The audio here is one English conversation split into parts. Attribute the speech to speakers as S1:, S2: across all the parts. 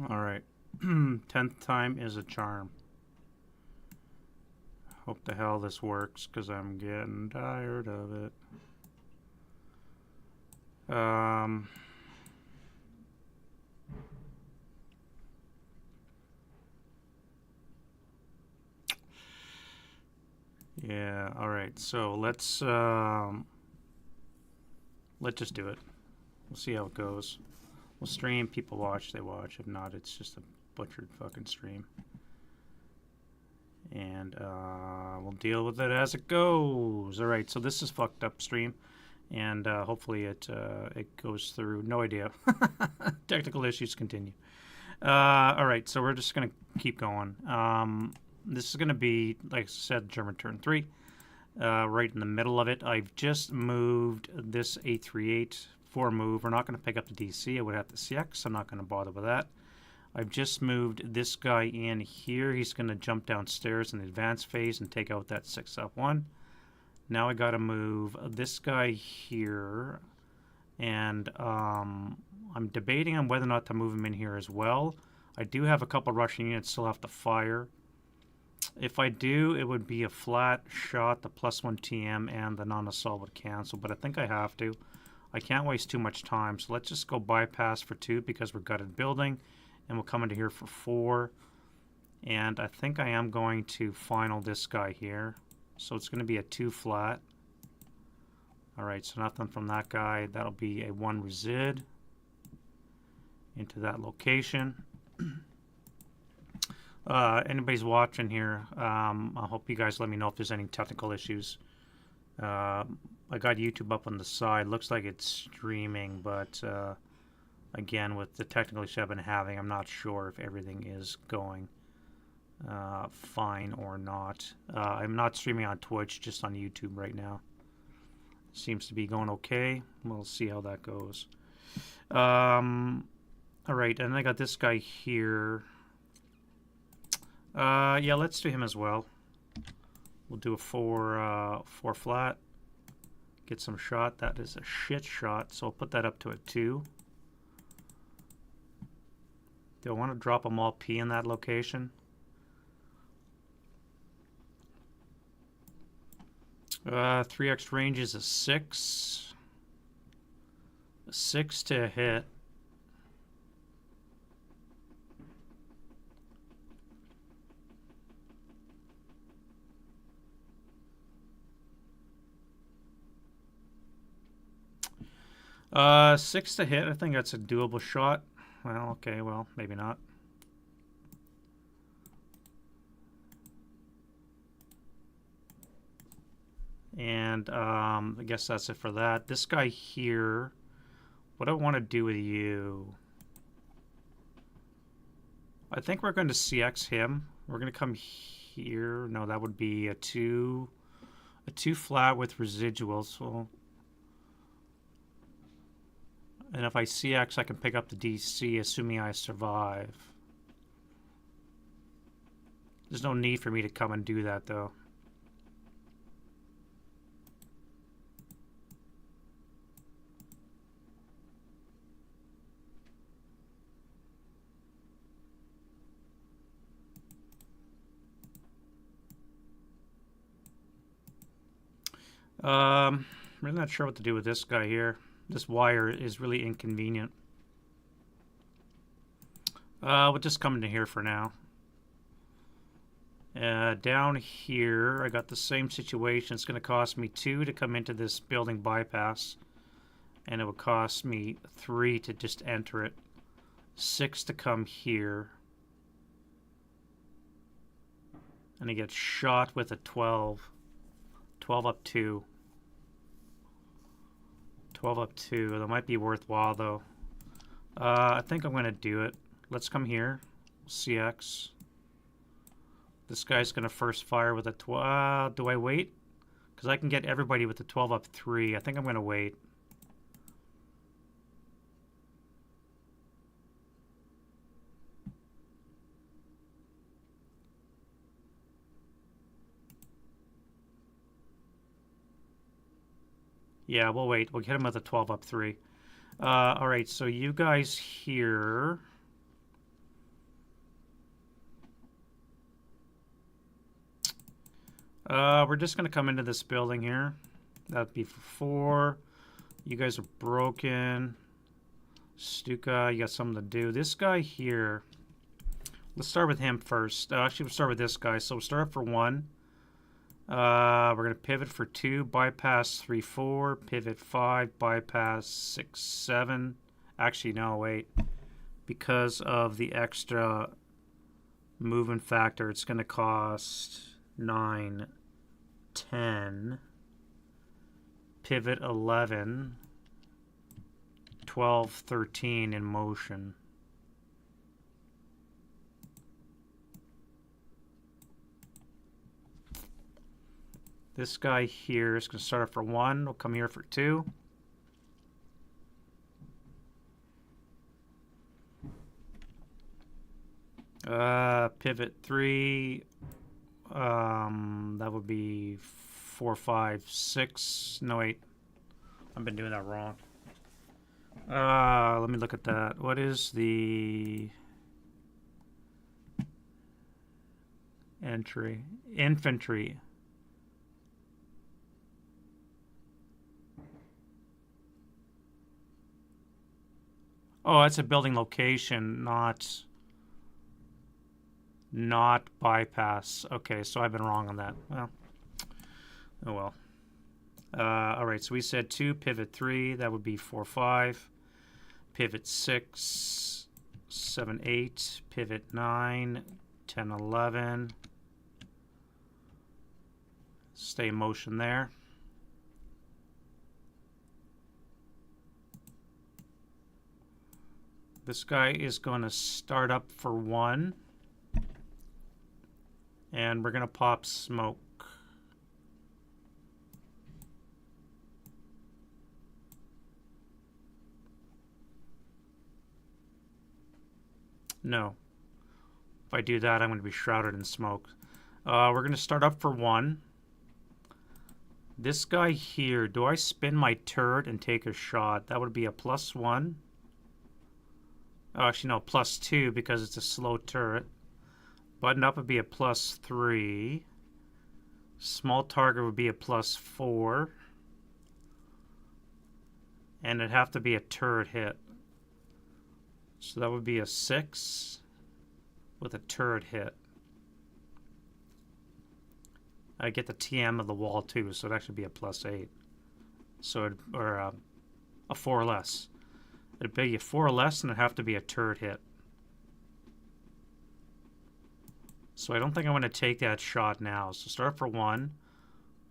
S1: Alright. 10th time is a charm. Hope the hell this works, because I'm getting tired of it. Yeah, alright, so let's just do it. We'll see how it goes. We'll stream, people watch, they watch. If not, it's just a butchered fucking stream. And we'll deal with it as it goes. Alright, so this is fucked up stream. And hopefully it goes through. No idea. Technical issues continue. Alright, so we're just going to keep going. This is going to be, like I said, German turn 3. Right in the middle of it. I've just moved this 838 for move. We're not going to pick up the DC. I would have the CX. I'm not going to bother with that. I've just moved this guy in here. He's going to jump downstairs in the advanced phase and take out that 6-up-1. Now I got to move this guy here. And I'm debating on whether or not to move him in here as well. I do have a couple Russian units still have to fire. If I do, it would be a flat shot, the +1 TM, and the non-assault would cancel, but I think I have to. I can't waste too much time, so let's just go bypass for 2 because we're gutted building, and we'll come into here for 4. And I think I am going to final this guy here. So it's going to be a 2 flat. Alright, so nothing from that guy. That'll be a 1 resid into that location. Anybody's watching here, I hope you guys let me know if there's any technical issues. I got YouTube up on the side. Looks like it's streaming, but again, with the technical issues I've been having, I'm not sure if everything is going fine or not. I'm not streaming on Twitch, just on YouTube right now. Seems to be going okay. We'll see how that goes. Alright, and I got this guy here. Yeah, let's do him as well. We'll do a 4 flat. Get some shot. That is a shit shot, so I'll put that up to a 2. Do I want to drop them all P in that location? 3x range is a 6. A 6 to hit. Six to hit. I think that's a doable shot. Well, okay, well, maybe not. And I guess that's it for that. This guy here, what do I want to do with you? I think we're going to CX him. We're going to come here. No, that would be a 2 flat with residuals. So, and if I CX, I can pick up the DC, assuming I survive. There's no need for me to come and do that, though. Really not sure what to do with this guy here. This wire is really inconvenient. We'll just come into here for now. Down here, I got the same situation. It's going to cost me 2 to come into this building bypass. And it would cost me 3 to just enter it. 6 to come here. And he gets shot with a 12. 12 up 2. 12 up 2. That might be worthwhile, though. I think I'm going to do it. Let's come here. CX. This guy's going to first fire with a 12. Do I wait? Because I can get everybody with the 12 up 3. I think I'm going to wait. Yeah, we'll wait. We'll hit him with a 12 up 3. Alright, so you guys here. We're just going to come into this building here. That'd be for 4. You guys are broken. Stuka, you got something to do. This guy here, let's start with him first. Actually, we'll start with this guy. So we'll start for 1. We're going to pivot for 2, bypass 3, 4, pivot 5, bypass 6, 7. Actually, no, wait. Because of the extra movement factor, it's going to cost 9, 10, pivot 11, 12, 13 in motion. This guy here is going to start off for 1. We'll come here for 2. Pivot 3. That would be 4, 5, 6. No, wait. I've been doing that wrong. Let me look at that. What is the entry? Infantry. Oh, that's a building location, not bypass. Okay, so I've been wrong on that. Well, oh well. All right, so we said 2, pivot 3. That would be 4, 5. Pivot 6, 7, 8. Pivot 9, 10, 11. Stay in motion there. This guy is going to start up for 1. And we're going to pop smoke. No. If I do that, I'm going to be shrouded in smoke. We're going to start up for 1. This guy here, do I spin my turret and take a shot? That would be a +1. Oh, actually, no, +2 because it's a slow turret. Button up would be a +3. Small target would be a +4. And it'd have to be a turret hit. So that would be a 6 with a turret hit. I get the TM of the wall too, so it'd actually be a +8. So a 4 or less. It'd be a 4 or less, and it'd have to be a turret hit. So I don't think I'm going to take that shot now. So start for 1.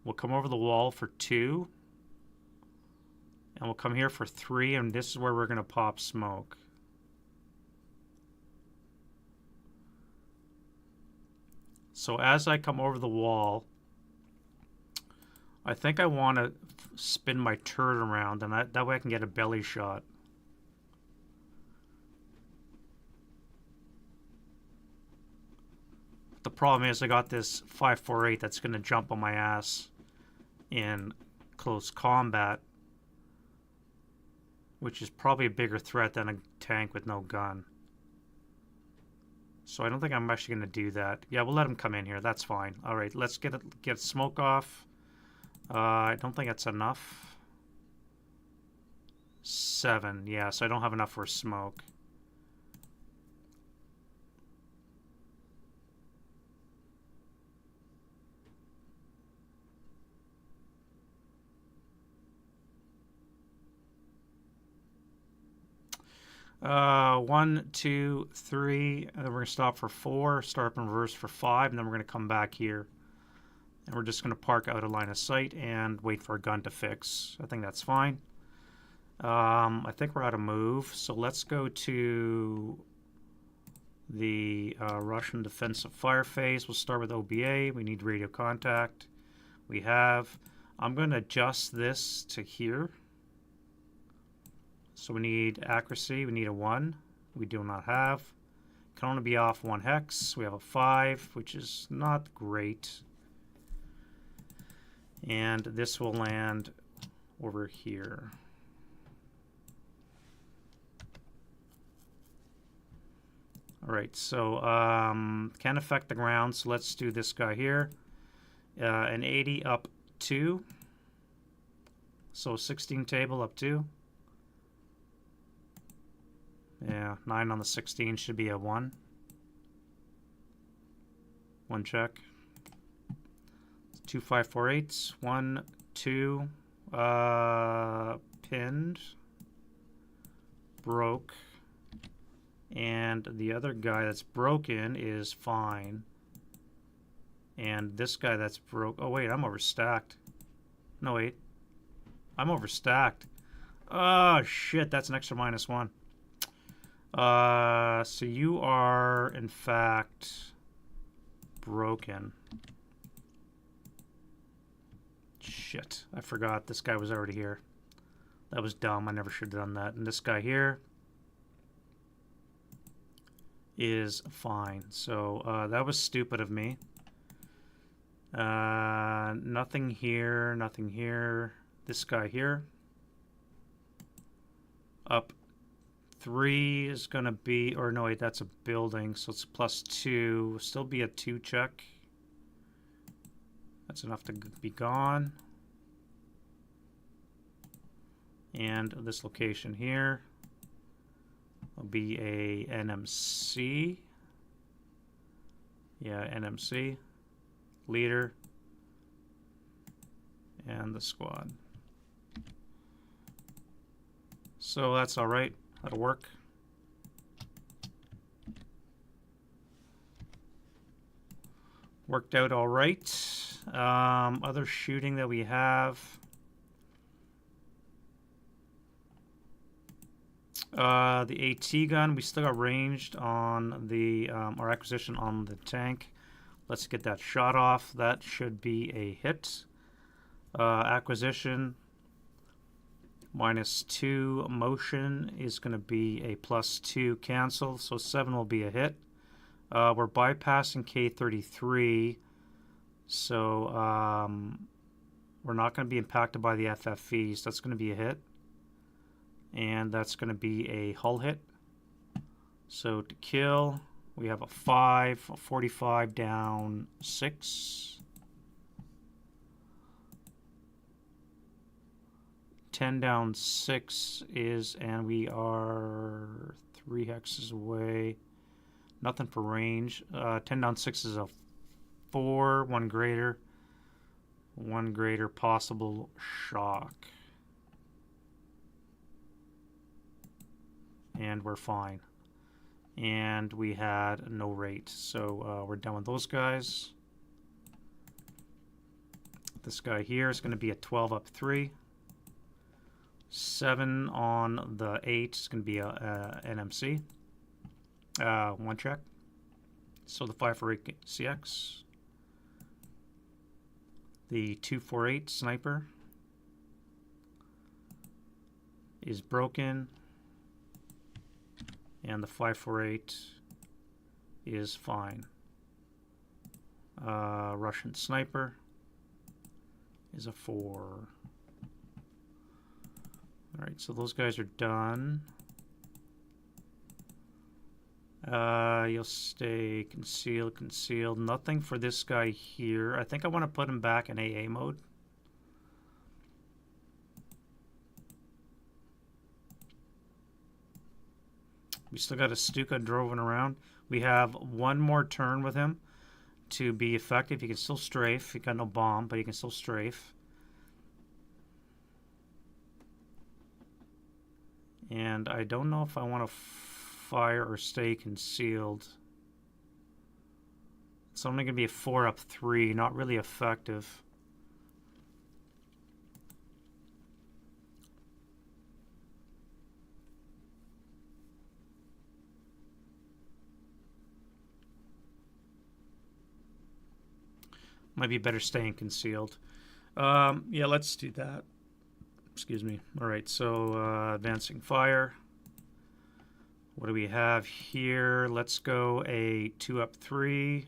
S1: We'll come over the wall for 2. And we'll come here for 3, and this is where we're going to pop smoke. So as I come over the wall, I think I want to spin my turret around, and that way I can get a belly shot. The problem is I got this 548 that's going to jump on my ass in close combat, which is probably a bigger threat than a tank with no gun. So I don't think I'm actually going to do that. Yeah, we'll let him come in here. That's fine. All right, let's get smoke off. I don't think that's enough. 7. Yeah, so I don't have enough for smoke. One, 2, 3, and then we're going to stop for 4, start up in reverse for 5, and then we're going to come back here. And we're just going to park out of line of sight and wait for a gun to fix. I think that's fine. I think we're out of move, so let's go to the Russian defensive fire phase. We'll start with OBA. We need radio contact. We have. I'm going to adjust this to here. So we need accuracy. We need a 1. We do not have. Can only be off 1 hex. We have a 5, which is not great. And this will land over here. All right, so can't affect the ground, so let's do this guy here. An 80 up 2. So 16 table up 2. Yeah, 9 on the 16 should be a 1. 1 check. 2, 5, 4, 8. 1, 2. Pinned. Broke. And the other guy that's broken is fine. And this guy that's broke. Oh, wait, I'm overstacked. No, wait. I'm overstacked. Oh, shit, that's an extra -1. So you are, in fact, broken. Shit, I forgot this guy was already here. That was dumb. I never should have done that. And this guy here is fine. So that was stupid of me. Nothing here, nothing here. This guy here. Up 3 is going to be, or no, wait, that's a building, so it's +2. Still be a 2 check. That's enough to be gone. And this location here will be a NMC. Yeah, NMC. Leader. And the squad. So that's all right. That'll work. Worked out all right. Other shooting that we have. The AT gun, we still got ranged on the our acquisition on the tank. Let's get that shot off. That should be a hit. Acquisition -2 motion is going to be a +2 cancel, so 7 will be a hit. We're bypassing K33, so we're not going to be impacted by the FFVs. That's going to be a hit. And that's going to be a hull hit. So to kill, we have a 5, a 45 down 6. 10 down 6 is, and we are 3 hexes away. Nothing for range. 10 down 6 is a 4, 1 greater. 1 greater possible shock. And we're fine. And we had no rate, so we're done with those guys. This guy here is going to be a 12 up 3. 7 on the 8 is going to be a NMC. 1 check. So the 548 CX. The 248 sniper is broken. And the 548 is fine. Russian sniper is a 4. Alright, so those guys are done. You'll stay concealed, concealed. Nothing for this guy here. I think I want to put him back in AA mode. We still got a Stuka droving around. We have 1 more turn with him to be effective. He can still strafe. He got no bomb, but he can still strafe. And I don't know if I want to fire or stay concealed. It's only going to be a 4 up 3, not really effective. Might be better staying concealed. Yeah, let's do that. Excuse me. All right, so advancing fire. What do we have here? Let's go a 2 up 3.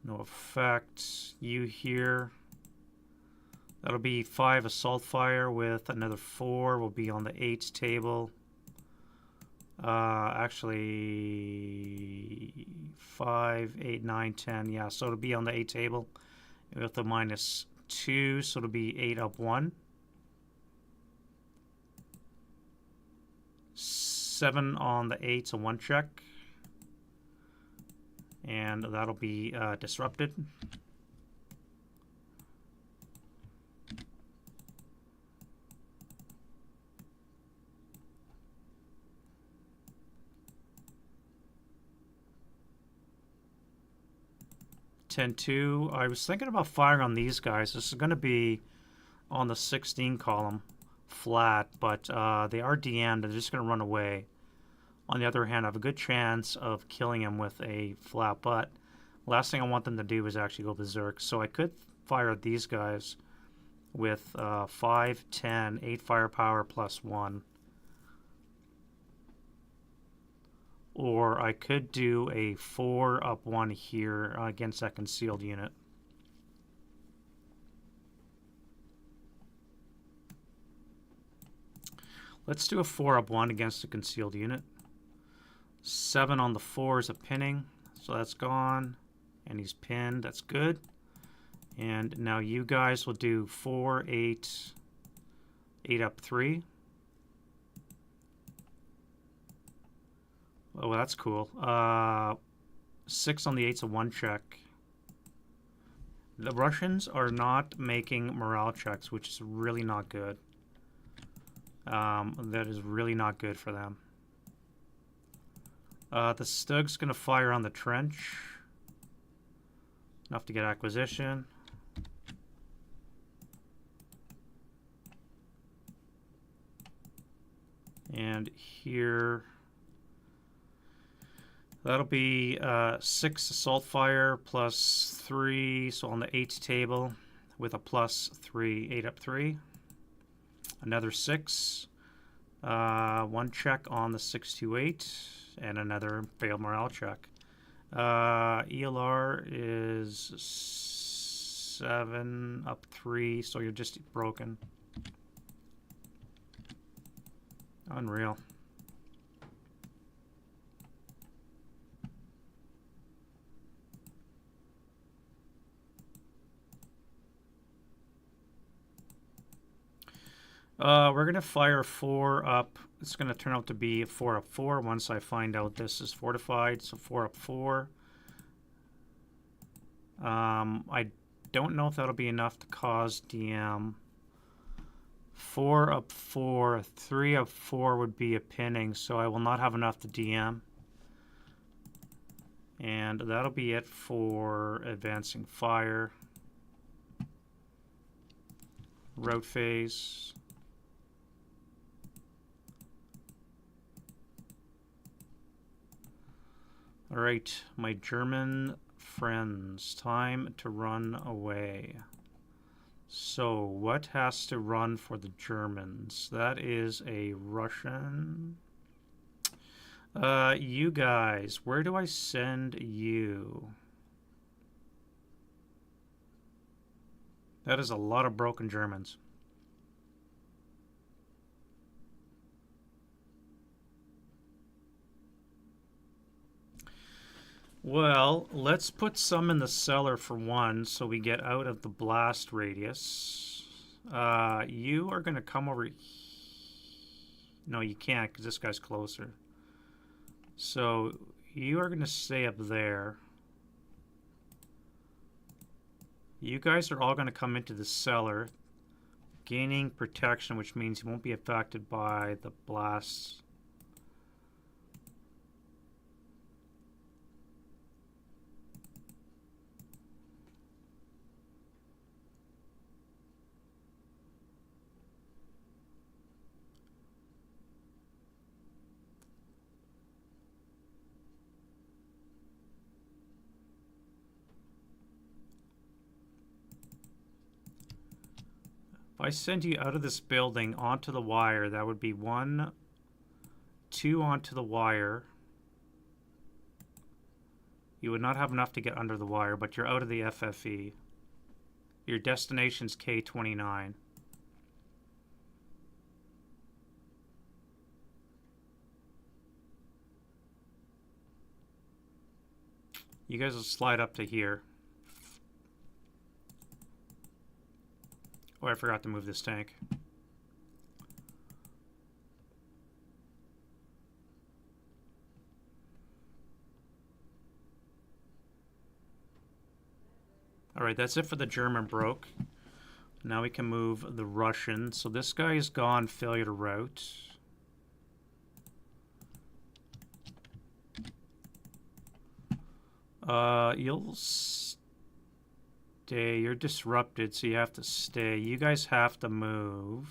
S1: No effect. You here. That'll be 5 assault fire with another 4. Will be on the 8 table. Actually, 5, 8, 9, 10. Yeah, so it'll be on the 8 table with the -2, so it'll be 8 up 1. 7 on the 8, so 1 check. And that'll be disrupted. (10-2). I was thinking about firing on these guys. This is going to be on the 16 column flat, but they are DM'd. They're just going to run away. On the other hand, I have a good chance of killing him with a flat, but last thing I want them to do is actually go berserk. So I could fire at these guys with 5, 10, 8 firepower plus 1. Or I could do a 4 up 1 here against that concealed unit. Let's do a 4 up 1 against the concealed unit. 7 on the 4 is a pinning, so that's gone. And he's pinned, that's good. And now you guys will do 4, 8, 8 up 3. Oh, well, that's cool. 6 on the 8's a 1 check. The Russians are not making morale checks, which is really not good. That is really not good for them. The Stug's going to fire on the trench. Enough to get acquisition. And here, that'll be 6 assault fire plus 3, so on the 8 table with a plus 3, 8 up 3. Another 6, 1 check on the 628, and another failed morale check. ELR is 7 up 3, so you're just broken. Unreal. We're going to fire 4 up. It's going to turn out to be 4 up 4 once I find out this is fortified. So 4 up 4. I don't know if that'll be enough to cause DM. 4 up 4. 3 up 4 would be a pinning, so I will not have enough to DM. And that'll be it for advancing fire. Route phase. All right, my German friends, time to run away. So what has to run for the Germans? That is a Russian. You guys, where do I send you? That is a lot of broken Germans. Well, let's put some in the cellar for one, so we get out of the blast radius. You are going to come over. No, you can't, because this guy's closer. So you are going to stay up there. You guys are all going to come into the cellar, gaining protection, which means you won't be affected by the blasts. If I send you out of this building onto the wire, that would be 1, 2 onto the wire. You would not have enough to get under the wire, but you're out of the FFE. Your destination's K29. You guys will slide up to here. Oh, I forgot to move this tank. Alright, that's it for the German broke. Now we can move the Russian. So this guy is gone, failure to route. You'll stay. You're disrupted, so you have to stay. You guys have to move.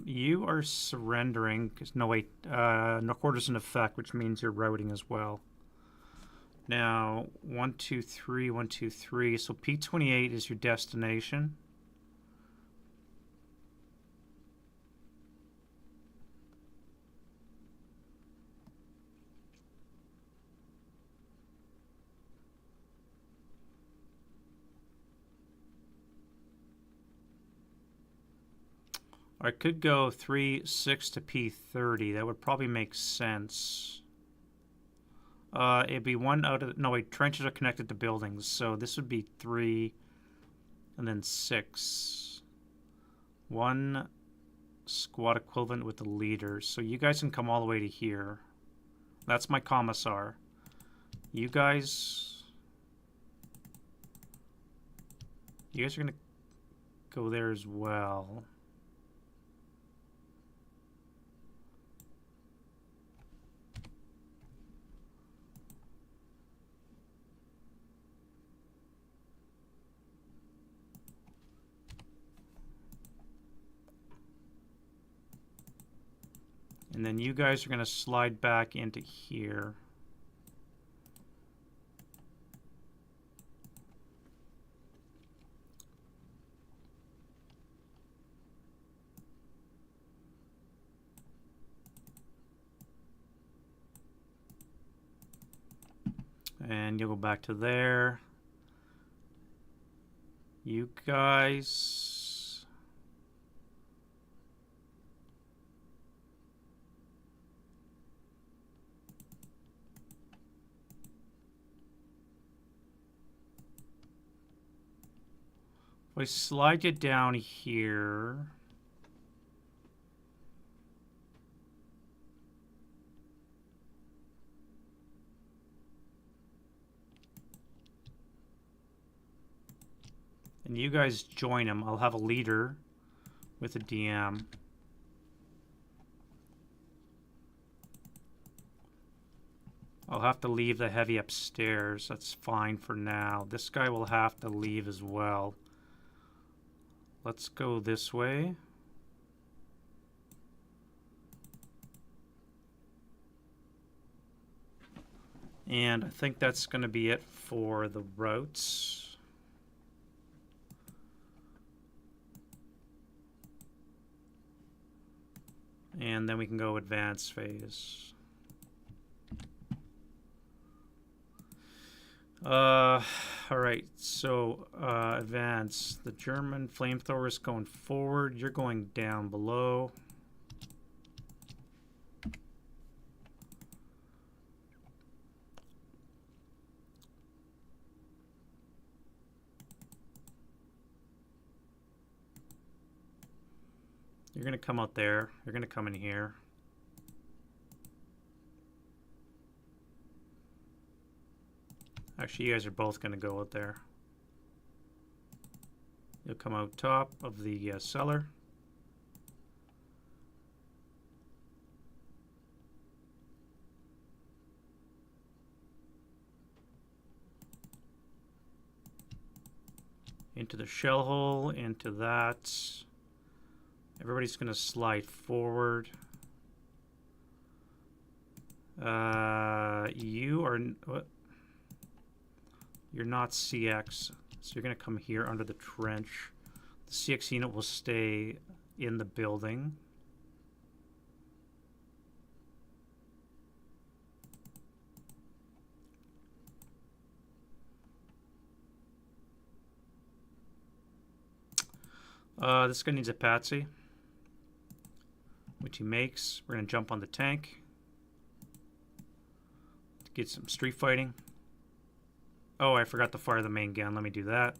S1: You are surrendering. No, wait. No quarters in effect, which means you're routing as well. Now, 1, 2, 3, 1, 2, 3. So P28 is your destination. I could go 3, 6 to P30. That would probably make sense. It'd be one out of... No, wait. Trenches are connected to buildings. So this would be 3 and then 6. 1 squad equivalent with the leaders. So you guys can come all the way to here. That's my commissar. You guys... You guys are going to go there as well. And then you guys are going to slide back into here. And you'll go back to there. You guys... If I slide you down here... And you guys join him. I'll have a leader with a DM. I'll have to leave the heavy upstairs. That's fine for now. This guy will have to leave as well. Let's go this way. And I think that's going to be it for the routes. And then we can go advanced phase. Alright, so advance. The German flamethrower is going forward. You're going down below. You're going to come out there. You're going to come in here. Actually, you guys are both going to go out there. You'll come out top of the cellar. Into the shell hole, into that. Everybody's going to slide forward. You are... What? You're not CX, so you're going to come here under the trench. The CX unit will stay in the building. This guy needs a patsy. which he makes. We're going to jump on the tank to get some street fighting. Oh, I forgot to fire the main gun. Let me do that.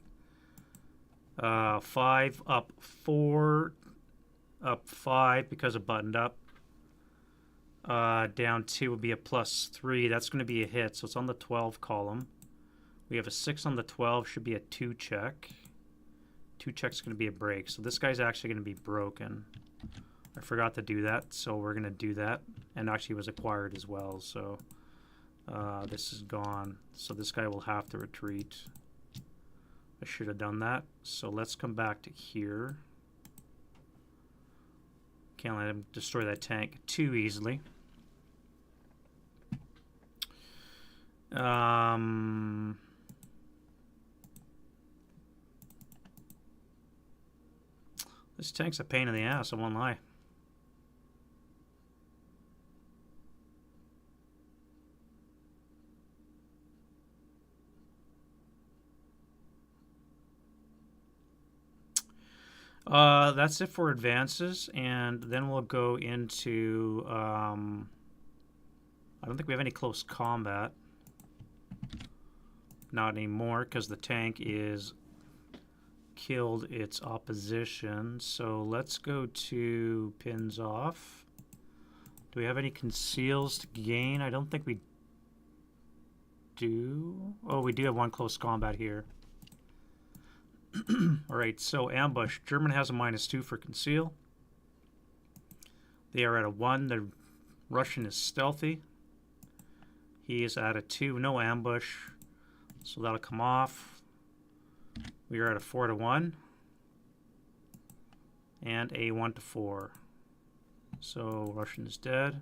S1: 5 up 4 up 5 because it buttoned up. Down 2 would be a +3. That's going to be a hit, so it's on the 12 column. We have a 6 on the 12, should be a 2 check. 2 check's going to be a break, so this guy's actually going to be broken. I forgot to do that, so we're going to do that. And actually was acquired as well, so this is gone. So this guy will have to retreat. I should have done that. So let's come back to here. Can't let him destroy that tank too easily. This tank's a pain in the ass, I won't lie. That's it for advances, and then we'll go into, I don't think we have any close combat. Not anymore, because the tank is killed its opposition. So let's go to pins off. Do we have any conceals to gain? I don't think we do. Oh, we do have one close combat here. Alright, so ambush. German has a -2 for conceal. They are at a 1. The Russian is stealthy. He is at a 2. No ambush. So that'll come off. We are at a 4-1. And a 1-4. So Russian is dead.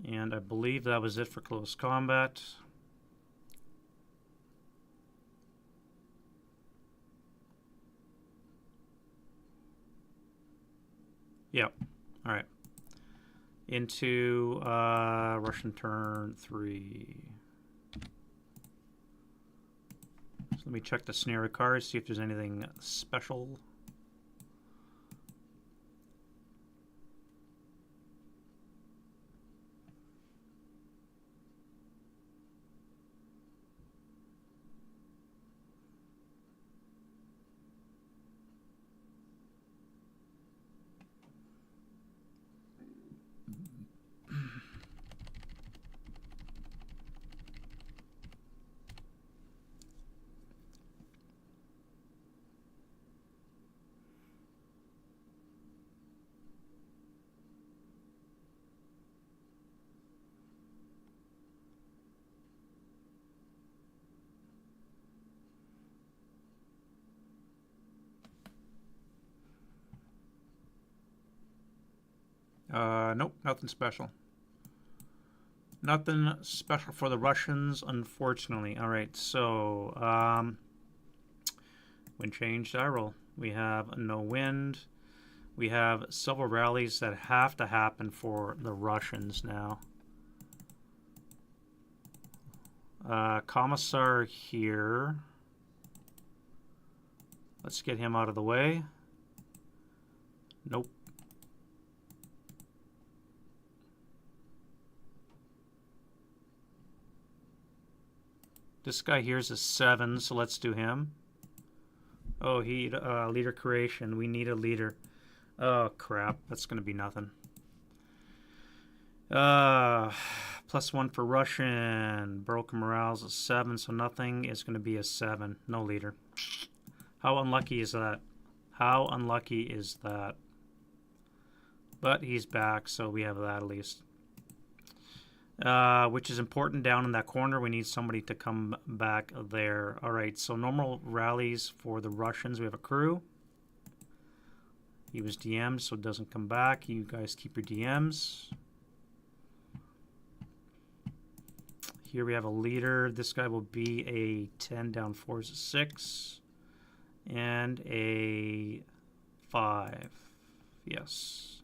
S1: And I believe that was it for close combat. Yep. All right. Into Russian turn 3. So let me check the scenario cards, see if there's anything special. Nope, nothing special. Nothing special for the Russians, unfortunately. All right, so wind change, die roll. We have no wind. We have several rallies that have to happen for the Russians now. Commissar here. Let's get him out of the way. Nope. This guy here is a 7, so let's do him. Oh, he leader creation. We need a leader. Oh crap, that's gonna be nothing. +1 for Russian. Broken morale's a 7, so nothing is gonna be a 7. No leader. How unlucky is that? How unlucky is that? But he's back, so we have that at least. Which is important down in that corner. We need somebody to come back there. All right, so normal rallies for the Russians. We have a crew. He was DM'd, so it doesn't come back. You guys keep your DMs. Here we have a leader. This guy will be a 10, down 4 is a 6. And a 5. Yes.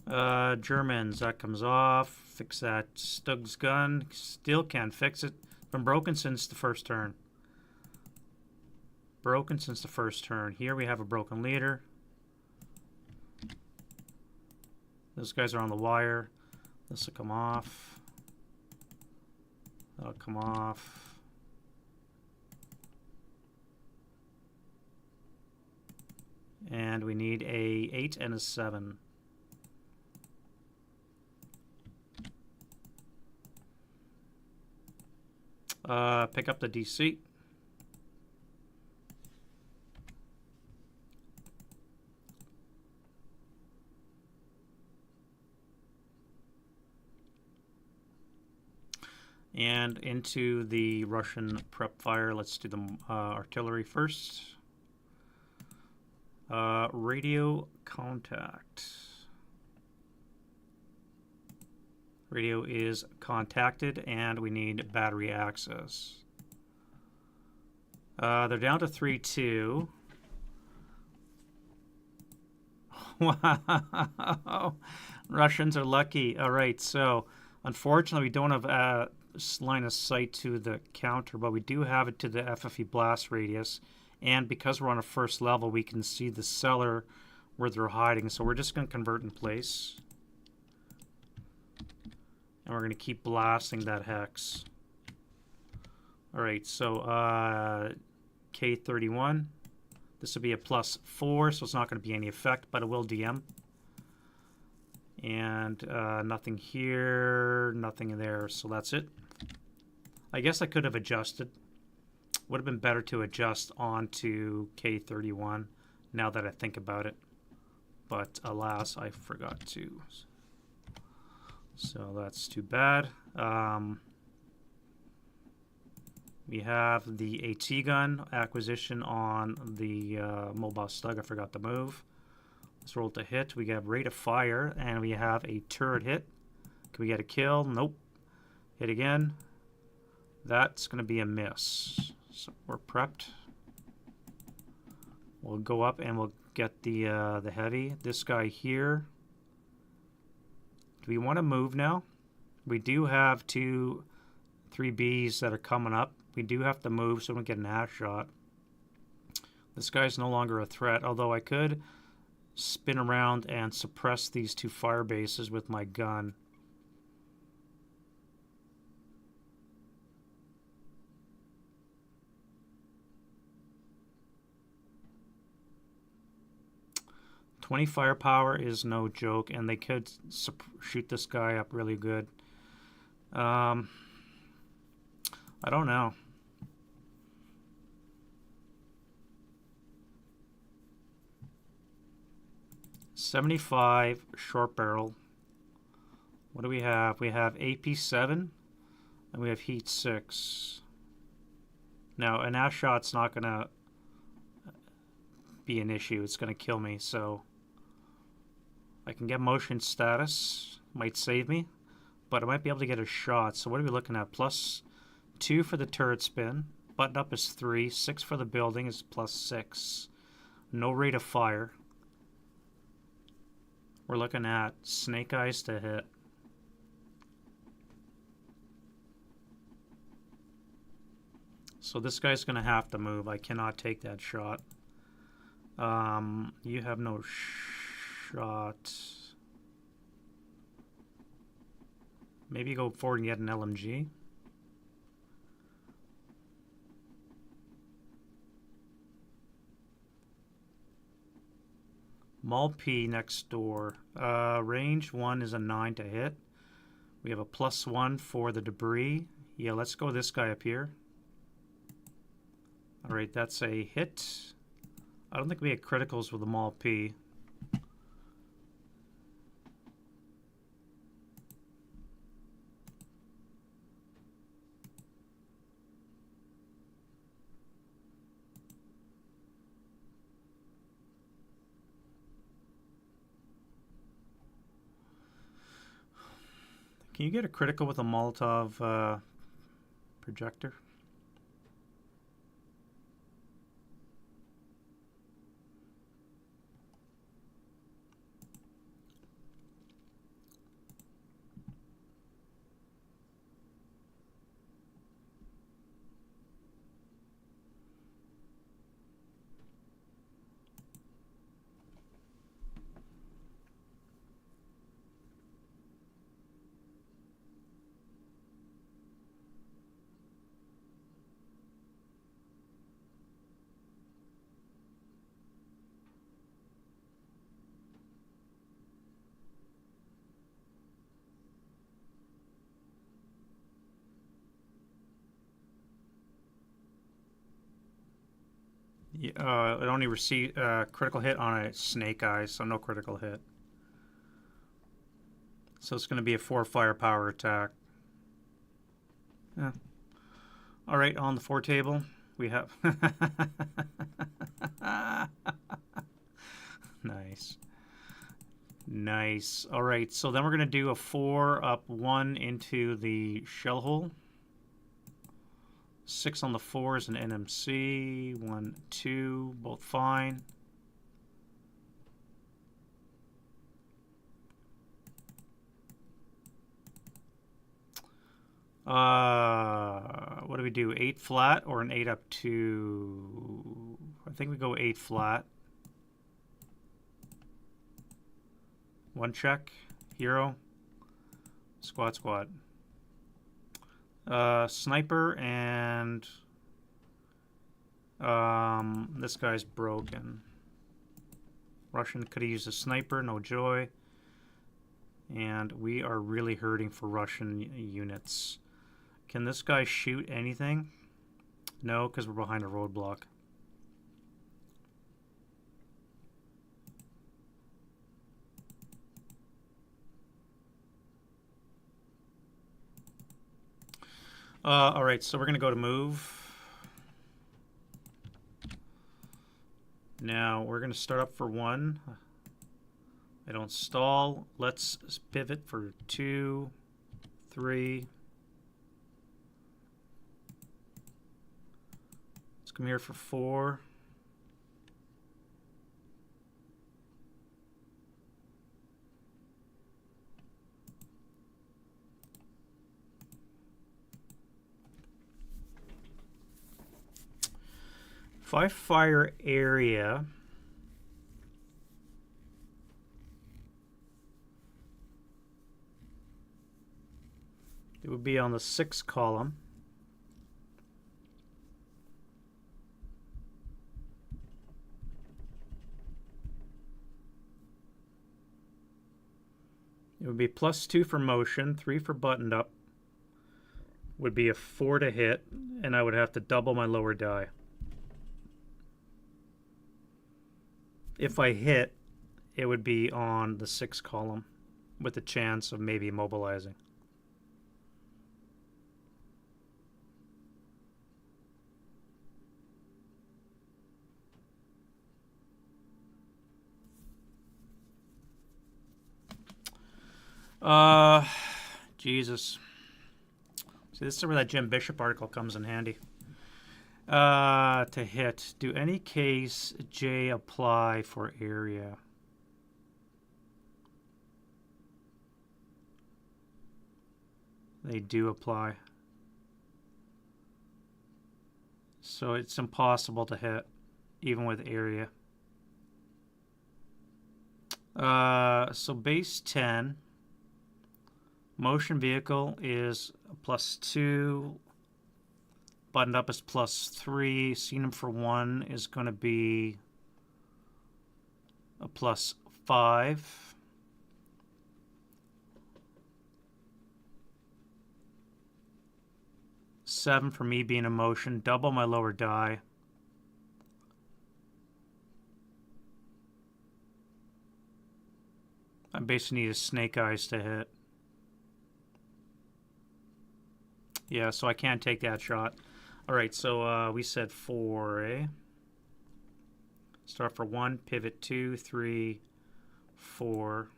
S1: Germans, that comes off. Fix that Stug's gun. Still can't fix it. Been broken since the first turn. Broken since the first turn. Here we have a broken leader. Those guys are on the wire. This will come off. That'll come off. And we need a 8 and a 7. Pick up the DC. And into the Russian prep fire. Let's do the artillery first. Radio contact. Radio is contacted, and we need battery access. They're down to 3-2. Wow. Russians are lucky. All right, so unfortunately we don't have line of sight to the counter, but we do have it to the FFE blast radius. And because we're on a first level, we can see the cellar where they're hiding. So we're just going to convert in place. And we're going to keep blasting that hex. All right, so K31. This will be a +4, so it's not going to be any effect, but it will DM. And nothing here, nothing there, so that's it. I guess I could have adjusted. Would have been better to adjust onto K31 now that I think about it. But alas, I forgot to. So that's too bad. We have the AT gun acquisition on the mobile stug. I forgot to move. Let's roll to hit. We have rate of fire, and we have a turret hit. Can we get a kill? Nope. Hit again. That's going to be a miss. So we're prepped. We'll go up and we'll get the heavy. This guy here. Do we want to move now? We do have 2 3Bs that are coming up. We do have to move so we don't get an half shot. This guy's no longer a threat, although I could spin around and suppress these 2 fire bases with my gun. "20 firepower is no joke, and they could shoot this guy up really good. I don't know. .75 short barrel. What do we have? We have AP7 and we have heat 6. Now an ass shot's not gonna be an issue. It's gonna kill me, so I can get motion status. Might save me, but I might be able to get a shot. So what are we looking at? +2 for the turret spin. Button up is 3. 6 for the building is +6. No rate of fire. We're looking at snake eyes to hit. So this guy's going to have to move. I cannot take that shot. You have no shot. Maybe go forward and get an LMG. Mall P next door. Range 1 is a 9 to hit. We have a +1 for the debris. Yeah, let's go this guy up here. Alright, that's a hit. I don't think we had criticals with the Mall P. Can you get a critical with a Molotov projector? It only received critical hit on a snake eyes, so no critical hit. So it's going to be a 4 firepower attack. Yeah. All right, on the 4 table, we have... Nice. Nice. All right, so then we're going to do a 4 up 1 into the shell hole. 6 on the 4 is an NMC. 1, 2, both fine. What do we do? 8 flat or an 8 up 2? I think we go 8 flat. 1 check. Hero. Squad, squad. Sniper and this guy's broken. Russian could have used a sniper, no joy. And we are really hurting for Russian units. Can this guy shoot anything? No, because we're behind a roadblock. All right, so we're going to go to move. Now, we're going to start up for 1. I don't stall. Let's pivot for 2, 3. Let's come here for 4. If I fire area, it would be on the 6 column. It would be +2 for motion, 3 for buttoned up. Would be a 4 to hit, and I would have to double my lower die. If I hit, it would be on the 6 column with a chance of maybe immobilizing. Jesus. See, this is where that Jim Bishop article comes in handy. To hit. Do any case J apply for area? They do apply. So it's impossible to hit, even with area. So base 10. Motion vehicle is +2. Buttoned up is +3. Seen him for 1 is going to be a +5. Seven for me being in motion. Double my lower die. I basically need a snake eyes to hit. Yeah, so I can't take that shot. All right, so we said 4, eh? Start for 1, pivot 2, 3, 4.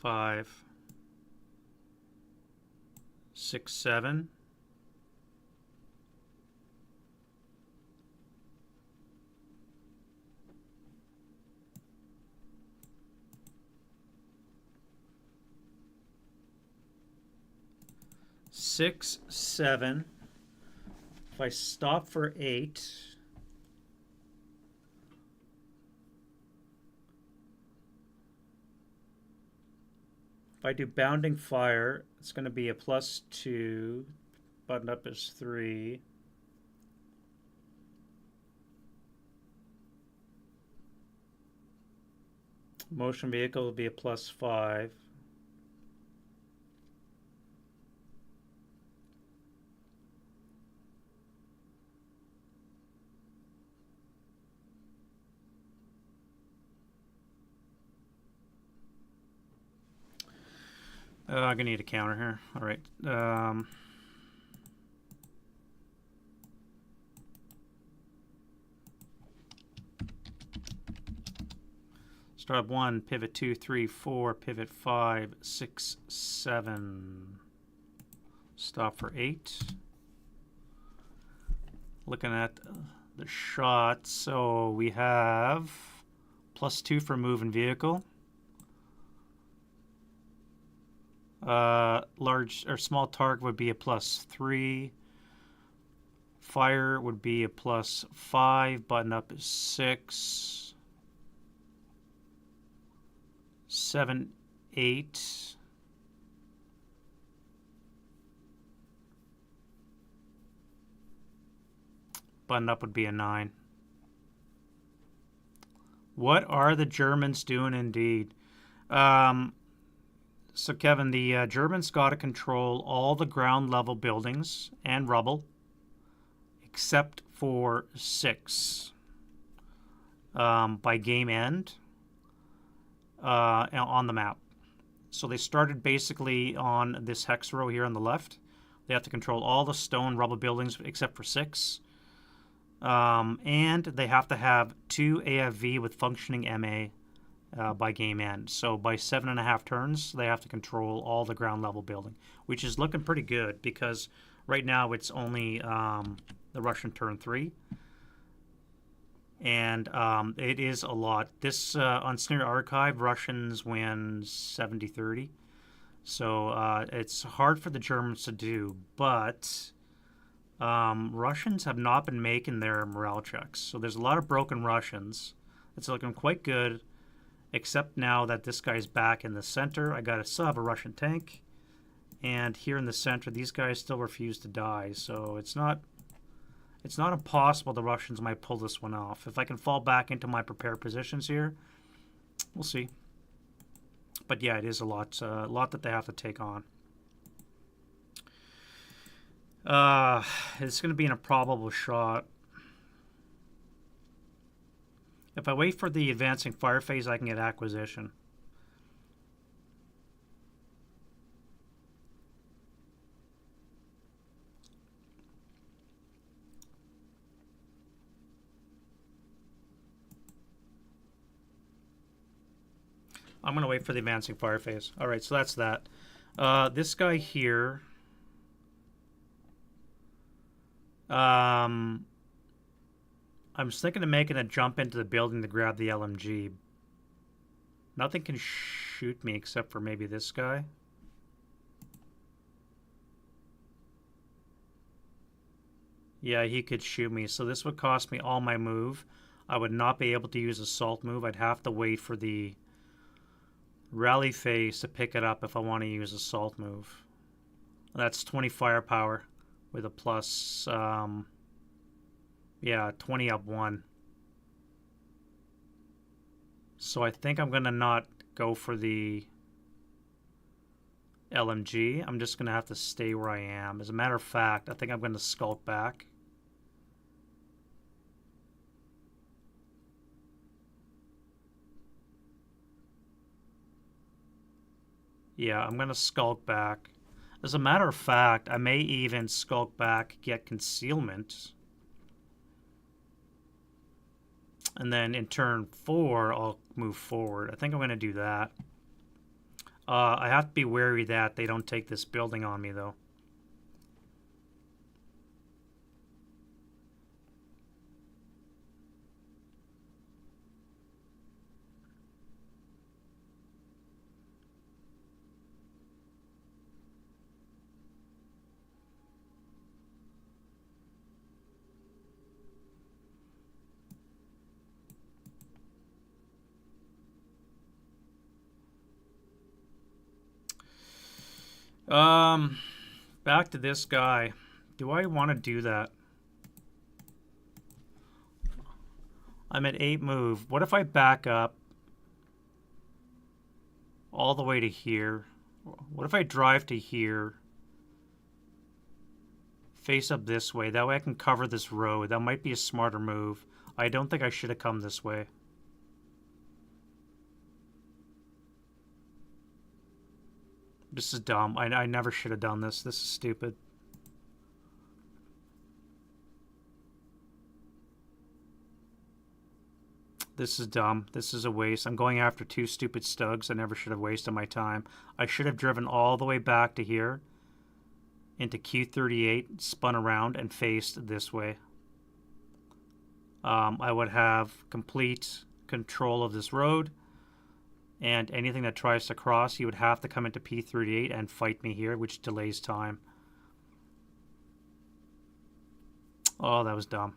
S1: Five, 6, 7. Six, 7. If I stop for 8, if I do bounding fire, it's going to be a +2. Buttoned up is 3. Motion vehicle will be a +5. I'm gonna need a counter here. All right. Start 1, pivot 2, 3, 4, pivot 5, 6, 7. Stop for 8. Looking at the shots, so we have +2 for move and vehicle. Large or small target would be a +3. Fire would be a +5. Button up is 6. 7, 8. Button up would be a 9. What are the Germans doing indeed? So, Kevin, the Germans got to control all the ground level buildings and rubble except for 6 by game end on the map. So they started basically on this hex row here on the left. They have to control all the stone rubble buildings except for 6. And they have to have 2 AFV with functioning MA by game end. So by 7.5 turns, they have to control all the ground level building, which is looking pretty good because right now it's only the Russian turn 3. And it is a lot. This on Sneer Archive, Russians win 70-30. So it's hard for the Germans to do, but Russians have not been making their morale checks. So there's a lot of broken Russians. It's looking quite good, except now that this guy's back in the center. I still have a Russian tank. And here in the center, these guys still refuse to die. So it's not impossible the Russians might pull this one off. If I can fall back into my prepared positions here, we'll see. But yeah, it is a lot that they have to take on. It's going to be an improbable shot. If I wait for the advancing fire phase, I can get acquisition. I'm going to wait for the advancing fire phase. All right, so that's that. This guy here. I was thinking of making a jump into the building to grab the LMG. Nothing can shoot me except for maybe this guy. Yeah, he could shoot me. So this would cost me all my move. I would not be able to use assault move. I'd have to wait for the rally phase to pick it up if I want to use assault move. That's 20 firepower with a plus, yeah, 20 up 1. So I think I'm going to not go for the LMG. I'm just going to have to stay where I am. As a matter of fact, I think I'm going to skulk back. Yeah, I'm going to skulk back. As a matter of fact, I may even skulk back, get concealment. And then in turn 4, I'll move forward. I think I'm going to do that. I have to be wary that they don't take this building on me, though. Back to this guy. Do I want to do that? I'm at 8 move. What if I back up? all the way to here. What if I drive to here, face up this way? That way I can cover this road. That might be a smarter move. I don't think I should have come this way. This is dumb. I never should have done this. This is stupid. This is dumb. This is a waste. I'm going after two stupid stugs. I never should have wasted my time. I should have driven all the way back to here into Q38, spun around, and faced this way. I would have complete control of this road. And anything that tries to cross, you would have to come into P38 and fight me here, which delays time. Oh, that was dumb.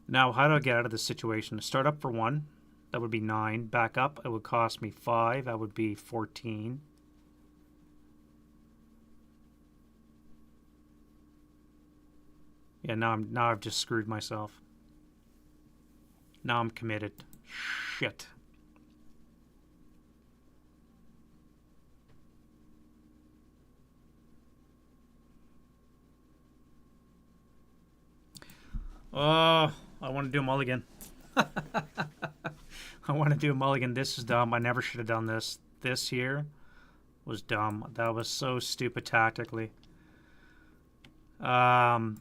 S1: Now, how do I get out of this situation? Start up for 1. That would be 9. Back up, it would cost me 5. That would be 14. Yeah, now I've just screwed myself. Now I'm committed. Shit. Oh, I want to do a mulligan. I want to do a mulligan. This is dumb. I never should have done this. This here was dumb. That was so stupid tactically.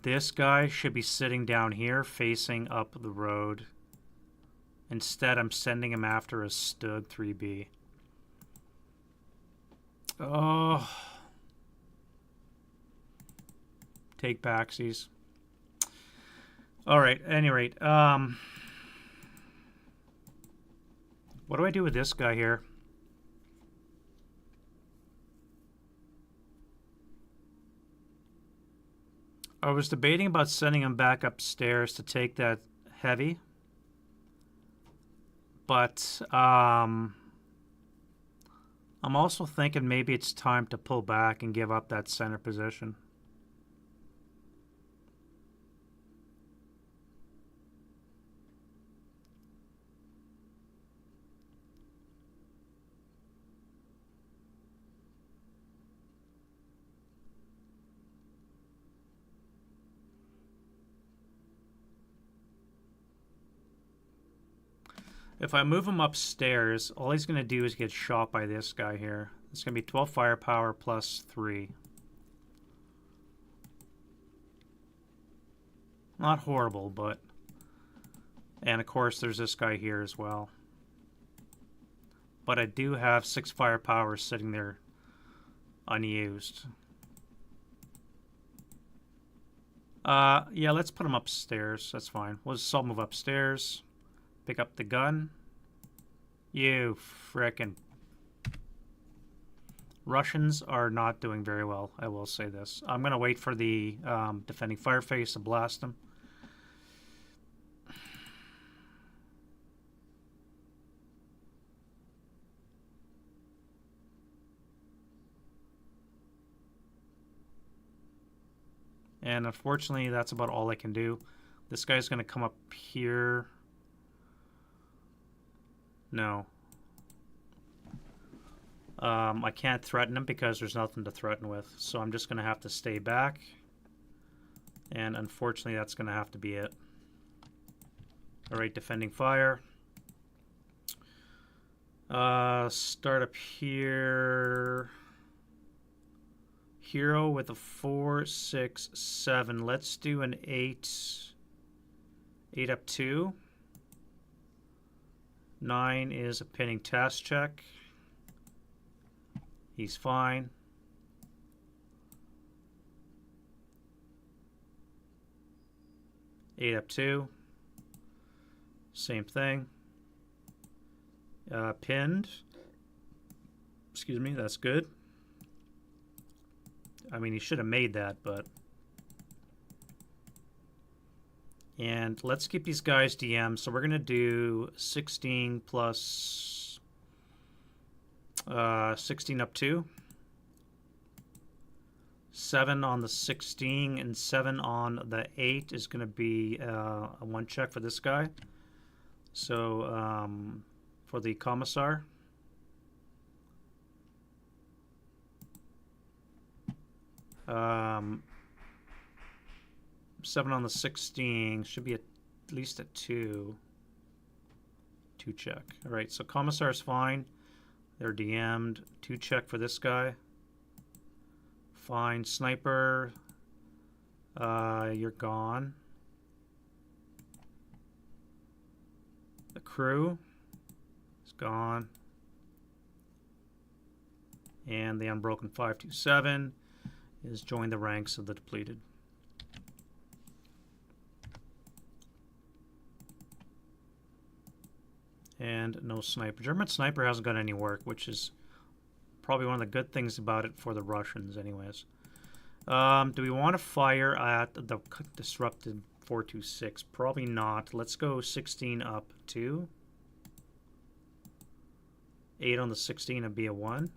S1: This guy should be sitting down here facing up the road. Instead, I'm sending him after a Stug 3B. Oh. Take backsies. All right, at any rate, what do I do with this guy here? I was debating about sending him back upstairs to take that heavy, but I'm also thinking maybe it's time to pull back and give up that center position. If I move him upstairs, all he's going to do is get shot by this guy here. It's going to be 12 firepower plus 3. Not horrible, but... And of course, there's this guy here as well. But I do have 6 firepower sitting there unused. Yeah, let's put him upstairs. That's fine. We'll just move upstairs. Pick up the gun. You frickin'. Russians are not doing very well, I will say this. I'm going to wait for the defending fireface to blast them. And unfortunately, that's about all I can do. This guy's going to come up here. No. I can't threaten him because there's nothing to threaten with. So I'm just going to have to stay back. And unfortunately, that's going to have to be it. Alright, defending fire. Start up here. Hero with a 4, 6, 7. Let's do an 8. 8 up 2. 9 is a pinning task check. He's fine. Eight up 2. Same thing. Pinned. Excuse me, that's good. I mean, he should have made that, but... And let's keep these guys DM. So we're going to do 16 plus 16 up 2. 7 on the 16 and 7 on the 8 is going to be a 1 check for this guy. So for the commissar. 7 on the 16 should be at least a 2. 2 check. All right, so Commissar's fine. They're DM'd. 2 check for this guy. Fine. Sniper, you're gone. The crew is gone. And the unbroken 527 is joined the ranks of the depleted. And no sniper. German sniper hasn't got any work, which is probably one of the good things about it for the Russians anyways. Do we want to fire at the disrupted 426? Probably not. Let's go 16 up 2. 8 on the 16 would be a 1.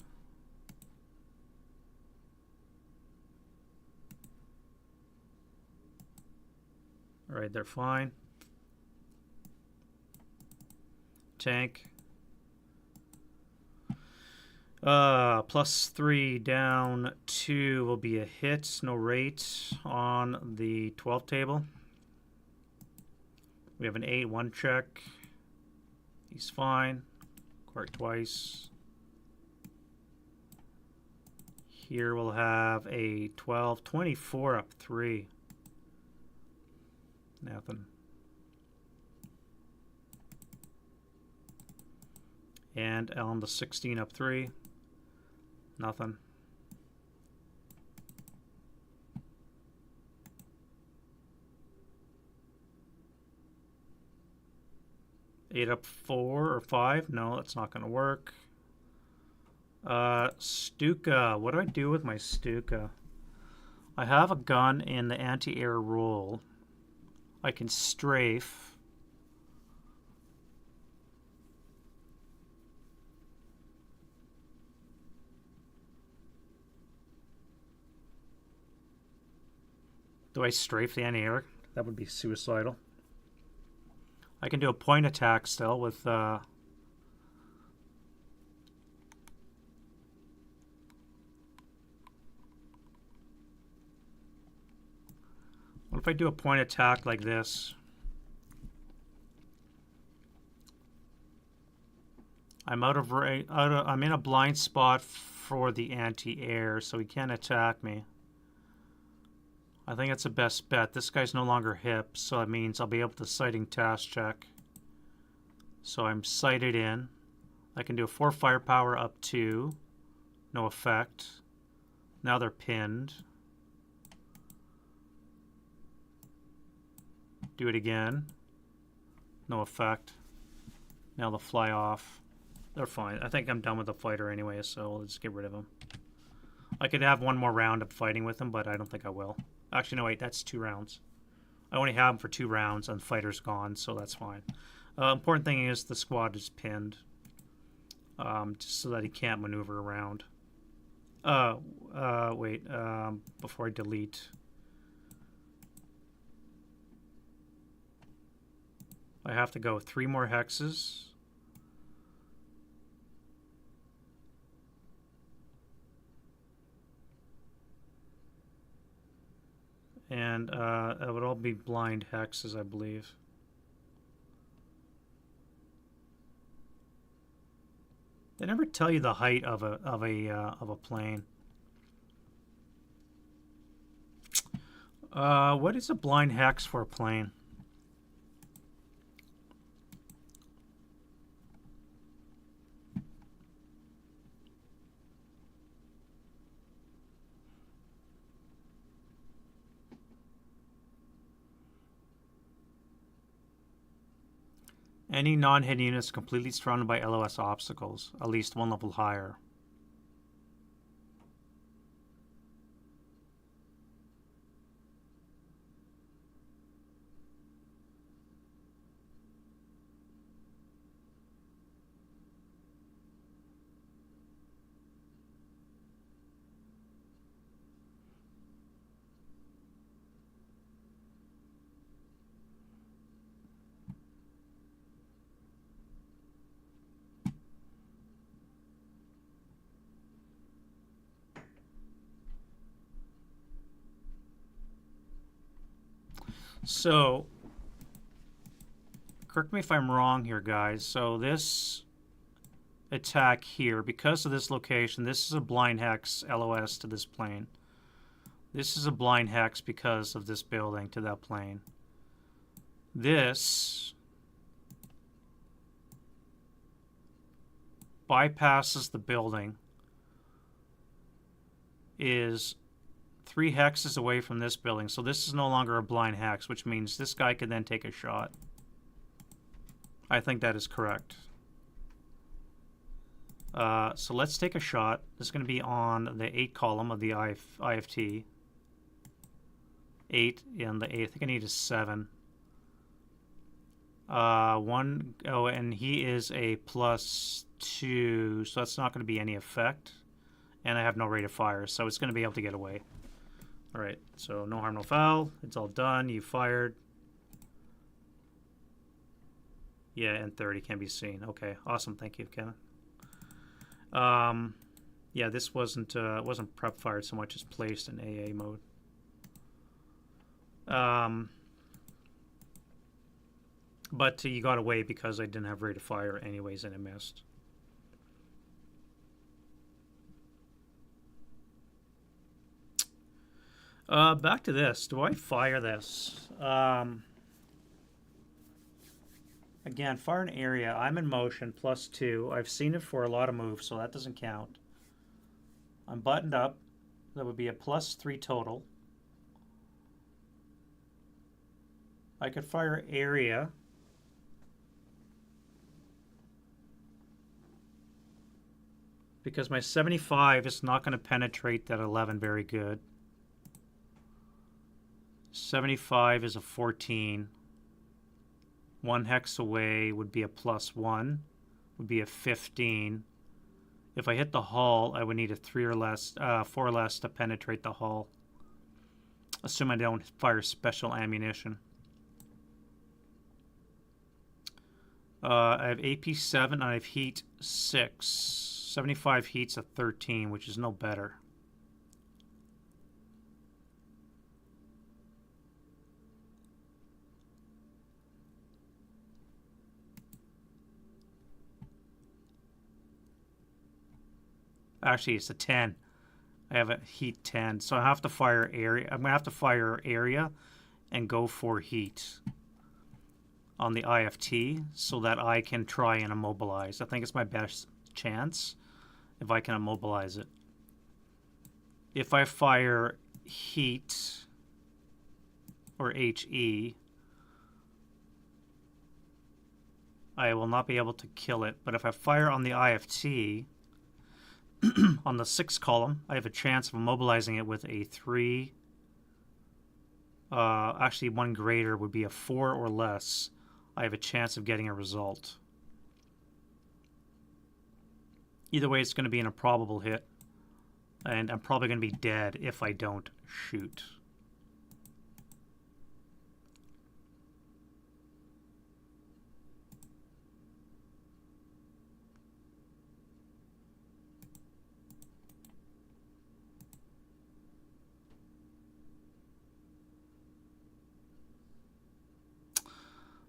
S1: Alright, they're fine. Tank. +3 down 2 will be a hit. No rate on the 12 table. We have an 8, 1 check. He's fine. Quark twice. Here we'll have a 12, 24 up 3. Nothing. And on the 16 up 3. Nothing. Eight up 4 or 5. No, that's not going to work. Stuka. What do I do with my Stuka? I have a gun in the anti-air role. I can strafe. Do I strafe the anti-air? That would be suicidal. I can do a point attack still with... What if I do a point attack like this? I'm I'm in a blind spot for the anti-air, so he can't attack me. I think that's the best bet. This guy's no longer hip, so that means I'll be able to sighting task check. So I'm sighted in. I can do a 4 firepower up 2. No effect. Now they're pinned. Do it again. No effect. Now they'll fly off. They're fine. I think I'm done with the fighter anyway, so let's get rid of him. I could have one more round of fighting with him, but I don't think I will. Actually, no, wait, that's 2 rounds. I only have him for 2 rounds, and the fighter's gone, so that's fine. Important thing is the squad is pinned, just so that he can't maneuver around. Wait, before I delete. I have to go 3 more hexes. And it would all be blind hexes, I believe. They never tell you the height of a plane. What is a blind hex for a plane? Any non-hit units completely surrounded by LOS obstacles, at least 1 level higher. So, correct me if I'm wrong here, guys. So this attack here, because of this location, this is a blind hex LOS to this plane. This is a blind hex because of this building to that plane. This bypasses the building, is 3 hexes away from this building. So this is no longer a blind hex, which means this guy can then take a shot. I think that is correct. So let's take a shot. This is going to be on the 8 column of the IFT. 8 in the 8. I think I need a 7. 1. Oh, and he is a +2, so that's not going to be any effect. And I have no rate of fire, so it's going to be able to get away. All right, so no harm, no foul. It's all done. You fired. Yeah, and 30 can be seen. Okay, awesome. Thank you, Kevin. Yeah, this wasn't prep fired so much as placed in AA mode. But you got away because I didn't have rate of fire anyways, and it missed. Back to this. Do I fire this? Again, fire an area. I'm in motion, +2. I've seen it for a lot of moves, so that doesn't count. I'm buttoned up. That would be a +3 total. I could fire area. Because my 75 is not going to penetrate that 11 very good. 75 is a 14. 1 hex away would be a +1. Would be a 15. If I hit the hull, I would need a 3 or less, 4 or less to penetrate the hull. Assume I don't fire special ammunition. I have AP7 and I have heat 6. 75 heat's a 13, which is no better. Actually, it's a 10. I have a heat 10, so I have to fire area. I'm gonna have to fire area and go for heat on the IFT so that I can try and immobilize. I think it's my best chance if I can immobilize it. If I fire heat or HE, I will not be able to kill it. But if I fire on the IFT, on the 6th column, I have a chance of immobilizing it with a 3. Actually, 1 greater would be a 4 or less. I have a chance of getting a result. Either way, it's going to be an improbable hit. And I'm probably going to be dead if I don't shoot.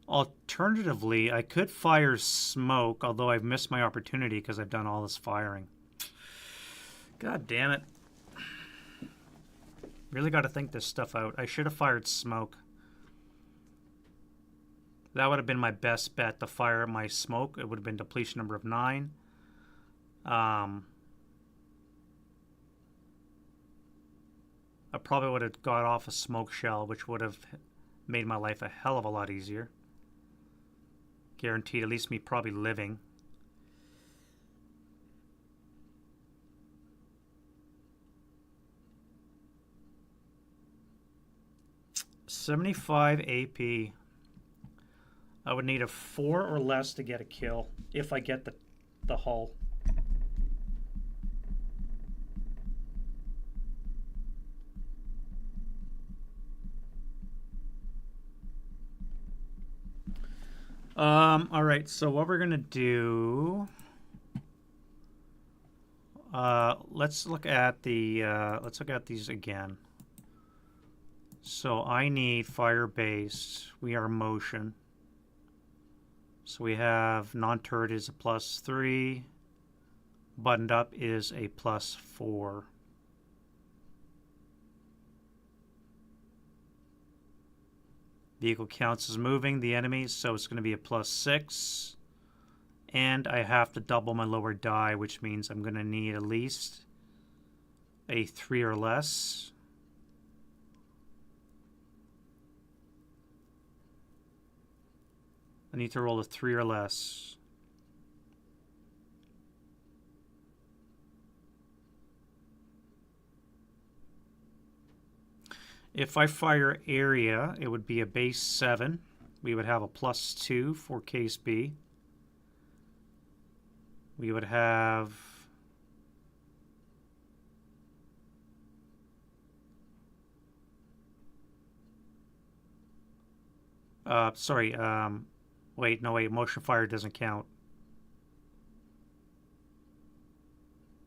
S1: Alternatively, I could fire smoke, although I've missed my opportunity because I've done all this firing. God damn it. Really got to think this stuff out. I should have fired smoke. That would have been my best bet to fire my smoke. It would have been depletion number of 9. I probably would have got off a smoke shell, which would have made my life a hell of a lot easier. Guaranteed at least me probably living. $75 AP. I would need a 4 or less to get a kill if I get the hull. All right, so what we're gonna do, let's look at these again. So I need fire-based. We are motion. So we have non-turret is a +3. Buttoned up is a +4. Vehicle counts as moving the enemy, so it's going to be a +6. And I have to double my lower die, which means I'm going to need at least a 3 or less. I need to roll a 3 or less. If I fire area, it would be a base 7. We would have a +2 for case B. We would have wait, no, wait, motion fire doesn't count.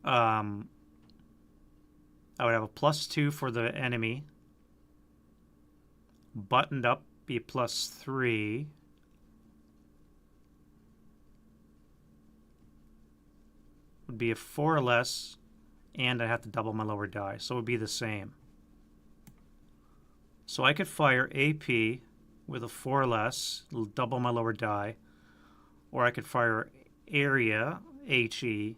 S1: I would have a +2 for the enemy. Buttoned up be +3. Would be a 4 or less, and I have to double my lower die, so it would be the same. So I could fire AP with a 4 or less, double my lower die, or I could fire area, HE,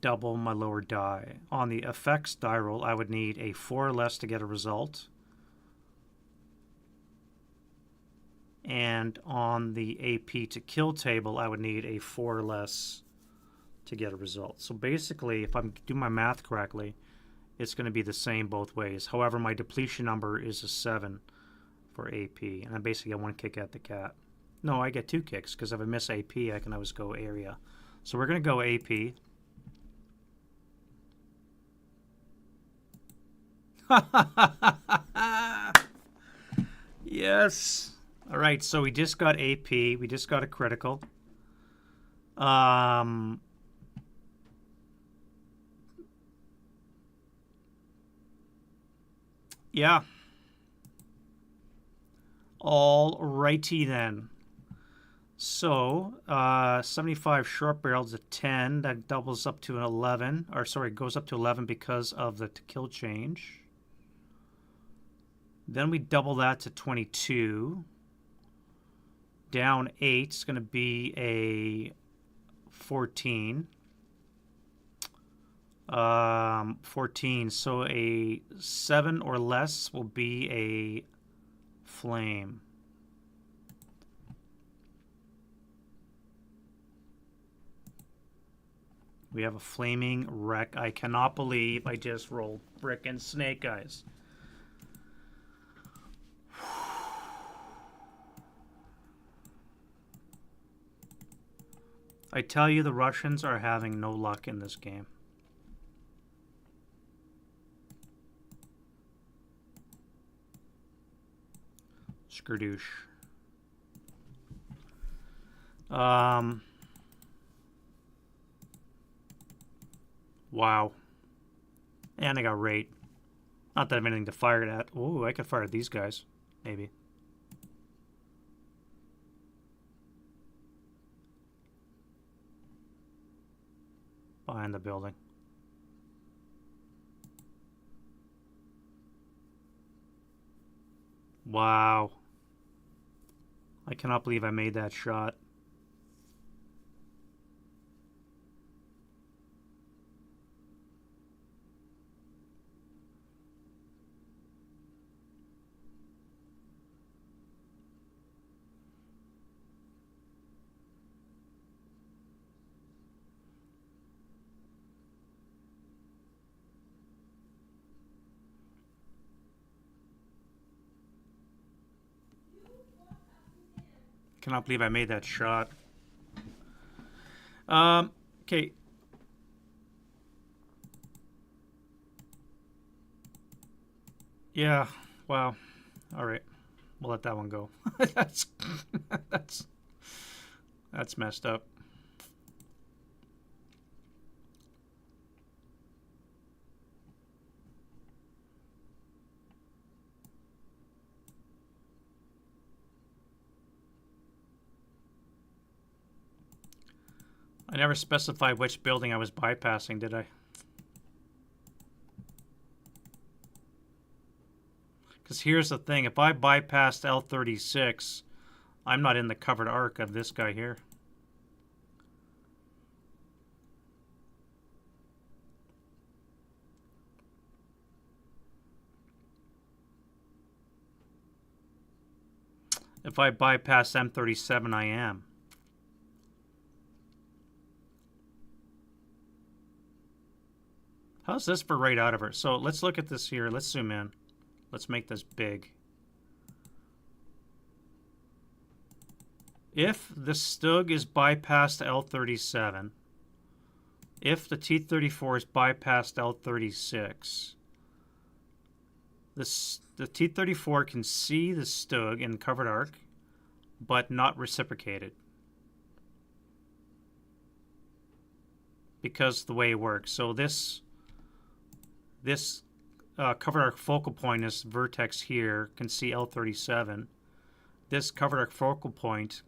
S1: double my lower die. On the effects die roll, I would need a 4 or less to get a result. And on the AP to kill table, I would need a 4 or less to get a result. So basically, if I'm doing my math correctly, it's going to be the same both ways. However, my depletion number is a 7 for AP, and I basically get 1 kick at the cat. No, I get 2 kicks, because if I miss AP, I can always go area. So we're going to go AP. Yes. All right, so we just got AP. We just got a critical. Yeah. All righty then. So, 75 short barrels at 10. That doubles up to an 11. Or, sorry, goes up to 11 because of the to kill change. Then we double that to 22. Down 8 is going to be a 14. 14. So a 7 or less will be a flame. We have a flaming wreck. I cannot believe I just rolled brick and snake eyes. I tell you, the Russians are having no luck in this game. Skerdoosh. Wow. And I got rate. Not that I have anything to fire it at. Ooh, I could fire at these guys. Maybe. Behind the building. Wow. I cannot believe I made that shot. Cannot believe I made that shot. Okay. Yeah. Wow. All right. We'll let that one go. that's messed up. I never specified which building I was bypassing, did I? Because here's the thing. If I bypassed L36, I'm not in the covered arc of this guy here. If I bypass M37, I am. How's this for right out of her? So let's look at this here. Let's zoom in. Let's make this big. If the Stug is bypassed L37, if the T-34 is bypassed L36, the T-34 can see the Stug in covered arc, but not reciprocated. Because the way it works. So this covered arc focal point, this vertex here, can see L37. This covered arc focal point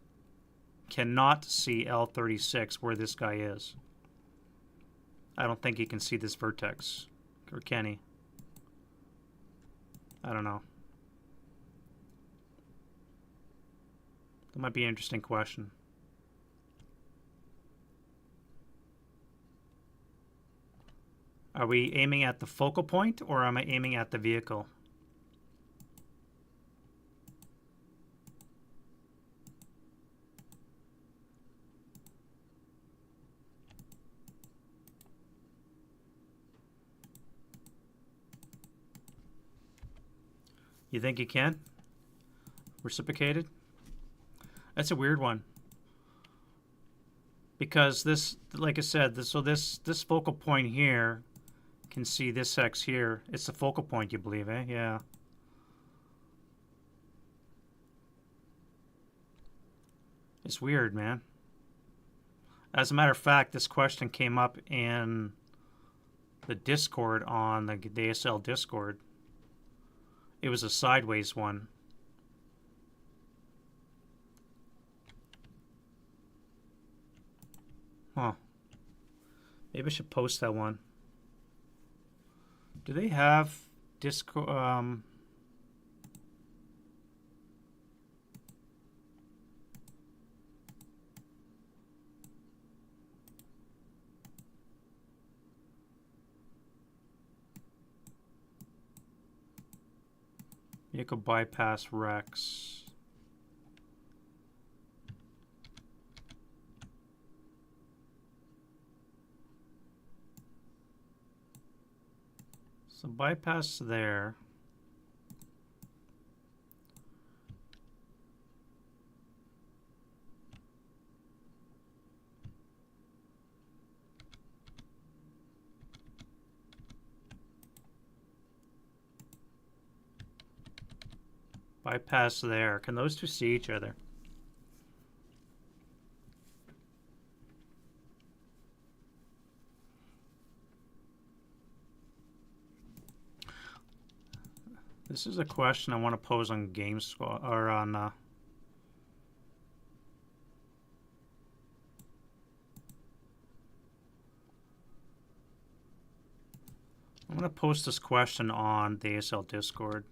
S1: cannot see L36, where this guy is. I don't think he can see this vertex. Or can he? I don't know. That might be an interesting question. Are we aiming at the focal point, or am I aiming at the vehicle? You think you can? Reciprocated? That's a weird one. Because this, like I said, this focal point here can see this X here. It's the focal point, you believe, eh? Yeah. It's weird, man. As a matter of fact, this question came up in the Discord on the ASL Discord. It was a sideways one. Huh. Maybe I should post that one. Do they have Discord? Vehicle bypass Rex. So bypass there. Bypass there. Can those two see each other? This is a question I want to pose on Game Squad or on. I'm going to post this question on the ASL Discord.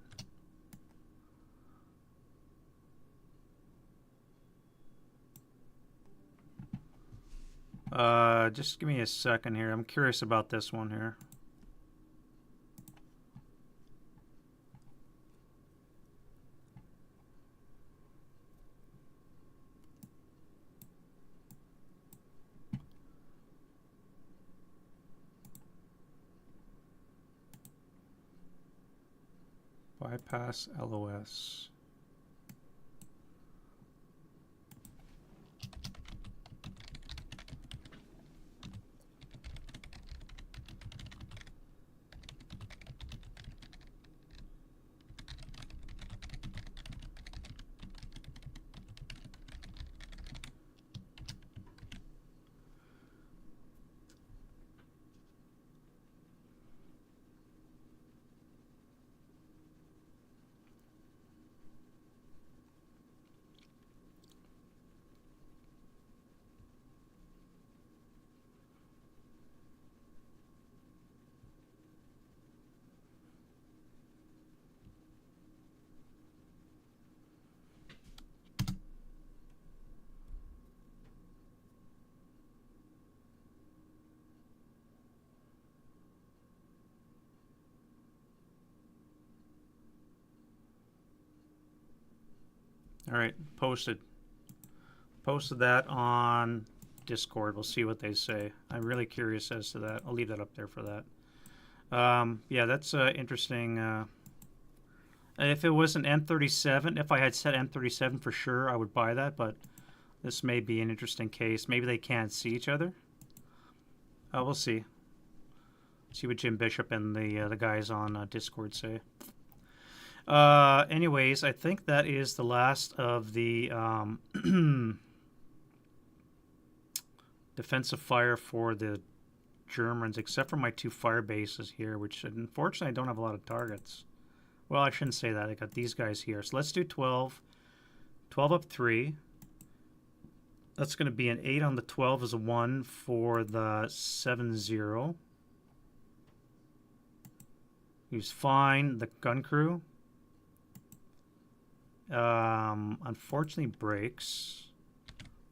S1: Just give me a second here. I'm curious about this one here. Bypass LOS. All right, posted. Posted that on Discord. We'll see what they say. I'm really curious as to that. I'll leave that up there for that. Yeah, that's interesting. If it was an M37, if I had said M37 for sure, I would buy that, but this may be an interesting case. Maybe they can't see each other. We'll see. See what Jim Bishop and the guys on Discord say. Anyways, I think that is the last of the defensive fire for the Germans, except for my 2 fire bases here, which unfortunately I don't have a lot of targets. Well, I shouldn't say that. I got these guys here. So let's do 12. 12 up 3. That's going to be an 8 on the 12 is a 1 for the 7-0. He's fine. The gun crew. Unfortunately breaks.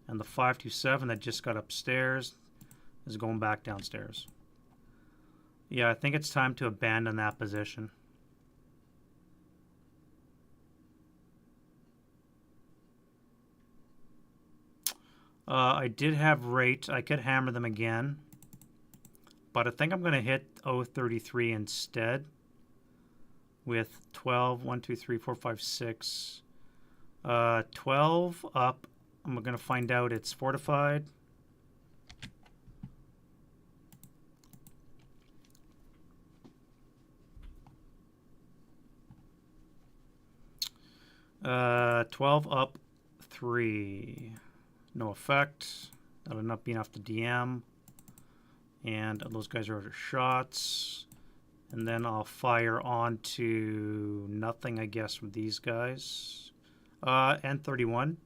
S1: And the 527 that just got upstairs is going back downstairs. Yeah, I think it's time to abandon that position. I did have rate. I could hammer them again. But I think I'm going to hit 033 instead. With 12, 1, 2, 3, 4, 5, 6. 12 up. I'm going to find out it's fortified. Uh, 12 up 3. No effect. That'll not be enough to DM. And those guys are out of shots. And then I'll fire on to nothing, I guess, from these guys. And 31.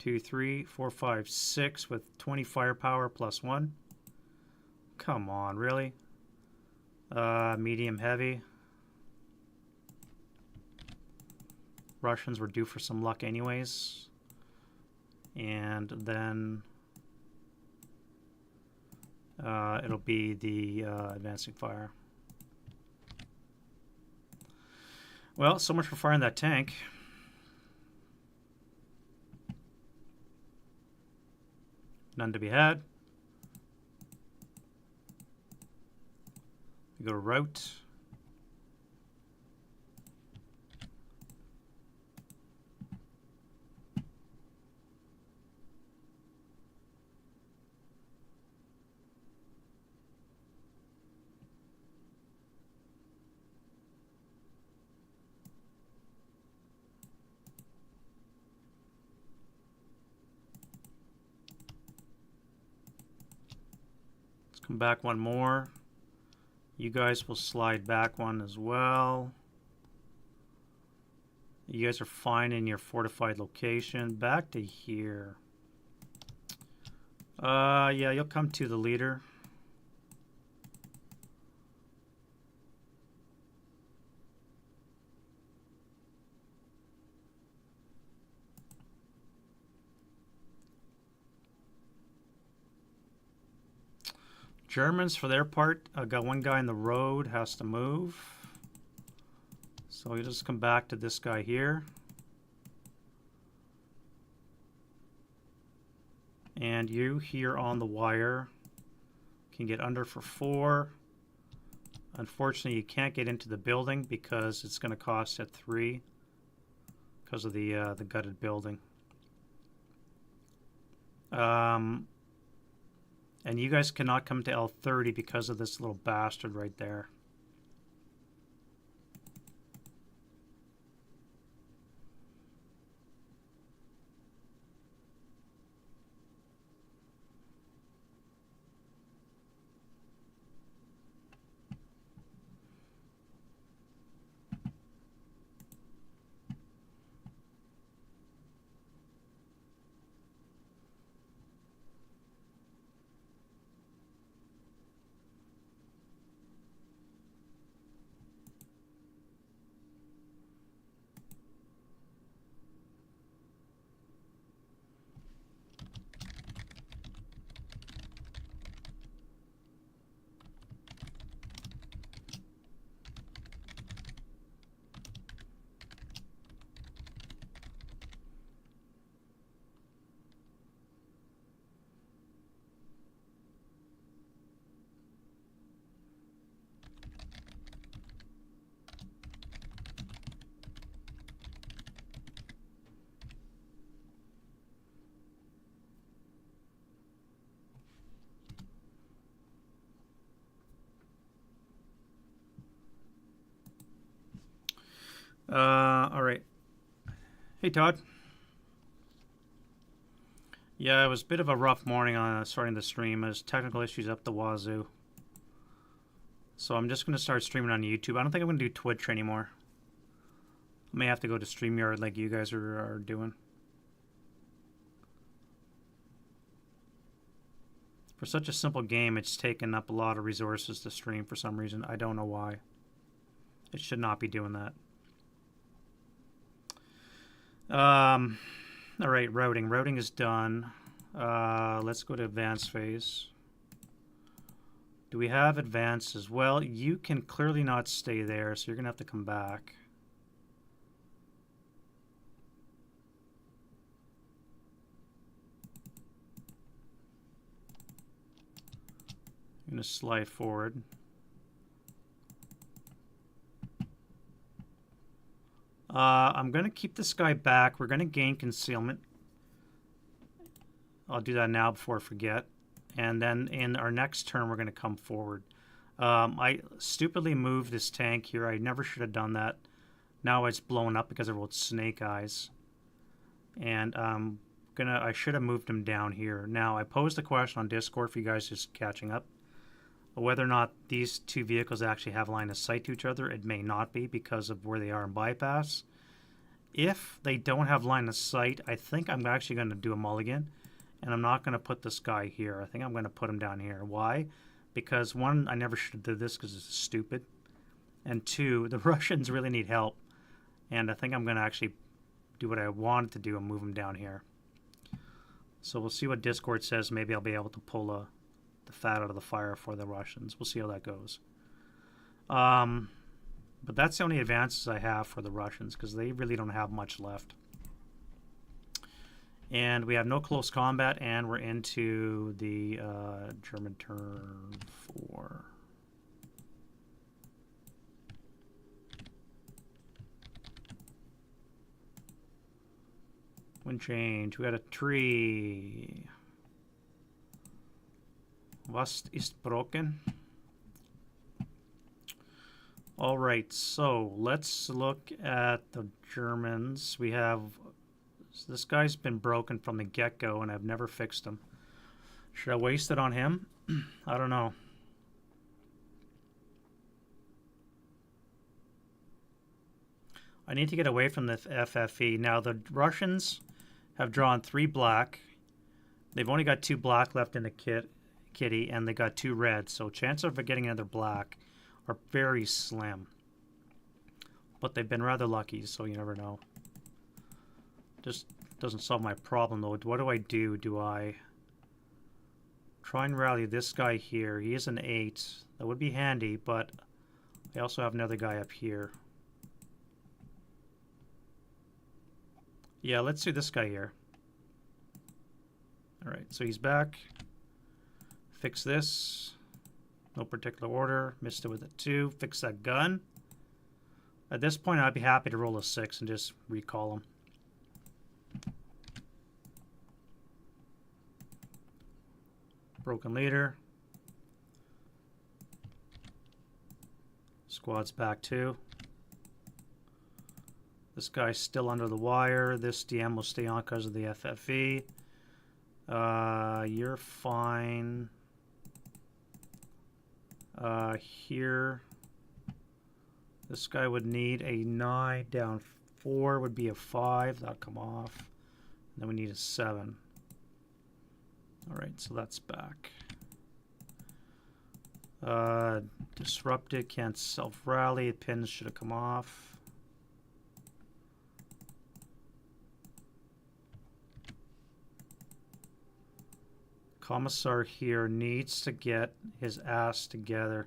S1: 2, 3, 4, 5, 6 with 20 firepower plus 1. Come on, really? Medium heavy. Russians were due for some luck anyways. And then it'll be the advancing fire. Well, so much for firing that tank. None to be had. We go to route. Come back one more. You guys will slide back one as well. You guys are fine in your fortified location. Back to here. Yeah, you'll come to the leader. Germans, for their part, got one guy in the road, has to move. So you just come back to this guy here. And you here on the wire can get under for 4. Unfortunately, you can't get into the building because it's going to cost at 3 because of the gutted building. And you guys cannot come to L30 because of this little bastard right there. All right. Hey, Todd. Yeah, it was a bit of a rough morning on starting the stream. There's technical issues up the wazoo. So I'm just going to start streaming on YouTube. I don't think I'm going to do Twitch anymore. I may have to go to StreamYard like you guys are doing. For such a simple game, it's taken up a lot of resources to stream for some reason. I don't know why. It should not be doing that. All right, routing. Routing is done. Let's go to advanced phase. Do we have advanced as well? You can clearly not stay there, so you're going to have to come back. I'm going to slide forward. I'm going to keep this guy back. We're going to gain concealment. I'll do that now before I forget. And then in our next turn, we're going to come forward. I stupidly moved this tank here. I never should have done that. Now it's blown up because I wrote snake eyes. And I should have moved him down here. Now, I posed a question on Discord for you guys just catching up. Whether or not these two vehicles actually have line of sight to each other, it may not be because of where they are in bypass. If they don't have line of sight, I think I'm actually going to do a mulligan. And I'm not going to put this guy here. I think I'm going to put him down here. Why? Because one, I never should have did this because it's stupid. And two, the Russians really need help. And I think I'm going to actually do what I wanted to do and move him down here. So we'll see what Discord says. Maybe I'll be able to pull the fat out of the fire for the Russians. We'll see how that goes. But that's the only advances I have for the Russians because they really don't have much left. And we have no close combat, and we're into the German turn 4. Wind change. We got a tree. Was ist broken? All right, so let's look at the Germans. We have... This guy's been broken from the get-go, and I've never fixed him. Should I waste it on him? I don't know. I need to get away from the FFE. Now, the Russians have drawn 3 black. They've only got 2 black left in the kitty, and they got 2 red. So chances of getting another black are very slim. But they've been rather lucky, so you never know. Just doesn't solve my problem, though. What do I do? Do I try and rally this guy here? He is an 8. That would be handy, but I also have another guy up here. Yeah, let's do this guy here. All right, so he's back. Fix this. No particular order. Missed it with a 2. Fix that gun. At this point, I'd be happy to roll a 6 and just recall him. Broken leader. Squad's back too. This guy's still under the wire. This DM will stay on because of the FFE. You're fine. Here. This guy would need a 9. Down 4 would be a 5. That'll come off. And then we need a 7. Alright, so that's back. Disrupted, can't self-rally. Pins should have come off. Commissar here needs to get his ass together.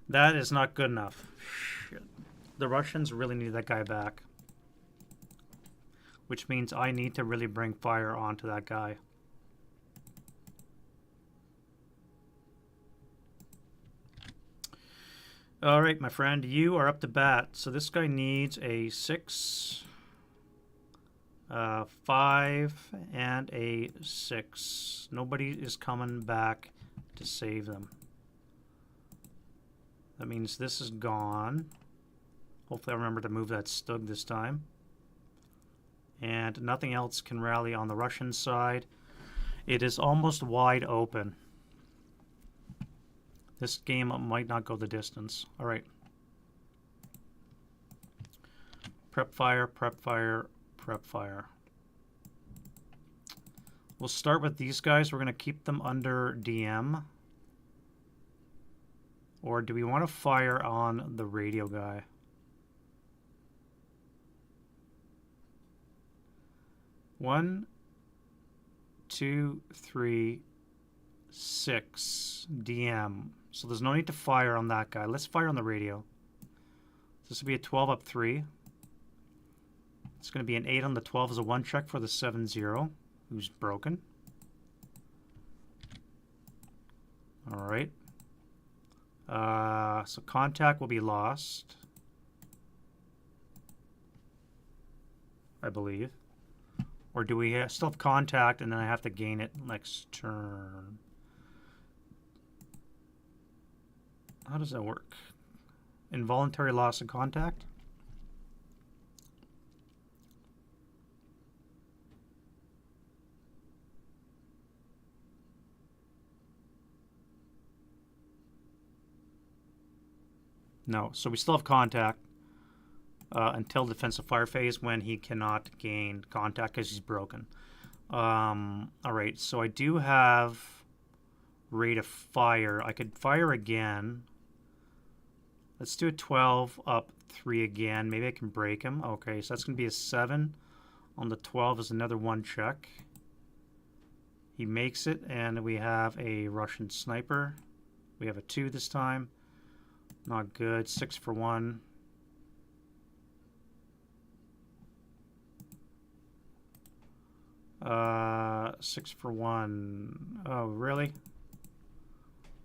S1: That is not good enough. Shit. The Russians really need that guy back. Which means I need to really bring fire onto that guy. All right, my friend, you are up to bat. So this guy needs a 6, 5, and a 6. Nobody is coming back to save them. That means this is gone. Hopefully I remember to move that Stug this time. And nothing else can rally on the Russian side. It is almost wide open. This game might not go the distance. All right. Prep fire, prep fire, prep fire. We'll start with these guys. We're going to keep them under DM. Or do we want to fire on the radio guy? One, two, three, 6 DM. So there's no need to fire on that guy. Let's fire on the radio. This will be a 12 up 3. It's going to be an 8 on the 12 as a 1 check for the 7-0, who's broken. All right. So contact will be lost, I believe. Or do we still have contact and then I have to gain it next turn? How does that work? Involuntary loss of contact? No, so we still have contact until defensive fire phase when he cannot gain contact because he's broken. All right, so I do have rate of fire. I could fire again. Let's do a 12 up 3 again. Maybe I can break him. Okay, so that's going to be a 7 on the 12 is another 1 check. He makes it, and we have a Russian sniper. We have a 2 this time. Not good. 6 for 1. Uh, 6 for 1. Oh, really?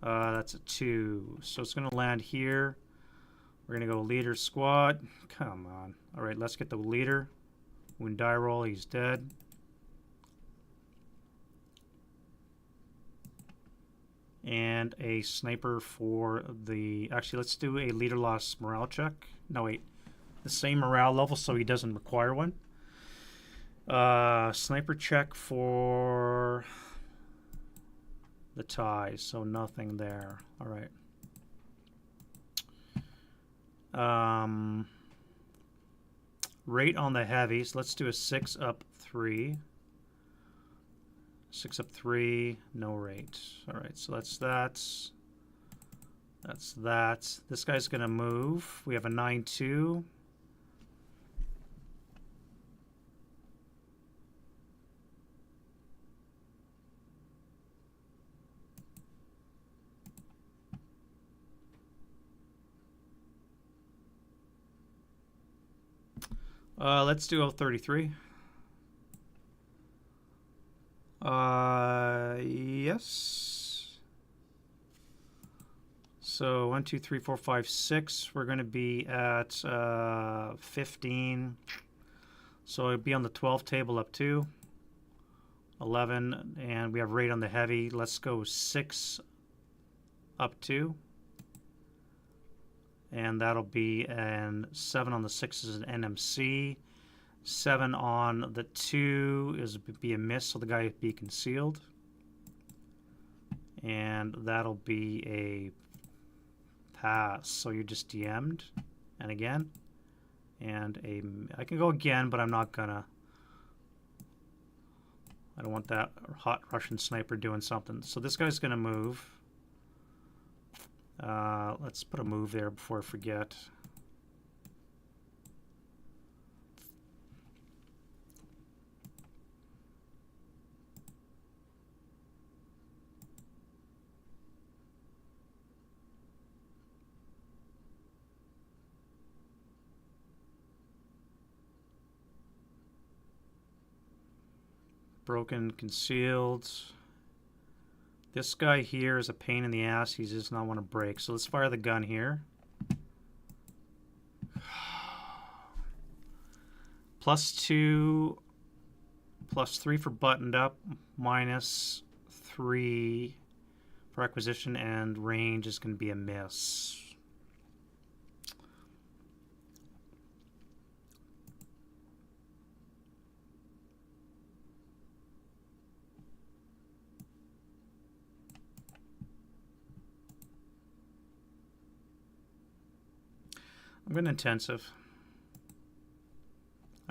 S1: That's a 2. So it's going to land here. We're going to go leader squad. Come on. All right, let's get the leader. Wound die roll. He's dead. And a sniper for the... Actually, let's do a leader loss morale check. No, wait. The same morale level, so he doesn't require one. Sniper check for the ties, so nothing there. All right. Rate on the heavies. Let's do a 6 up 3. 6 up 3, no rate. All right, so that's that. That's that. This guy's going to move. We have a 9-2. Let's do 33. Yes. So 1, 2, 3, 4, 5, 6. We're going to be at 15. So it'd be on the 12 table up 2. 11, and we have rate on the heavy. Let's go 6 up 2. And that'll be an 7 on the 6 is an NMC. 7 on the 2 is be a miss, so the guy be concealed. And that'll be a pass. So you're just DM'd. And again. And I can go again, but I'm not gonna. I don't want that hot Russian sniper doing something. So this guy's gonna move. Let's put a move there before I forget. Broken, concealed. This guy here is a pain in the ass. He does not want to break. So let's fire the gun here. +2, +3 for buttoned up, -3 for acquisition, and range is going to be a miss. I'm going to intensive.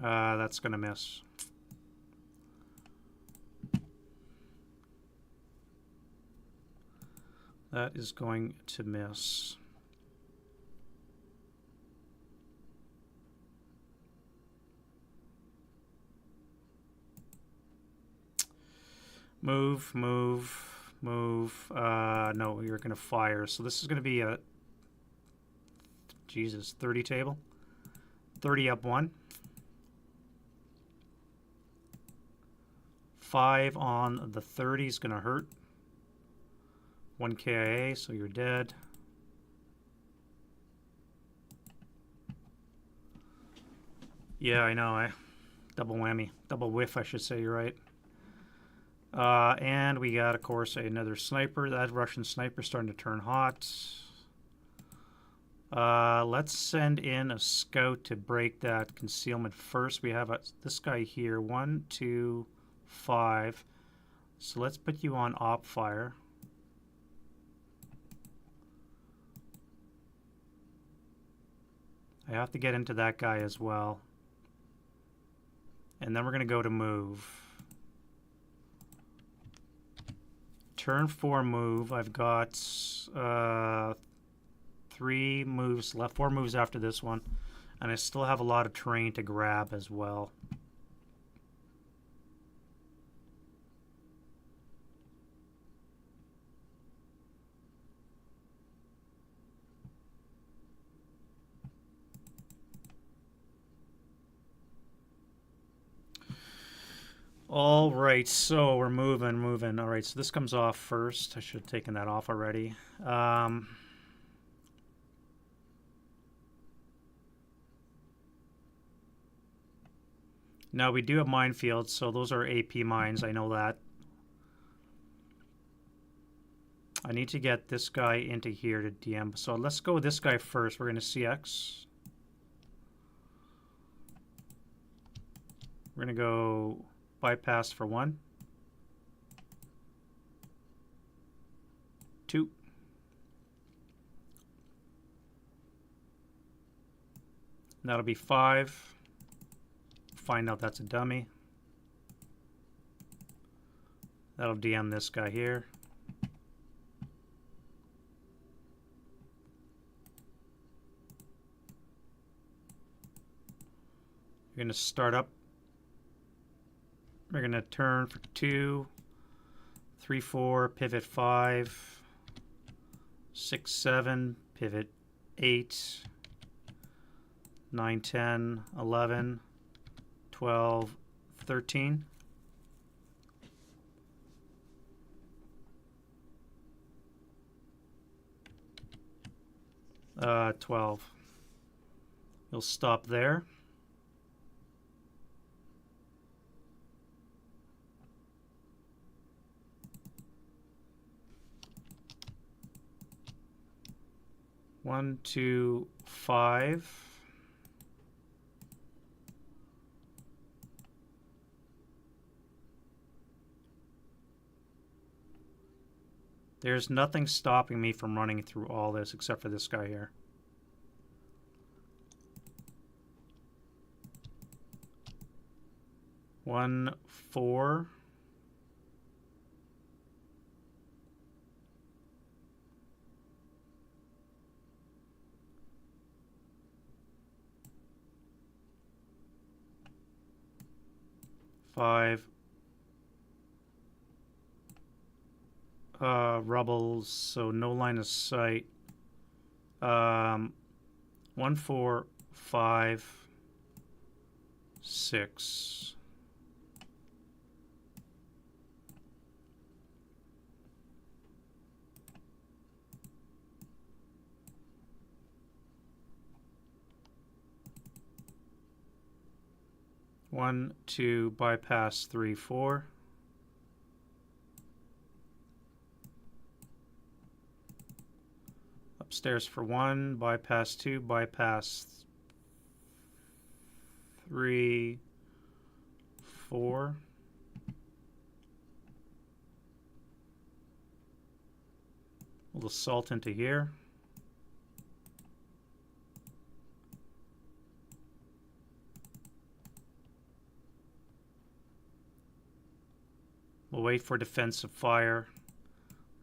S1: That's going to miss. That is going to miss. Move, move, move. No, you're going to fire. So this is going to be a, Jesus, 30 table. 30 up 1. 5 on the 30 is going to hurt. 1 KIA, so you're dead. Yeah, I know. Double whammy. Double whiff, I should say. You're right. And we got, of course, another sniper. That Russian sniper starting to turn hot. Let's send in a scout to break that concealment first. We have this guy here. 1, 2, 5. So let's put you on op fire. I have to get into that guy as well. And then we're going to go to move. Turn 4 move. I've got 3 moves left. 4 moves after this one. And I still have a lot of terrain to grab as well. All right, so we're moving. All right, so this comes off first. I should have taken that off already. Now we do have minefields, so those are AP mines. I know that. I need to get this guy into here to DM. So let's go with this guy first. We're going to CX. We're going to go bypass for 1. 2. That'll be 5. Find out that's a dummy. That'll DM this guy here. You're going to start up. We're going to turn for 2, 3, 4, pivot 5, 6, 7, pivot 8, 9, 10, 11, 12, 13. Uh, 12. You'll stop there. One, 2, 5. There's nothing stopping me from running through all this except for this guy here. One, 4. Five. Rubbles, so no line of sight. 1, 4, 5, 6. One, 2, bypass 3, 4. Upstairs for 1, bypass 2, bypass 3, 4. We'll assault into here. We'll wait for defensive fire.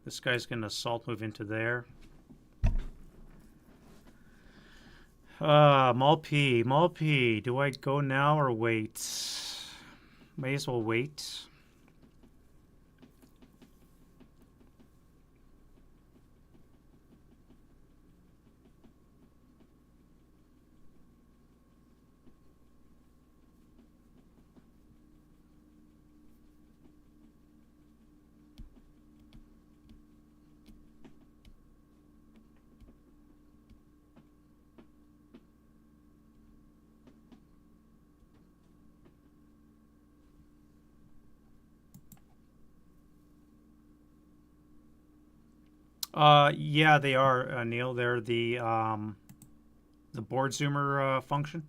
S1: This guy's going to assault move into there. Malp. Do I go now or wait? May as well wait. Yeah, they are, Neil. They're the board zoomer function.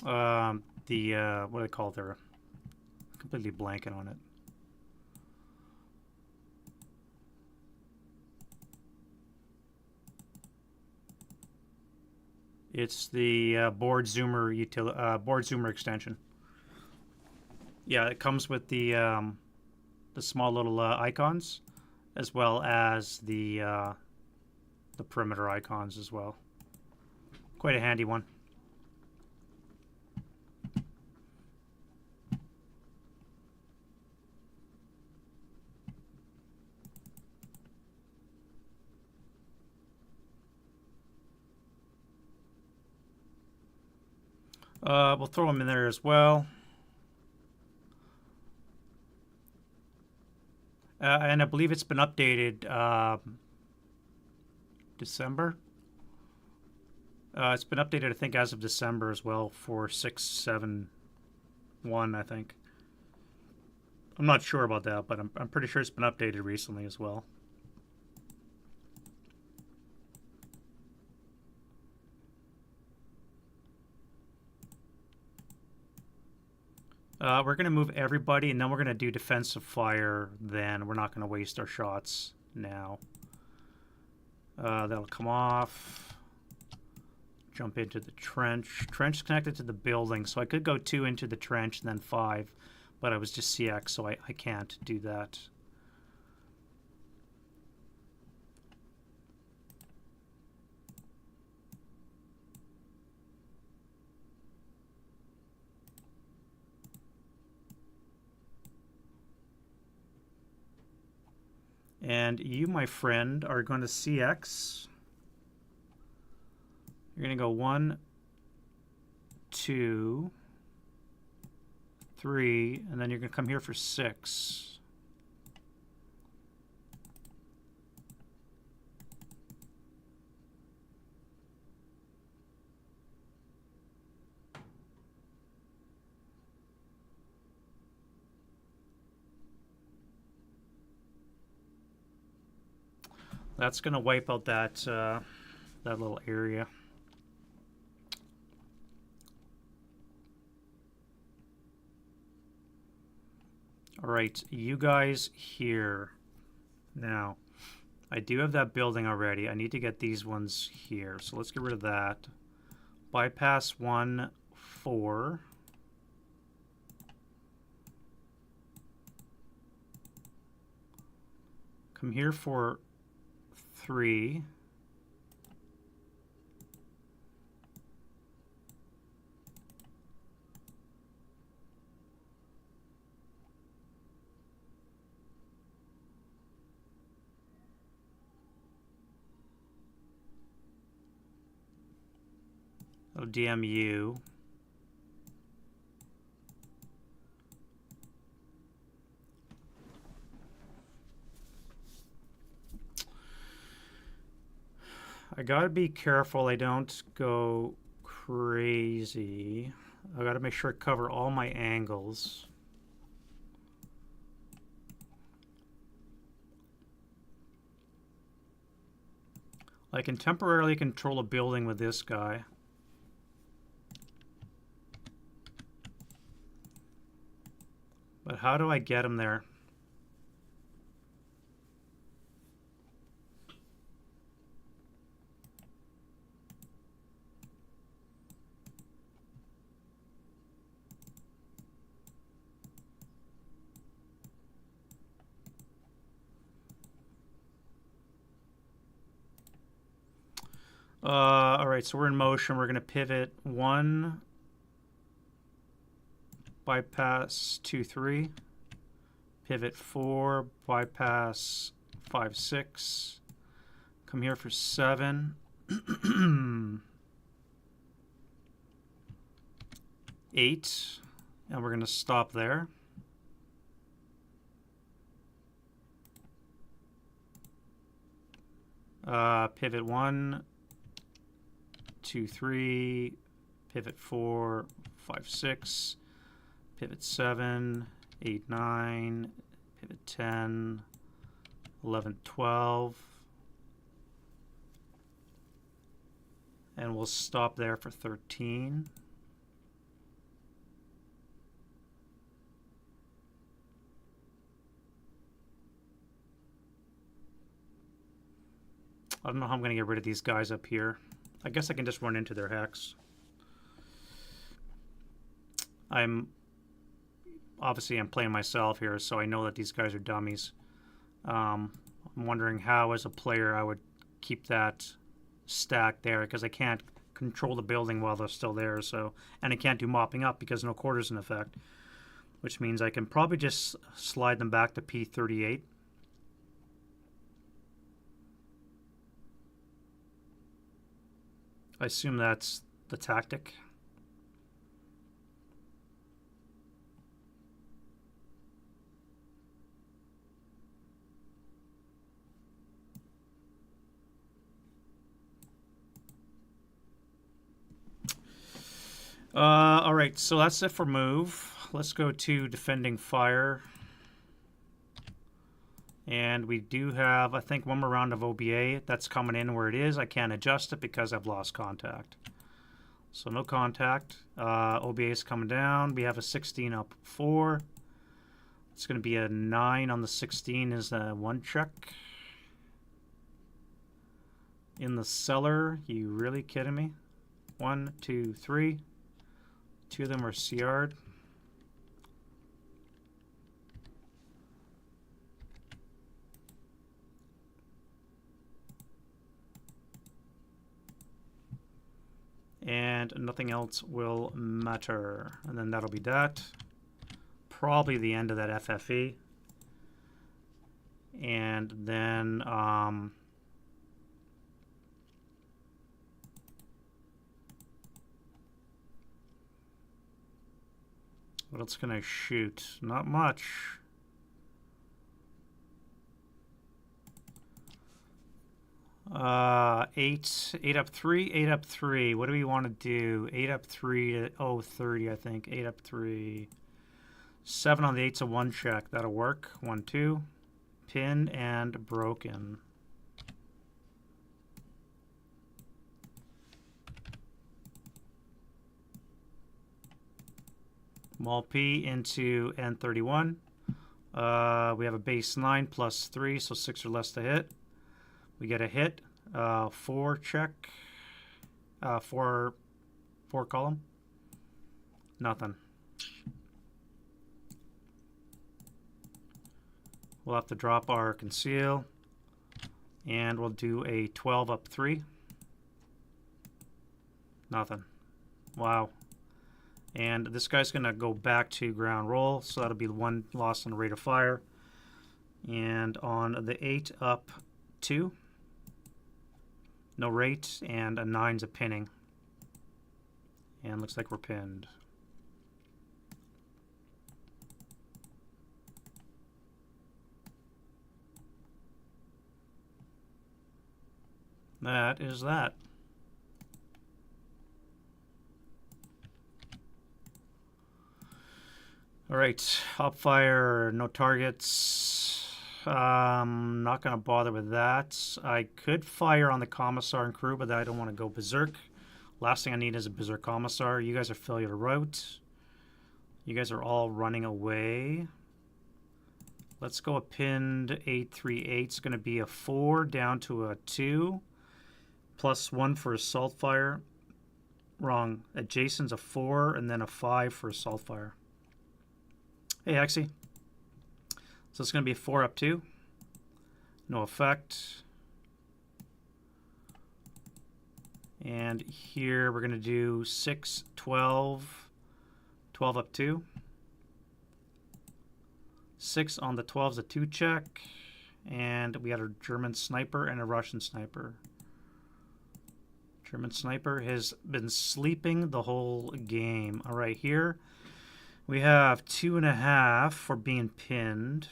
S1: What do they call it? They're completely blanking on it. It's the board zoomer extension. Yeah, it comes with the small little icons, as well as the perimeter icons as well. Quite a handy one. We'll throw them in there as well. And I believe it's been updated December. It's been updated, I think, as of December as well for 6.7.1, I think. I'm not sure about that, but I'm pretty sure it's been updated recently as well. We're going to move everybody, and then we're going to do defensive fire. Then we're not going to waste our shots now. That'll come off. Jump into the trench. Trench is connected to the building, so I could go 2 into the trench and then 5, but I was just CX, so I can't do that. And you, my friend, are going to CX. You're going to go 1, 2, 3, and then you're going to come here for 6. That's going to wipe out that that little area. All right, you guys here. Now, I do have that building already. I need to get these ones here. So let's get rid of that. Bypass 1, 4. Come here for 3. Oh, DMU. I gotta be careful I don't go crazy. I gotta make sure I cover all my angles. I can temporarily control a building with this guy. But how do I get him there? All right, so we're in motion. We're going to pivot 1, bypass 2, 3, pivot 4, bypass 5, 6, come here for 7, 8, and we're going to stop there. Pivot 1, 2, 3, pivot 4, 5, 6, pivot 7, 8, 9, pivot 10, 11, 12, and we'll stop there for 13. I don't know how I'm going to get rid of these guys up here. I guess I can just run into their hex. Obviously I'm playing myself here, so I know that these guys are dummies. I'm wondering how, as a player, I would keep that stack there, because I can't control the building while they're still there. So, and I can't do mopping up because no quarters in effect, which means I can probably just slide them back to P38. I assume that's the tactic. All right, so that's it for move. Let's go to defending fire. And we do have, I think, one more round of OBA that's coming in where it is. I can't adjust it because I've lost contact. So no contact. OBA is coming down. We have a 16 up 4. It's going to be a 9 on the 16 is a 1 check. In the cellar, you really kidding me? 1, 2, 3. 2 of them are CR'd. And nothing else will matter. And then that'll be that. Probably the end of that FFE. And then what else can I shoot? Not much. Eight up 3, 8 up 3. What do we want to do? 8 up 3 to 30, I think. 8 up 3. 7 on the 8's a 1 check. That'll work. 1, 2. Pinned and broken. Mol P into N31. We have a base 9 plus 3, so 6 or less to hit. We get a hit. 4 check. 4 column. Nothing. We'll have to drop our conceal. And we'll do a 12 up 3. Nothing. Wow. And this guy's going to go back to ground roll, so that'll be 1 loss on the rate of fire. And on the 8 up 2, no rate, and a 9's a pinning. And looks like we're pinned. That is that. All right, up fire, no targets. Not going to bother with that. I could fire on the commissar and crew, but I don't want to go berserk. Last thing I need is a berserk commissar. You guys are failure to route. You guys are all running away. Let's go a pinned 838. It's going to be a 4 down to a 2. Plus 1 for assault fire. Wrong. Adjacent's a 4 and then a 5 for assault fire. Hey, Hexy. So it's going to be a 4 up 2. No effect. And here we're going to do 6, 12, 12 up 2. 6 on the 12's a 2 check. And we got a German sniper and a Russian sniper. German sniper has been sleeping the whole game. All right, here we have 2.5 for being pinned.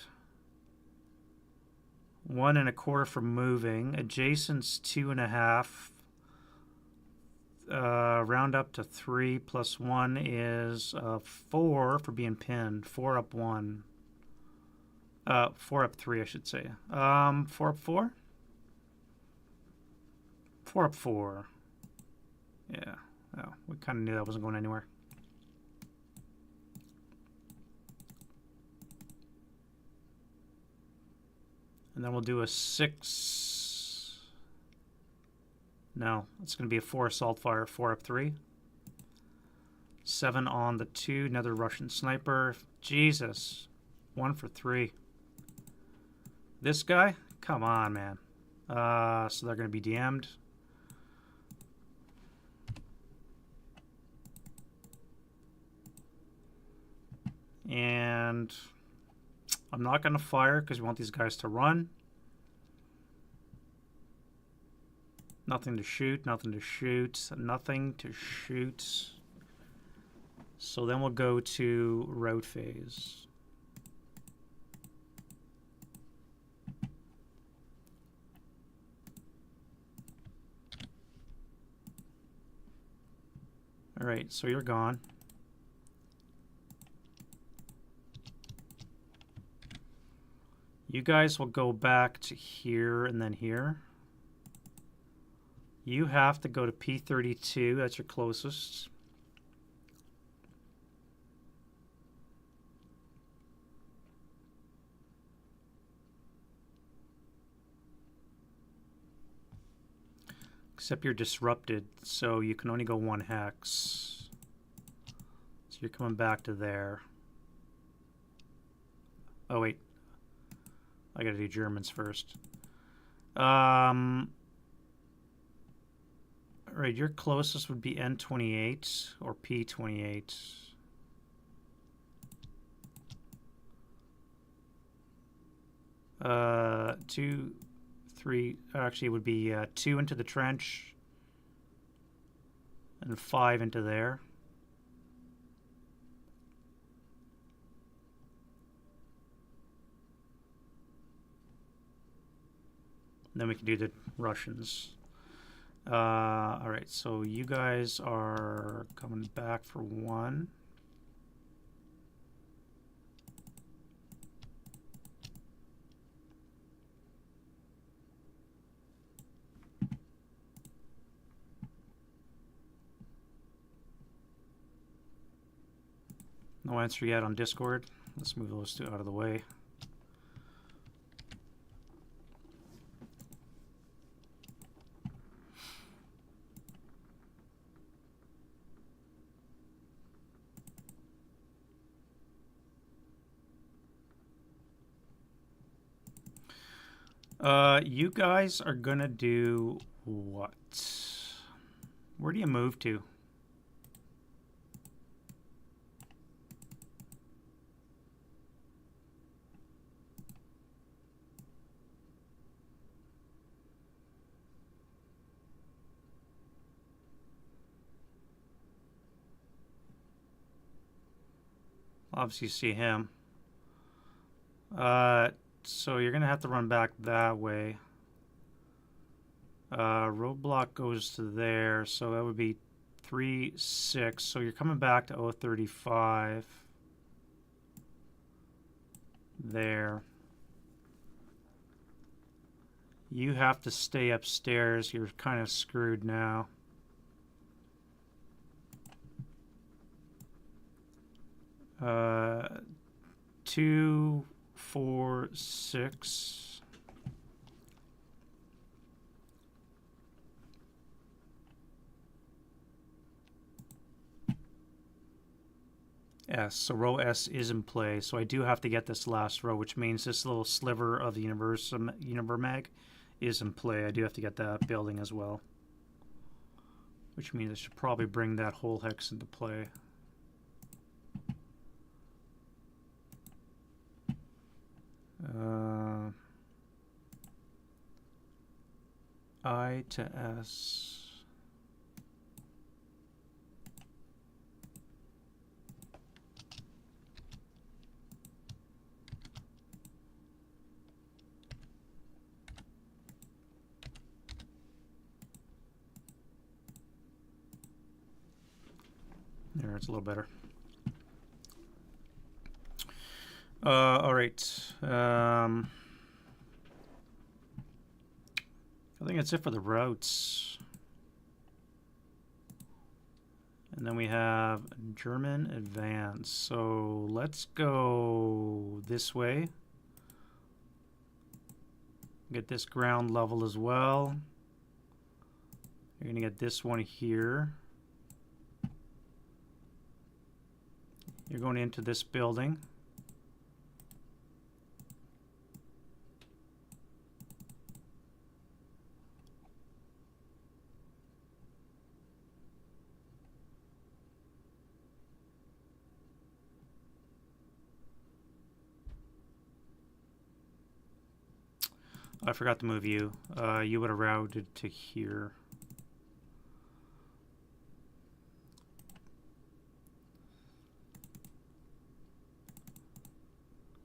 S1: 1 1/4 for moving. Adjacent's 2.5. Round up to 3 plus 1 is 4 for being pinned. 4 up 1. 4 up 3, I should say. 4 up 4? 4 up 4. Yeah. Oh, we kind of knew that wasn't going anywhere. And then we'll do a 6. No, it's going to be a 4 assault fire. 4 up 3. 7 on the 2. Another Russian sniper. Jesus. 1 for 3. This guy? Come on, man. So they're going to be DM'd. And I'm not going to fire because we want these guys to run. Nothing to shoot, nothing to shoot, nothing to shoot. So then we'll go to route phase. All right, so you're gone. You guys will go back to here and then here. You have to go to P32. That's your closest. Except you're disrupted, so you can only go 1 hex. So you're coming back to there. Oh, wait. I gotta do Germans first. Right, your closest would be N28 or P28. Two, 3, actually it would be 2 into the trench and 5 into there. Then we can do the Russians. All right, so you guys are coming back for 1. No answer yet on Discord. Let's move those 2 out of the way. You guys are gonna do what? Where do you move to? Obviously, you see him. So you're going to have to run back that way. Roadblock goes to there, so that would be 3, 6. So you're coming back to 035. There. You have to stay upstairs. You're kind of screwed now. Uh, 2, 4, 6. S. So row S is in play. So I do have to get this last row, which means this little sliver of the Univermag is in play. I do have to get that building as well. which means I should probably bring that whole hex into play. I to S. There, it's a little better. All right. I think that's it for the routes. And then we have German advance. So let's go this way. Get this ground level as well. You're going to get this one here. You're going into this building. I forgot to move you. You would have routed to here.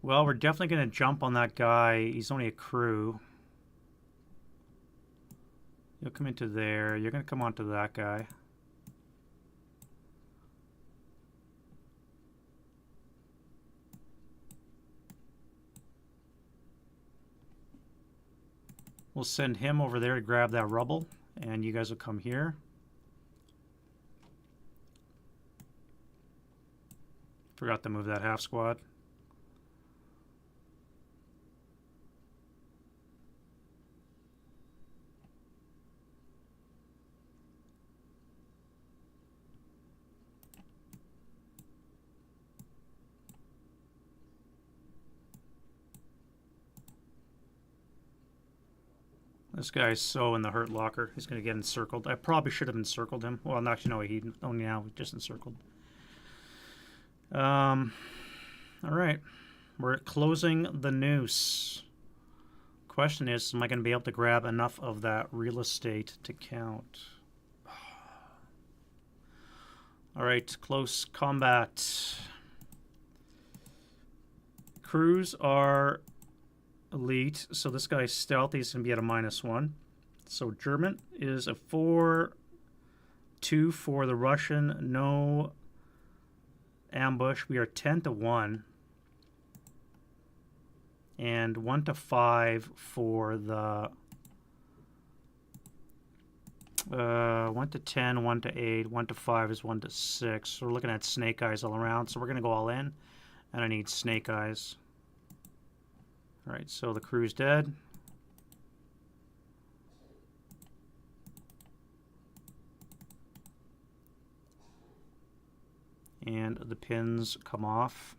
S1: Well, we're definitely going to jump on that guy. He's only a crew. You'll come into there. You're going to come onto that guy. We'll send him over there to grab that rubble, and you guys will come here. Forgot to move that half squad. This guy's so in the hurt locker. He's going to get encircled. I probably should have encircled him. Well, actually, no, he only now just encircled. All right. We're closing the noose. Question is, am I going to be able to grab enough of that real estate to count? All right, close combat. Crews are elite, so this guy's stealthy is going to be at a -1. So German is a 4-2 for the Russian. No ambush. We are 10-1. And 1-5 for the 1-10, 1-8, 1-5 is 1-6. So we're looking at snake eyes all around. So we're going to go all in, and I need snake eyes. All right, so the crew's dead. And the pins come off.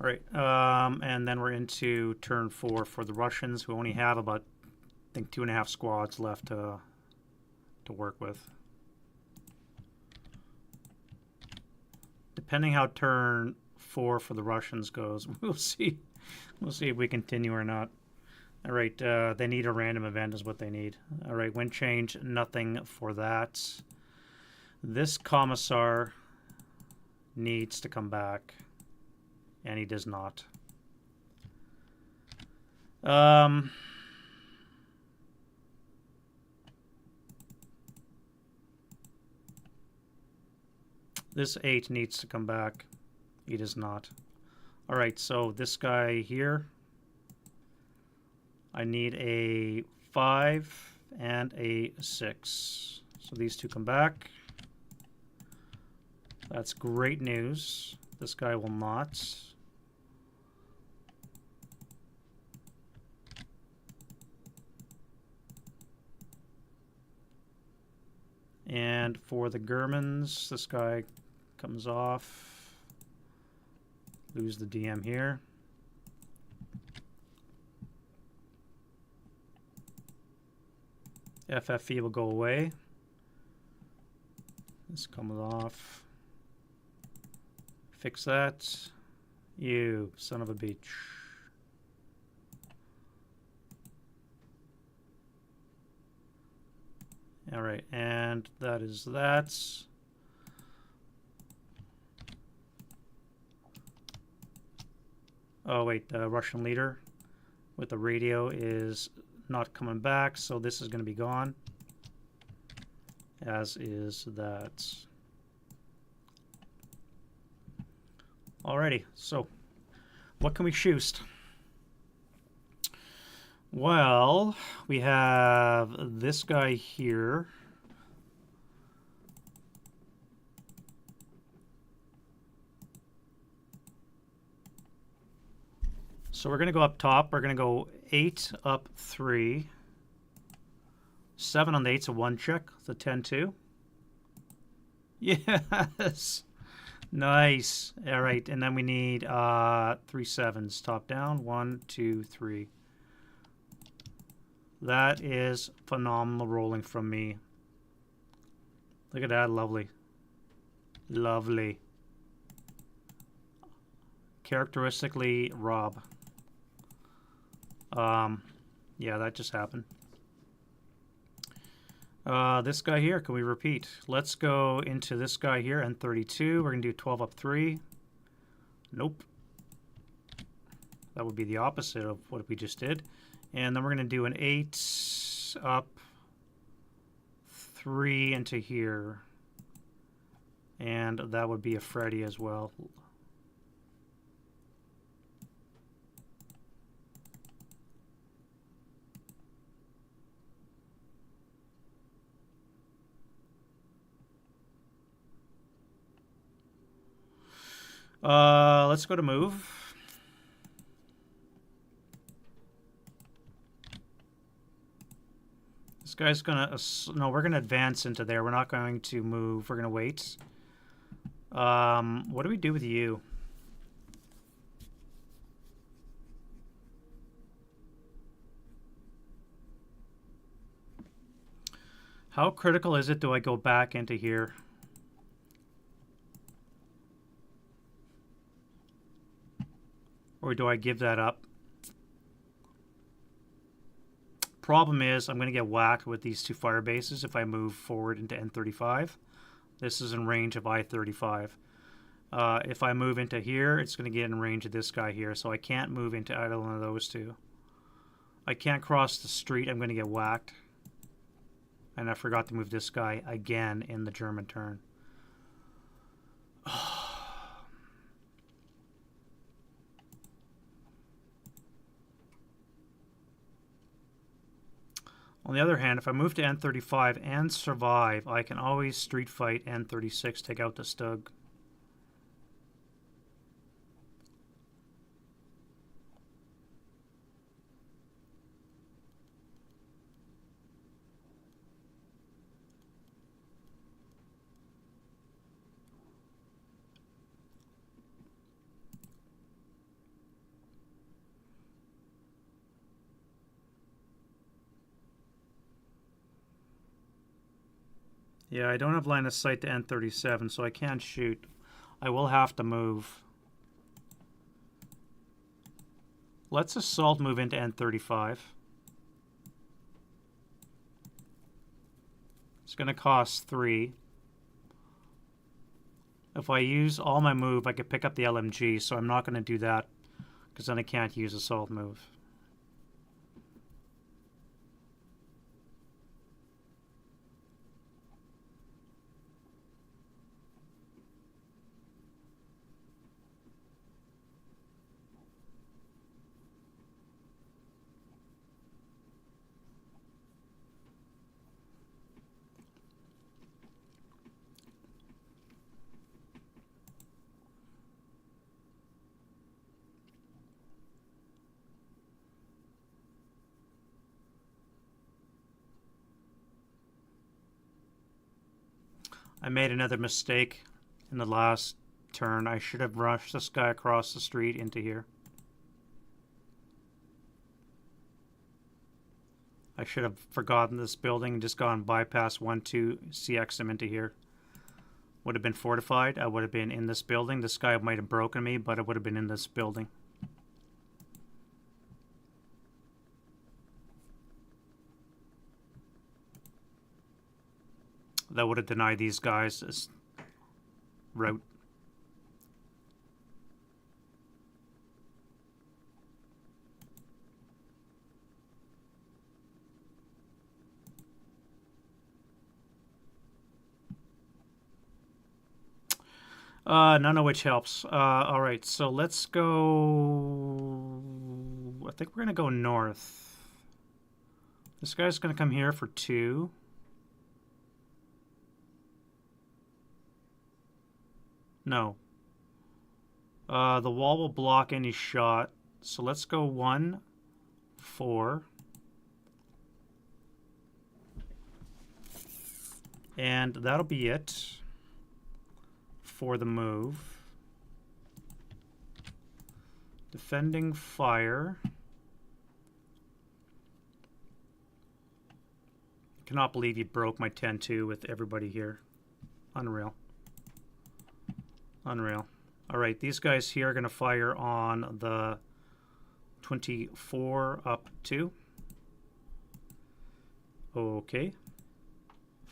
S1: All right, and then we're into turn 4 for the Russians, who only have about, I think, 2.5 squads left to work with. Depending how turn 4 for the Russians goes, we'll see. We'll see if we continue or not. All right, they need a random event is what they need. All right, wind change, nothing for that. This commissar needs to come back. And he does not. This 8 needs to come back. He does not. All right, so this guy here, I need a 5 and a 6. So these two come back. That's great news. This guy will not. And for the Germans, this guy comes off. Lose the DM here. FFE will go away. This comes off. Fix that. You son of a bitch. All right, and that is that. Oh wait, the Russian leader with the radio is not coming back, so this is going to be gone. As is that. Alrighty, so what can we shoot? Well, we have this guy here. So we're going to go up top. We're going to go 8 up 3. 7 on the 8's a 1 check. It's a 10-2. Yes. Nice. All right, and then we need 3 7s top down. 1, 2, 3. That is phenomenal rolling from me. Look at that, lovely. Lovely. Characteristically Rob. Yeah, that just happened. This guy here, can we repeat? Let's go into this guy here, N32. We're going to do 12 up 3. Nope. That would be the opposite of what we just did. And then we're going to do an 8 up 3 into here. And that would be a Freddy as well. Let's go to move. This guy's gonna, no, we're gonna advance into there. We're not going to move. We're gonna wait. What do we do with you? How critical is it? Do I go back into here? Or do I give that up? Problem is, I'm going to get whacked with these 2 fire bases if I move forward into N35. This is in range of I-35. If I move into here, it's going to get in range of this guy here, so I can't move into either one of those 2. I can't cross the street. I'm going to get whacked. And I forgot to move this guy again in the German turn. On the other hand, if I move to N35 and survive, I can always street fight N36, take out the Stug. Yeah, I don't have line of sight to N37, so I can't shoot. I will have to move. Let's assault move into N35. It's going to cost 3. If I use all my move, I could pick up the LMG, so I'm not going to do that, because then I can't use assault move. I made another mistake in the last turn. I should have rushed this guy across the street into here. I should have forgotten this building and just gone bypass 1, 2, CX him into here. Would have been fortified. I would have been in this building. This guy might have broken me, but I would have been in this building. That would have denied these guys this route. None of which helps. All right, so let's go... I think we're going to go north. This guy's going to come here for 2. No. The wall will block any shot. So let's go 1, 4. And that'll be it for the move. Defending fire. Cannot believe you broke my 10-2 with everybody here. Unreal. Unreal. Alright, these guys here are going to fire on the 24 up 2. Okay.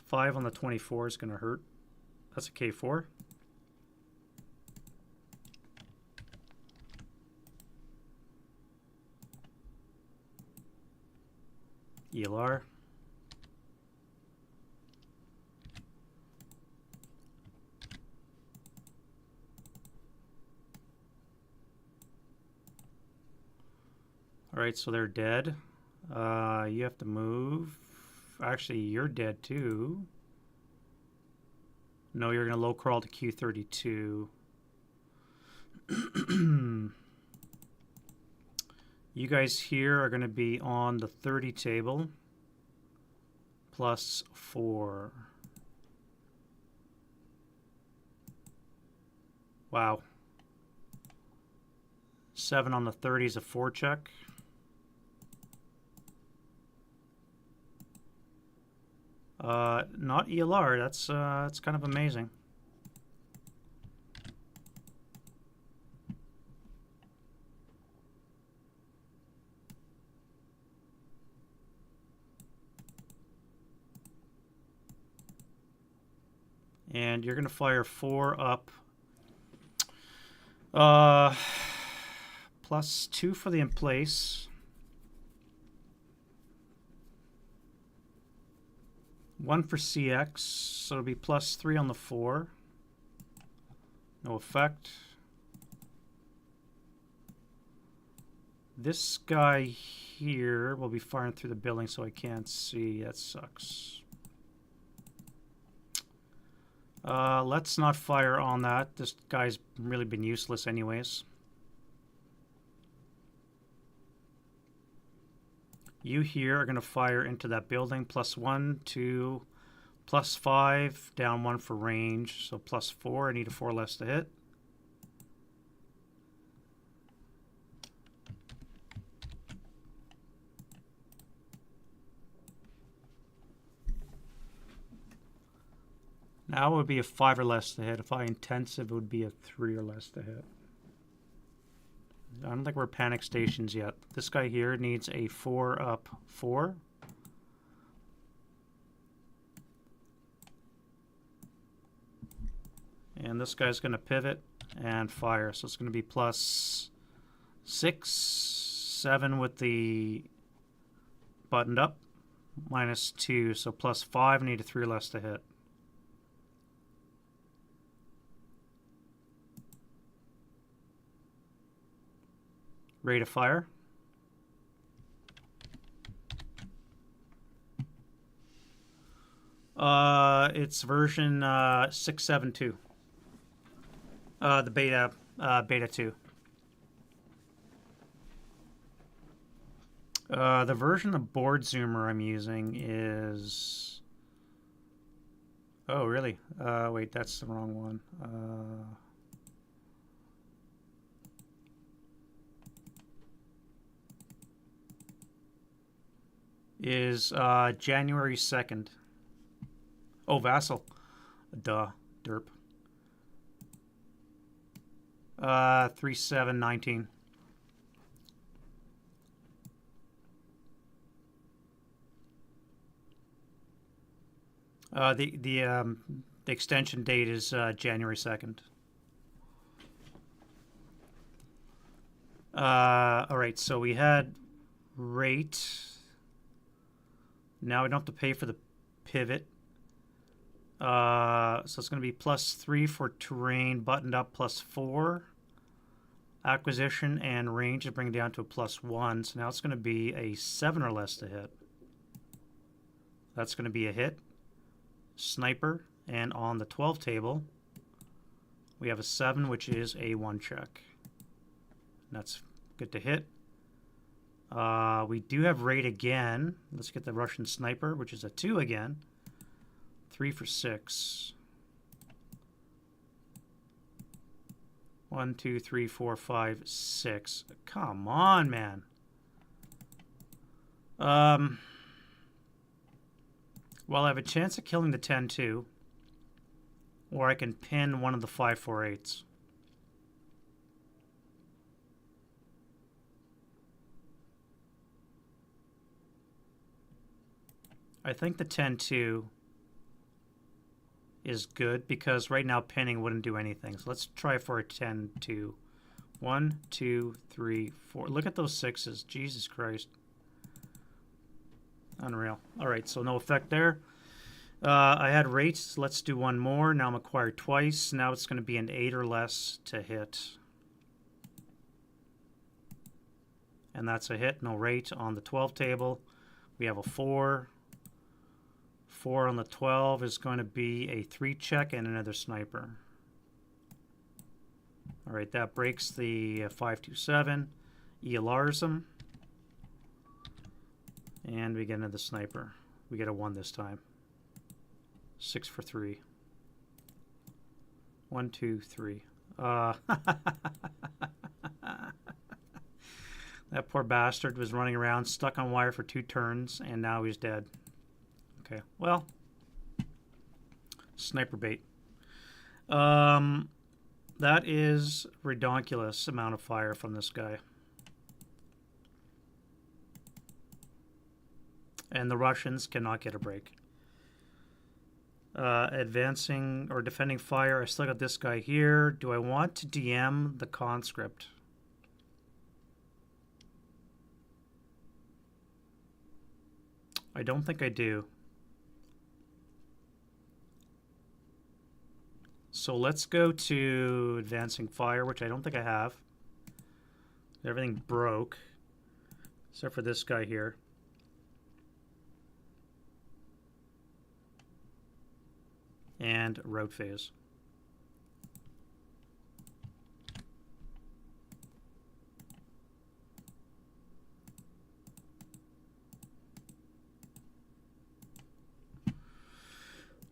S1: 5 on the 24 is going to hurt. That's a K4. ELR. Alright, so they're dead. You have to move. Actually, you're dead too. No, you're going to low crawl to Q32. You guys here are going to be on the 30 table. Plus 4. Wow. 7 on the 30 is a 4 check. Not ELR. That's kind of amazing. And you're going to fire 4 up. Plus 2 for the in place. 1 for CX, so it'll be plus 3 on the 4. No effect. This guy here will be firing through the building, so I can't see. That sucks. Let's not fire on that. This guy's really been useless anyways. You here are going to fire into that building. Plus 1, 2, plus 5, down 1 for range. So plus 4. I need a 4 less to hit. Now it would be a 5 or less to hit. If I intensive, it would be a 3 or less to hit. I don't think we're panic stations yet. This guy here needs a 4 up 4. And this guy's going to pivot and fire. So it's going to be plus 6, 7 with the buttoned up, minus 2. So plus 5, I need a 3 or less to hit. Rate of fire. It's version 6.7.2. The beta 2. The version of board zoomer I'm using is Oh, really? Wait, that's the wrong one. Is January 2nd. Oh, Vassal. Duh. Derp. 3/7/19. The extension date is January 2nd. All right, so we had rate. Now we don't have to pay for the pivot. So it's going to be +3 for terrain, buttoned up +4. Acquisition and range to bring it down to a +1. So now it's going to be a 7 or less to hit. That's going to be a hit. Sniper. And on the 12 table, we have a 7, which is a 1 check. That's good to hit. We do have rate again. Let's get the Russian sniper, which is a 2 again. 3 for 6. 1, 2, 3, 4, 5, 6. Come on, man. Well, I have a chance of killing the 10-2. Or I can pin one of the 5-4-8s. I think the 10-2 is good because right now pinning wouldn't do anything. So let's try for a 10-2. 1, 2, 3, 4. Look at those 6s. Jesus Christ. Unreal. All right, so no effect there. I had rates. Let's do one more. Now I'm acquired twice. Now it's going to be an 8 or less to hit. And that's a hit. No rate on the 12 table. We have a 4. 4 on the 12 is going to be a 3 check and another sniper. All right, that breaks the 5-2-7. ELRs them. And we get another sniper. We get a 1 this time. 6 for 3. 1, 2, 3. That poor bastard was running around, stuck on wire for 2 turns, and now he's dead. Okay, well, sniper bait. That is redonkulous amount of fire from this guy. And the Russians cannot get a break. Advancing or defending fire. I still got this guy here. Do I want to DM the conscript? I don't think I do. So let's go to advancing fire, which I don't think I have. Everything broke, except for this guy here. And route phase.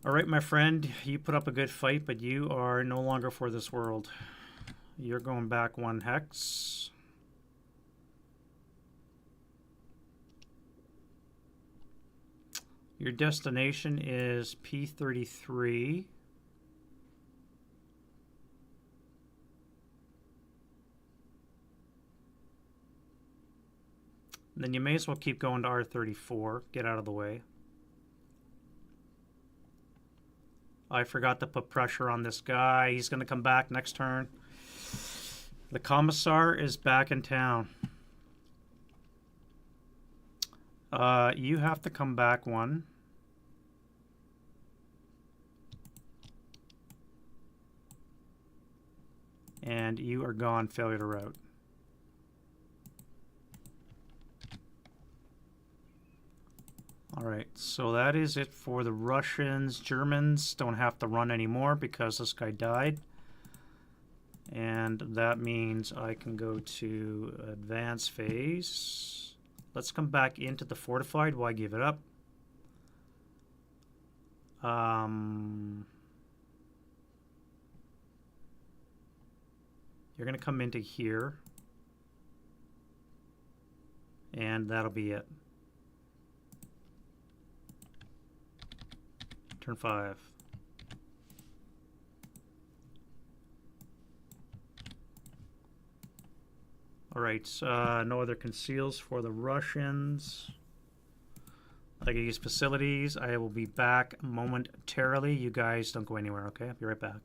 S1: All right, my friend, you put up a good fight, but you are no longer for this world. You're going back 1 hex. Your destination is P33. Then you may as well keep going to R34. Get out of the way. I forgot to put pressure on this guy. He's going to come back next turn. The Commissar is back in town. You have to come back 1. And you are gone, failure to route. All right, so that is it for the Russians. Germans don't have to run anymore because this guy died. And that means I can go to advance phase. Let's come back into the fortified. Why give it up? You're going to come into here, and that'll be it. Turn 5. All right, no other conceals for the Russians. I can use facilities. I will be back momentarily. You guys don't go anywhere, okay? I'll be right back.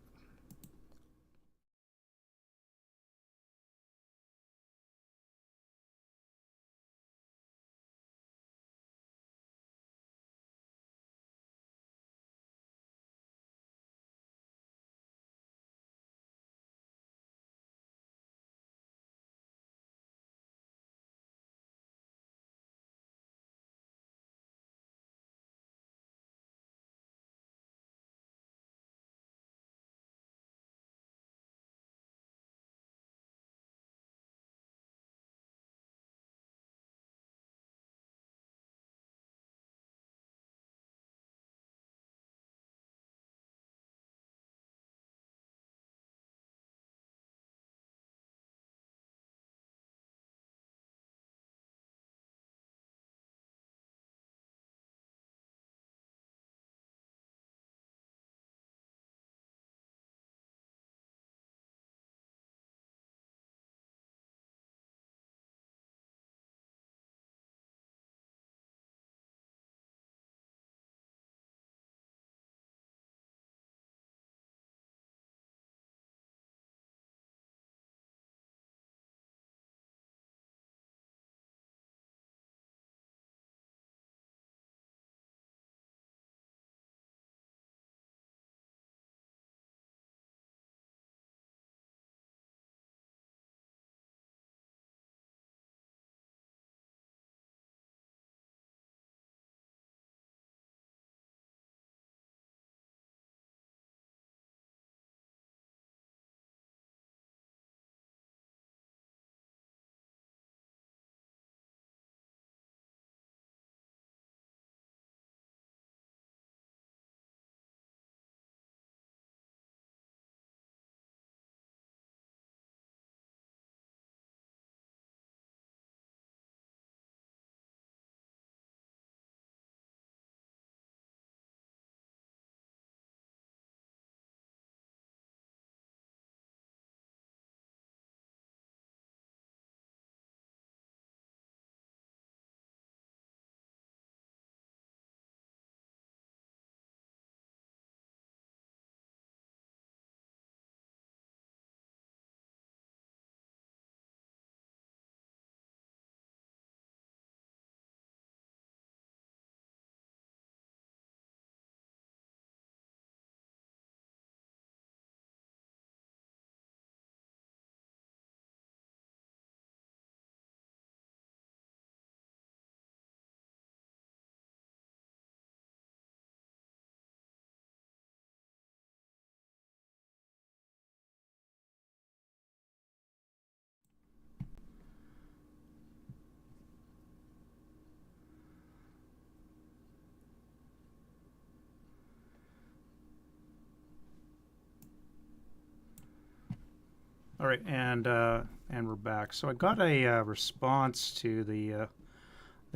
S1: All right, and we're back. So I got a response to the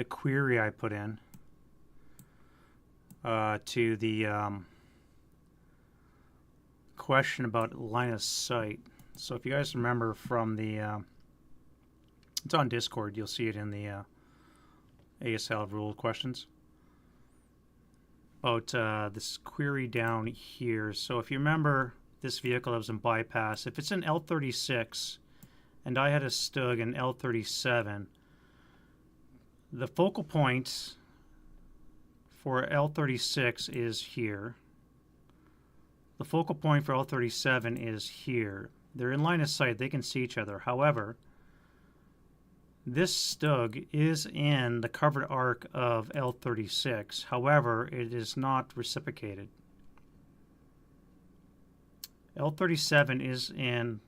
S1: query I put in to the question about line of sight. So if you guys remember from the, it's on Discord. You'll see it in the ASL rule questions about this query down here. So if you remember, this vehicle that was in bypass, if it's in L36 and I had a Stug in L37, the focal point for L36 is here. The focal point for L37 is here. They're in line of sight. They can see each other. However, this Stug is in the covered arc of L36. However, it is not reciprocated. L37 is in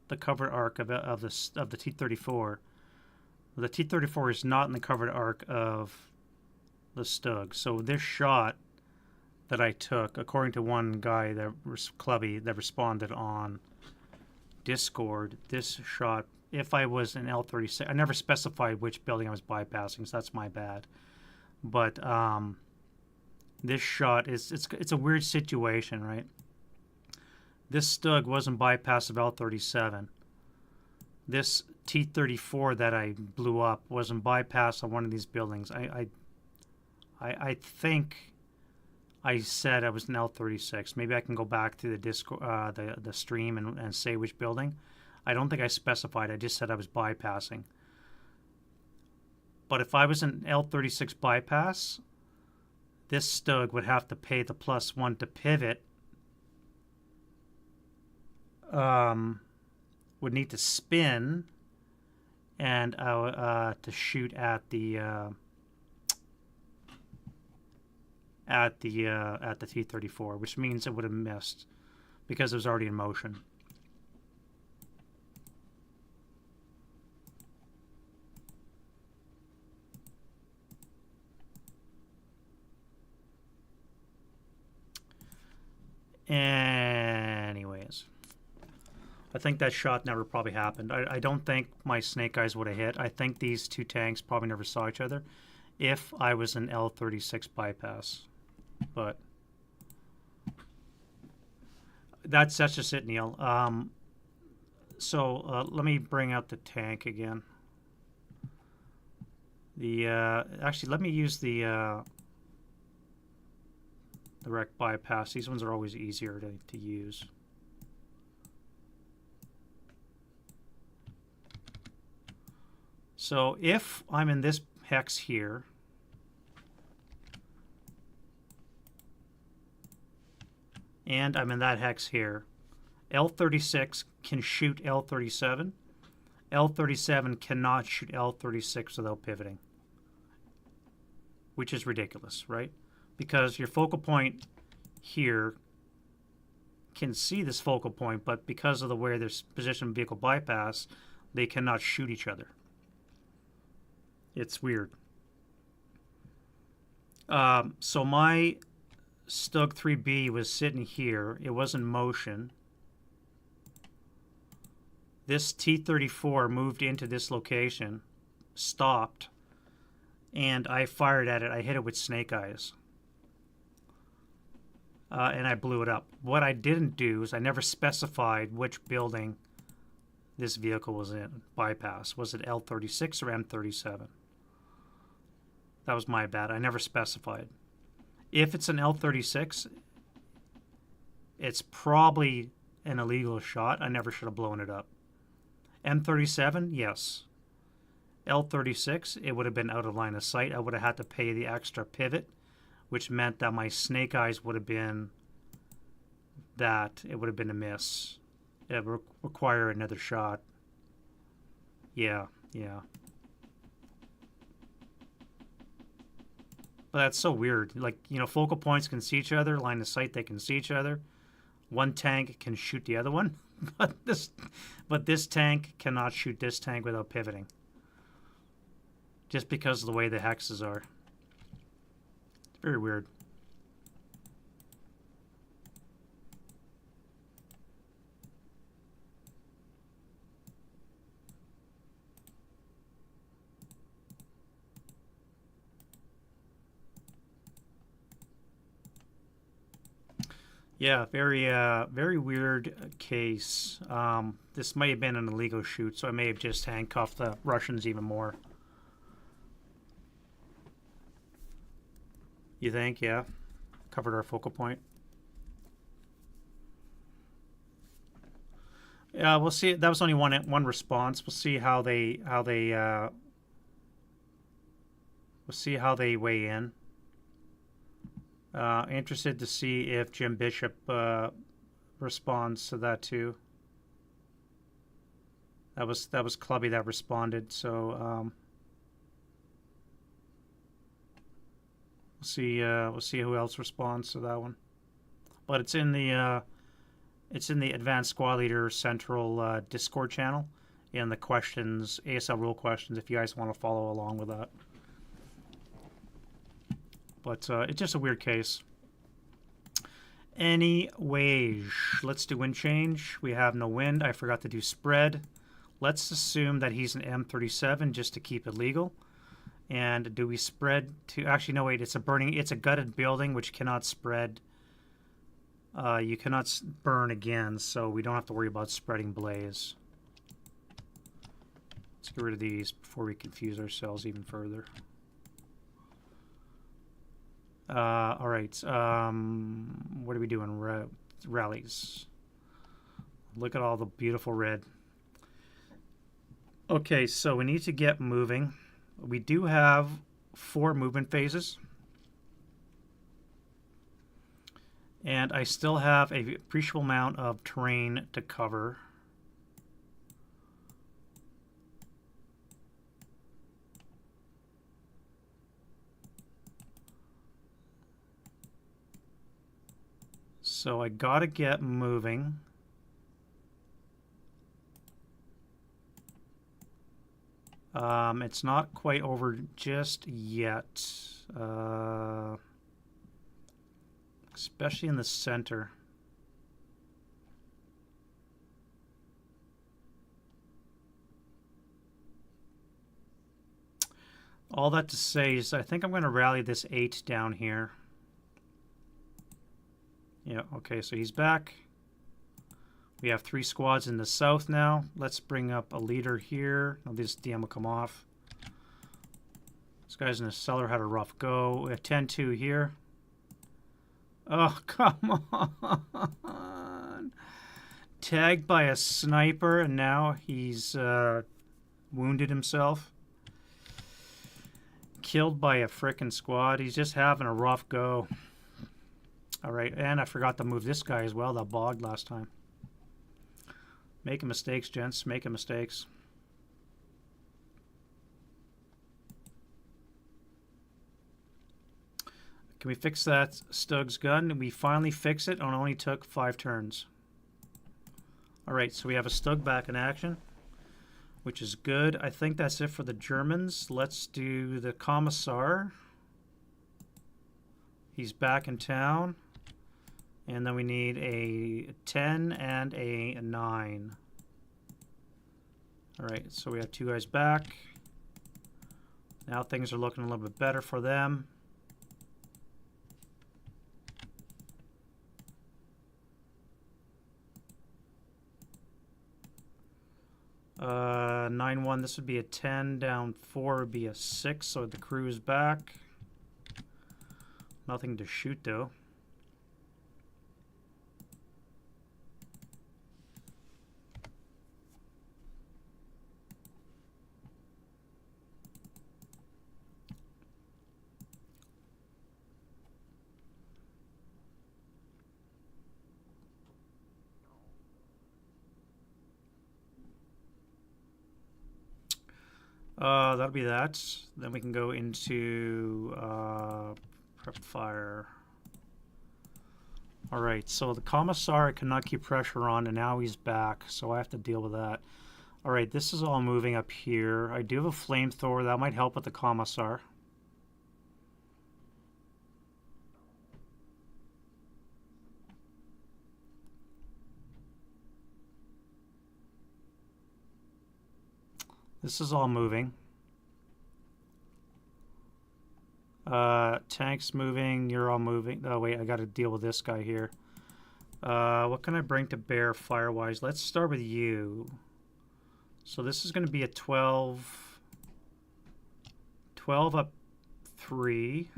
S1: the covered arc of the T34. The T34 is not in the covered arc of the Stug. So this shot that I took, according to one guy that was Clubby that responded on Discord, this shot, if I was in L36, I never specified which building I was bypassing, so that's my bad. But this shot is it's a weird situation, right? This Stug wasn't bypass of L37. This T-34 that I blew up wasn't bypass on one of these buildings. I think I said I was in L36. Maybe I can go back to the Discord, the stream and say which building. I don't think I specified. I just said I was bypassing. But if I was in L36 bypass, this Stug would have to pay the +1 to pivot. Would need to spin and to shoot at the T-34, which means it would have missed because it was already in motion. Anyways, I think that shot never probably happened. I don't think my snake eyes would have hit. I think these two tanks probably never saw each other if I was in L36 bypass. But that's just it, Neil. So let me bring out the tank again. Actually, let me use the rec bypass. These ones are always easier to use. So if I'm in this hex here, and I'm in that hex here, L36 can shoot L37. L37 cannot shoot L36 without pivoting, which is ridiculous, right? Because your focal point here can see this focal point, but because of the way there's position vehicle bypass, they cannot shoot each other. It's weird. So my Stug 3B was sitting here. It was in motion. This T-34 moved into this location, stopped, and I fired at it. I hit it with snake eyes. And I blew it up. What I didn't do is I never specified which building this vehicle was in, bypass. Was it L36 or M37? That was my bad. I never specified. If it's an L36, it's probably an illegal shot. I never should have blown it up. M37, yes. L36, it would have been out of line of sight. I would have had to pay the extra pivot, which meant that my snake eyes would have been it would have been a miss. It would require another shot. Yeah. But that's so weird. Like, focal points can see each other, line of sight, they can see each other. One tank can shoot the other one, but this tank cannot shoot this tank without pivoting. Just because of the way the hexes are. It's very weird. Yeah, very weird case. This may have been an illegal shoot, so I may have just handcuffed the Russians even more. You think? Yeah, covered our focal point. Yeah, we'll see. That was only one response. We'll see how they weigh in. Interested to see if Jim Bishop responds to that too. That was Clubby that responded. So we'll see who else responds to that one. But it's in the Advanced Squad Leader Central Discord channel in the questions, ASL rule questions, if you guys want to follow along with that. But it's just a weird case. Anyways, let's do wind change. We have no wind. I forgot to do spread. Let's assume that he's an M37 just to keep it legal. And do we spread to... Actually, no, wait. It's a gutted building which cannot spread. You cannot burn again, so we don't have to worry about spreading blaze. Let's get rid of these before we confuse ourselves even further. All right. What are we doing? Rallies. Look at all the beautiful red. Okay, so we need to get moving. We do have 4 movement phases. And I still have a appreciable amount of terrain to cover. So I gotta get moving. It's not quite over just yet, especially in the center. All that to say is I think I'm going to rally this 8 down here. Yeah, okay, so he's back. We have 3 squads in the south now. Let's bring up a leader here. Now this DM will come off. This guy's in the cellar had a rough go. We have 10-2 here. Oh, come on. Tagged by a sniper, and now he's wounded himself. Killed by a frickin' squad. He's just having a rough go. Alright, and I forgot to move this guy as well that bogged last time. Making mistakes, gents. Making mistakes. Can we fix that Stug's gun? We finally fix it, and it only took 5 turns. Alright, so we have a Stug back in action, which is good. I think that's it for the Germans. Let's do the Commissar. He's back in town. And then we need a 10 and a 9. Alright, so we have 2 guys back. Now things are looking a little bit better for them. Uh, 9-1, this would be a 10, down 4 would be a 6, so the crew is back. Nothing to shoot though. That'll be that. Then we can go into prep fire. Alright, so the Commissar cannot keep pressure on, and now he's back, so I have to deal with that. Alright, this is all moving up here. I do have a flamethrower. That might help with the Commissar. This is all moving. Tanks moving, you're all moving. Oh wait, I gotta deal with this guy here. What can I bring to bear fire-wise? Let's start with you. So this is gonna be a 12. 12 up 3.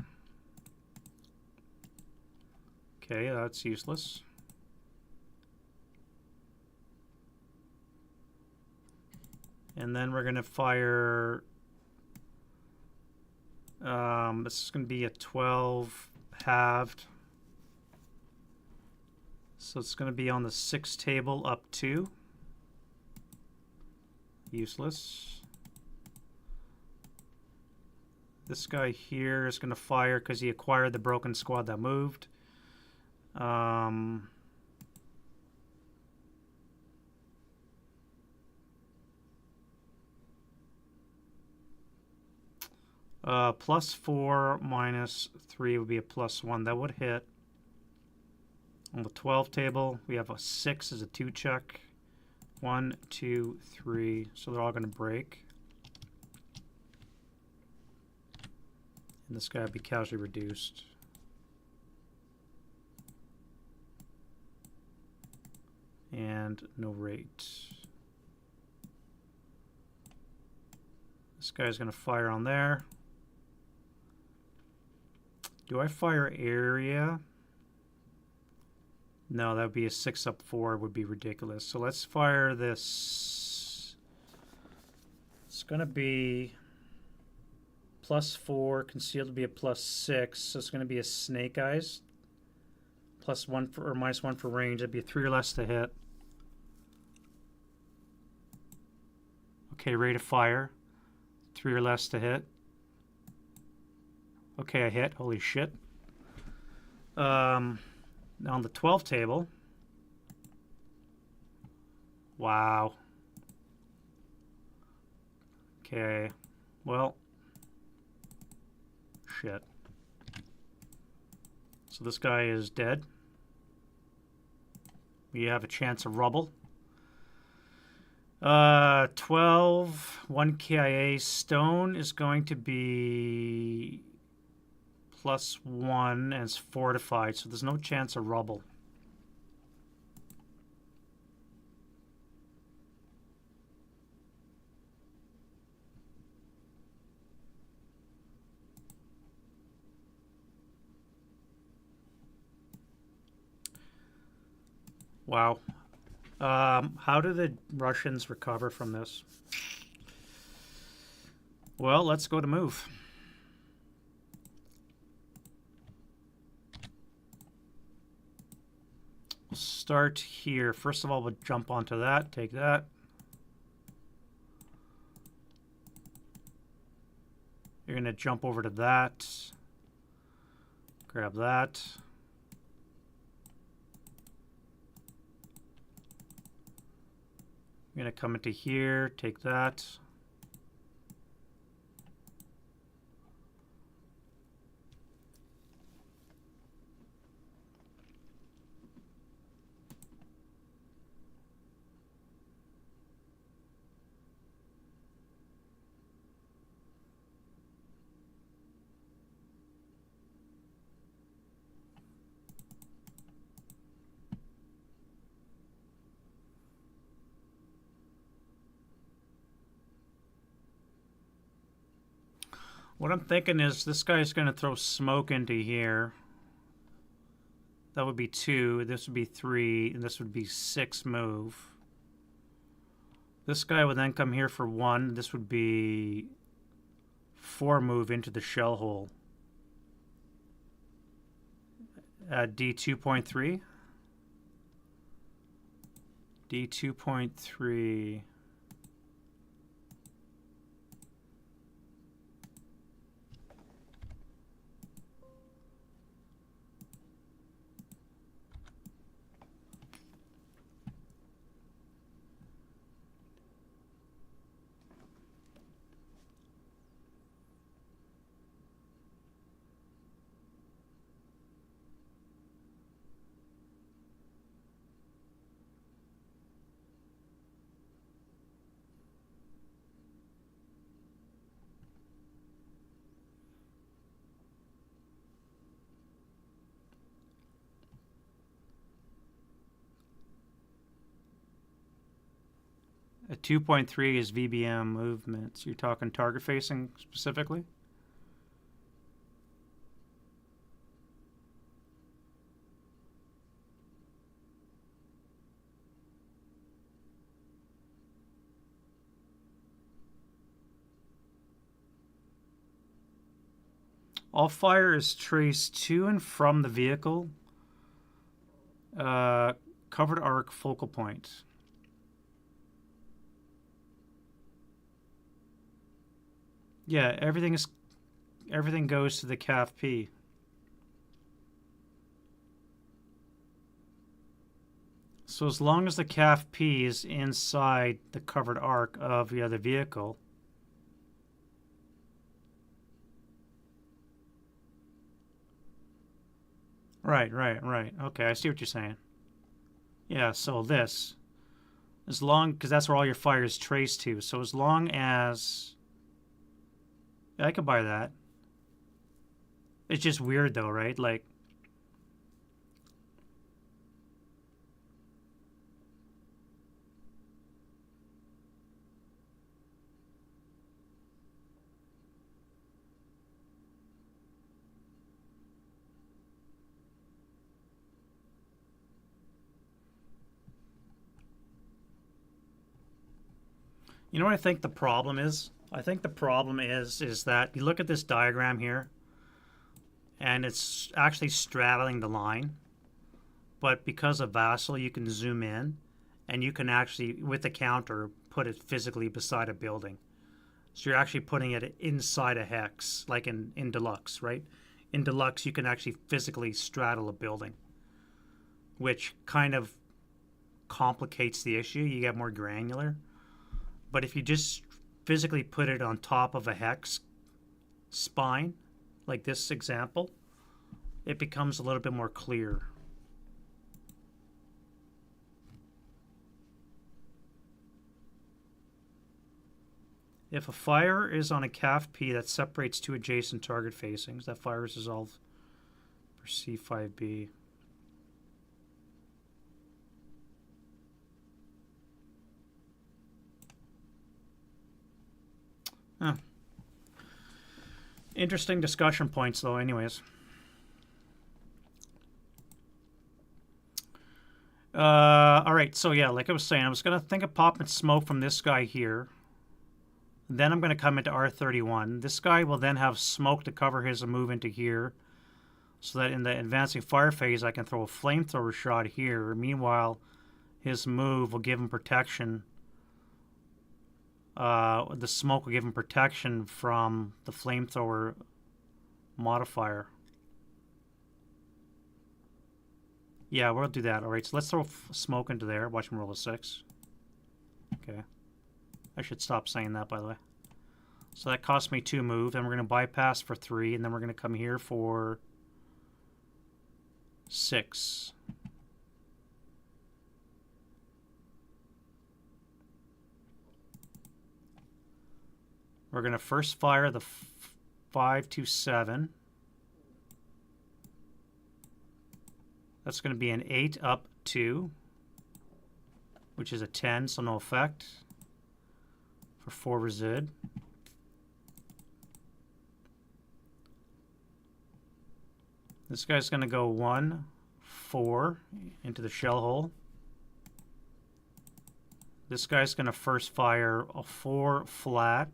S1: Okay, that's useless. And then we're gonna fire. This is going to be a 12 halved. So it's going to be on the 6 table up 2. Useless. This guy here is going to fire because he acquired the broken squad that moved. +4 -3 would be a +1. That would hit. On the 12 table, we have a 6 as a 2 check. 1, 2, 3. So they're all going to break. And this guy would be casually reduced. And no rate. This guy's going to fire on there. Do I fire area? No, that would be a 6 up 4. Would be ridiculous. So let's fire this. It's going to be +4. Concealed to be a +6. So it's going to be a snake eyes. +1 for, or -1 for range. That'd be a 3 or less to hit. Okay, rate of fire. 3 or less to hit. Okay, I hit. Holy shit. Now on the 12 table. Wow. Okay. Well. Shit. So this guy is dead. We have a chance of rubble. 12. 1 KIA. Stone is going to be +1 and it's fortified, so there's no chance of rubble. Wow. How do the Russians recover from this? Well, let's go to move. We'll start here. First of all, we'll jump onto that, take that. You're going to jump over to that. Grab that. You're going to come into here, take that. What I'm thinking is this guy's going to throw smoke into here. That would be 2. This would be 3. And this would be 6 move. This guy would then come here for 1. This would be 4 move into the shell hole. D2.3. D2.3. A 2.3 is VBM movements. You're talking target facing specifically? All fire is traced to and from the vehicle. Covered arc focal point. Yeah, everything goes to the CAF P. So as long as the CAF P is inside the covered arc of the other vehicle, Right, right, right. Okay, I see what you're saying. Yeah, so this, as long, because that's where all your fire is traced to. So as long as, yeah, I could buy that. It's just weird though, right? Like, you know what I think the problem is? I think the problem is that you look at this diagram here, and it's actually straddling the line. But because of Vassal, you can zoom in, and you can actually, with the counter, put it physically beside a building. So you're actually putting it inside a hex, like in Deluxe, right? In Deluxe, you can actually physically straddle a building, which kind of complicates the issue. You get more granular. But if you just physically put it on top of a hex spine, like this example, it becomes a little bit more clear. If a fire is on a CAF P that separates two adjacent target facings, that fire is resolved for C5B. Huh. Interesting discussion points, though, anyways. All right, so yeah, like I was saying, I was going to think of popping smoke from this guy here. Then I'm going to come into R31. This guy will then have smoke to cover his move into here, so that in the advancing fire phase, I can throw a flamethrower shot here. Meanwhile, his move will give him protection. The smoke will give him protection from the flamethrower modifier. Yeah, we'll do that. All right, so let's throw smoke into there. Watch him roll a 6. Okay. I should stop saying that, by the way. So that cost me 2 move. Then we're going to bypass for 3, and then we're going to come here for 6. We're going to first fire the 527. That's going to be an 8 up 2, which is a 10, so no effect. For 4 resid. This guy's going to go 1, 4 into the shell hole. This guy's going to first fire a 4 flat.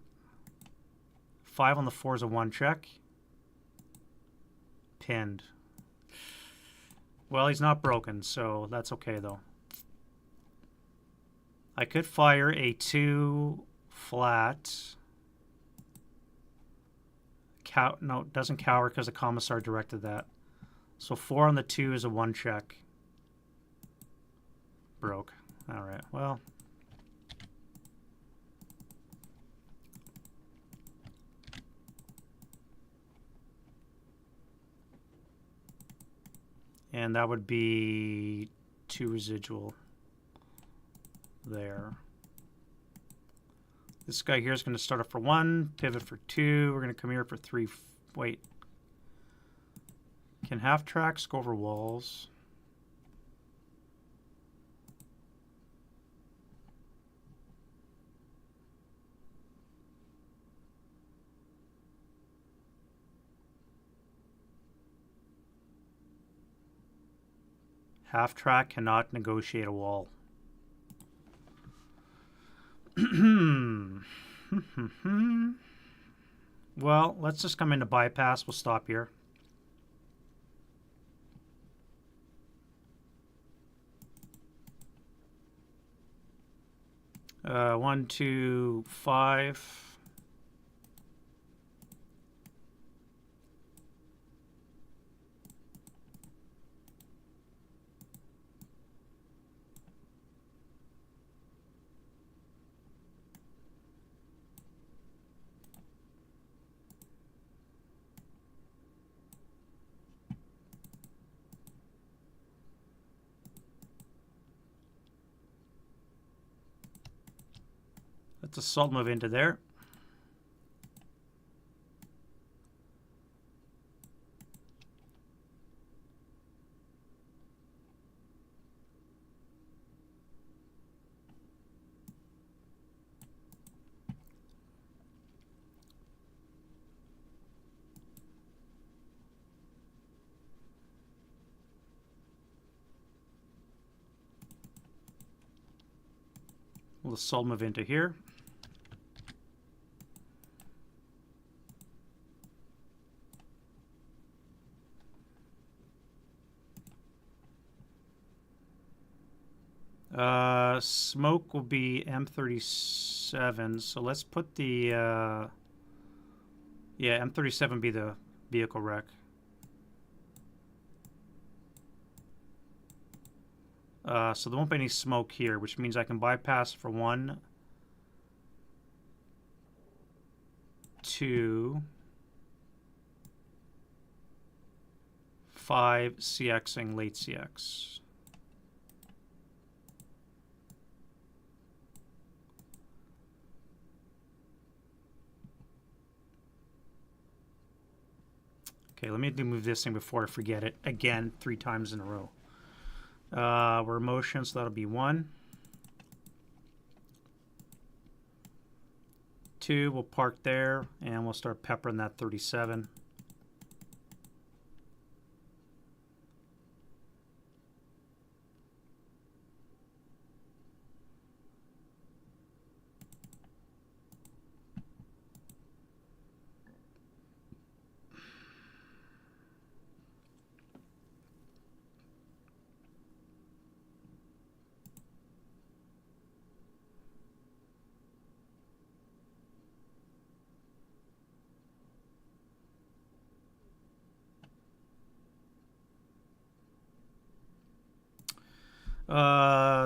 S1: 5 on the 4 is a 1 check. Pinned. Well, he's not broken, so that's okay, though. I could fire a 2 flat. No, it doesn't cower because the commissar directed that. So 4 on the 2 is a 1 check. Broke. All right, well. And that would be 2 residual there. This guy here is going to start up for 1, pivot for 2. We're going to come here for 3. Wait. Can half tracks go over walls? Half track cannot negotiate a wall. Well, let's just come into bypass. We'll stop here. One, 2, 5. Let's assault move into there. We'll assault move into here. Smoke will be M37, so let's put the, yeah, M37 be the vehicle wreck. So there won't be any smoke here, which means I can bypass for 1, 2, 5 CXing late CX. Okay, let me move this thing before I forget it again 3 times in a row. We're motion, so that'll be 1. 2, we'll park there, and we'll start peppering that 37.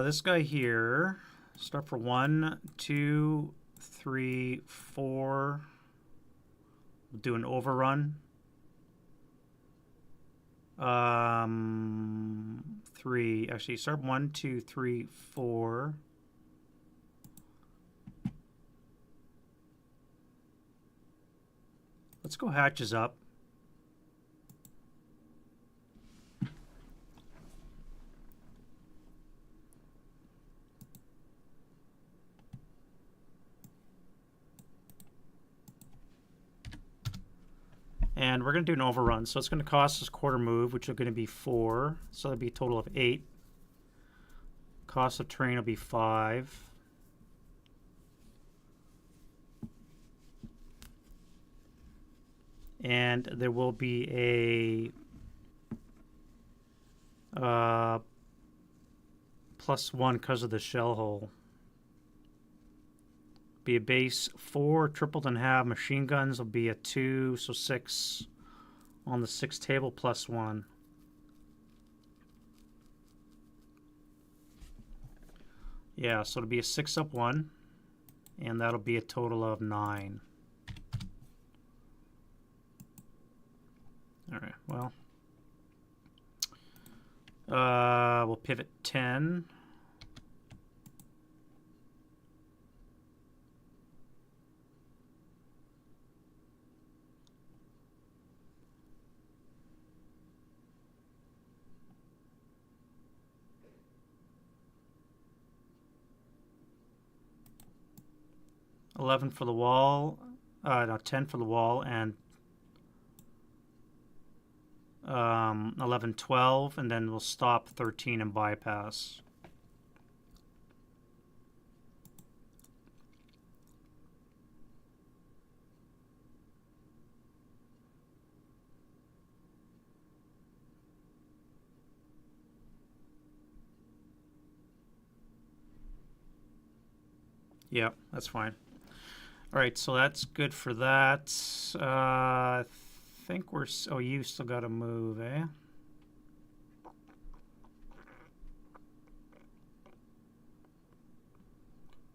S1: This guy here, start for 1, 2, 3, 4. We'll do an overrun. 3, actually start 1, 2, 3, 4. Let's go hatches up. And we're going to do an overrun. So it's going to cost us quarter move, which is going to be 4. So that'll be a total of 8. Cost of terrain will be 5. And there will be a +1 because of the shell hole. Be a base 4, tripled in half. Machine guns will be a 2, so 6 on the 6 table +1. Yeah, so it'll be a 6 up 1, and that'll be a total of 9. All right, well, we'll pivot 10. $11 for the wall, no, 10 for the wall, and 11, 12, and then we'll stop 13 and bypass. Yeah, that's fine. All right, so that's good for that. I think we're... Oh, you still got to move, eh?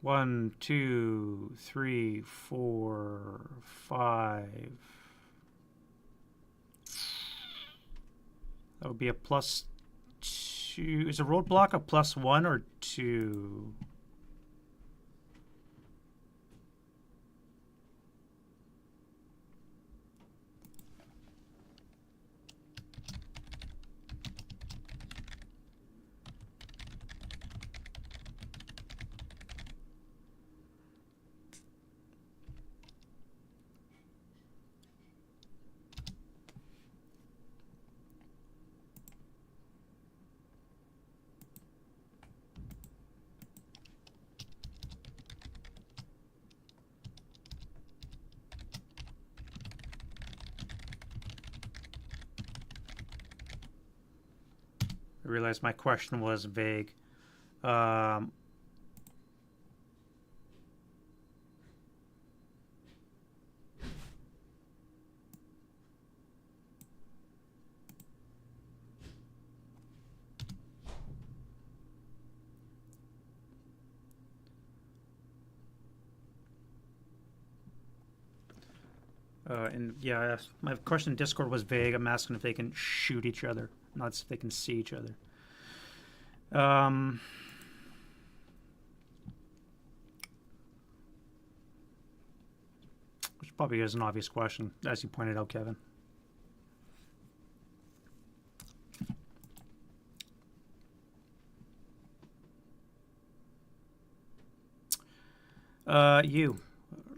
S1: One, 2, 3, 4, 5. That would be a +2. Is a roadblock a +1 or 2? I realized my question was vague. Um, and yeah, my question in Discord was vague. I'm asking if they can shoot each other, not if they can see each other. Which probably is an obvious question, as you pointed out, Kevin.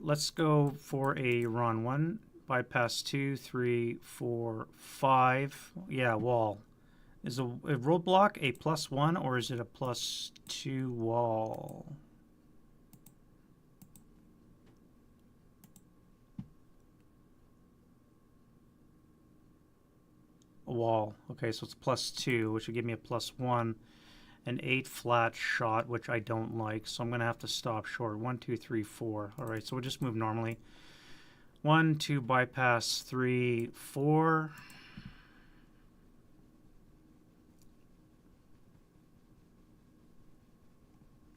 S1: Let's go for a run. 1, bypass 2, 3, 4, 5. Yeah, wall. Is a roadblock a +1 or is it a +2 wall? A wall. Okay, so it's +2, which would give me a +1. An 8 flat shot, which I don't like, so I'm going to have to stop short. 1, 2, 3, 4. All right, so we'll just move normally. 1, 2, bypass 3, 4.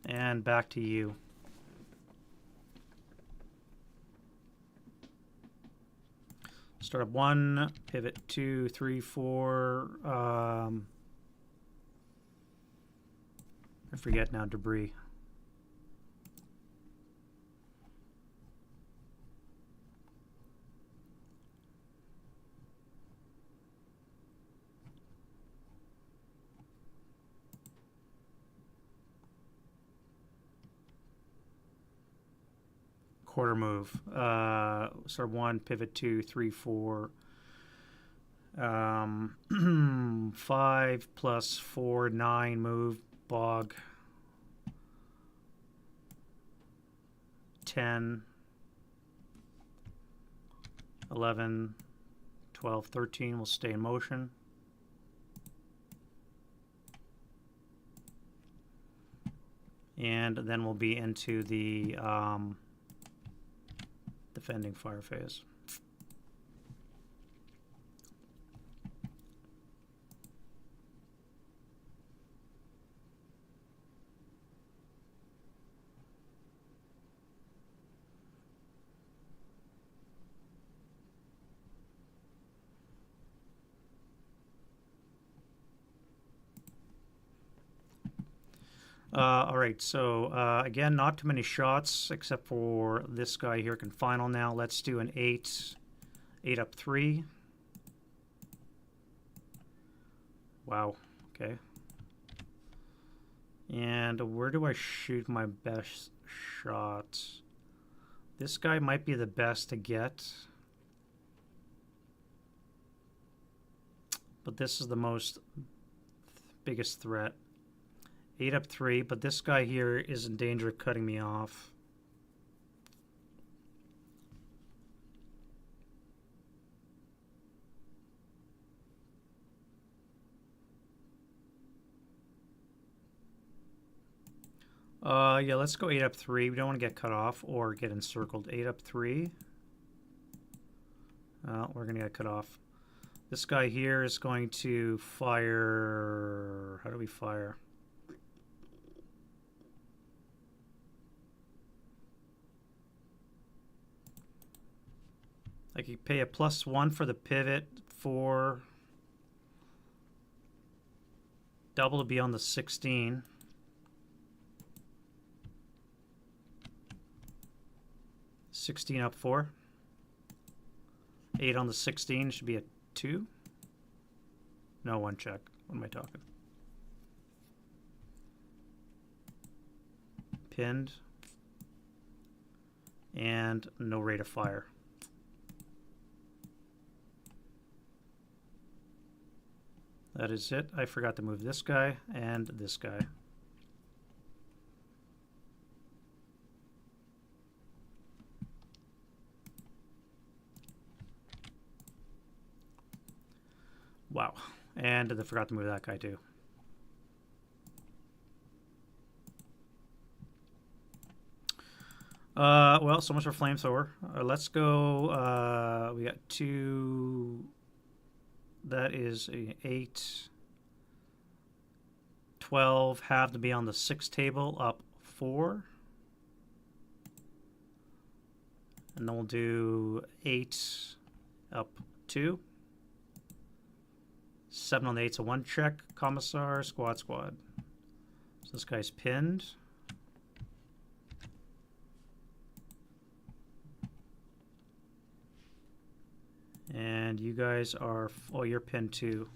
S1: And back to you. Start up 1, pivot 2, 3, 4. I forget now, debris. Quarter move. Start 1, pivot 2, 3, 4. 5 plus 4, 9, move, bog. 10, 11, 12, 13 will stay in motion. And then we'll be into the defending fire phase. All right, so again, not too many shots except for this guy here can final now. Let's do an 8 up 3. Wow, okay. And where do I shoot my best shot? This guy might be the best to get. But this is the biggest threat. 8 up 3, but this guy here is in danger of cutting me off. Yeah, let's go 8 up 3. We don't want to get cut off or get encircled. 8 up 3. We're going to get cut off. This guy here is going to fire... How do we fire? I could pay a +1 for the pivot for double to be on the 16. $16 up 4. 8 on the 16 should be a 2. No, 1 check. What am I talking? Pinned. And no rate of fire. That is it. I forgot to move this guy and this guy. Wow. And I forgot to move that guy too. Well, so much for flamethrower. Let's go. We got two. That is a 8. 12 have to be on the 6 table, up 4. And then we'll do 8 up 2. 7 on the 8's a 1 check. Commissar, squad. So this guy's pinned. And you guys are... Oh, you're pinned too.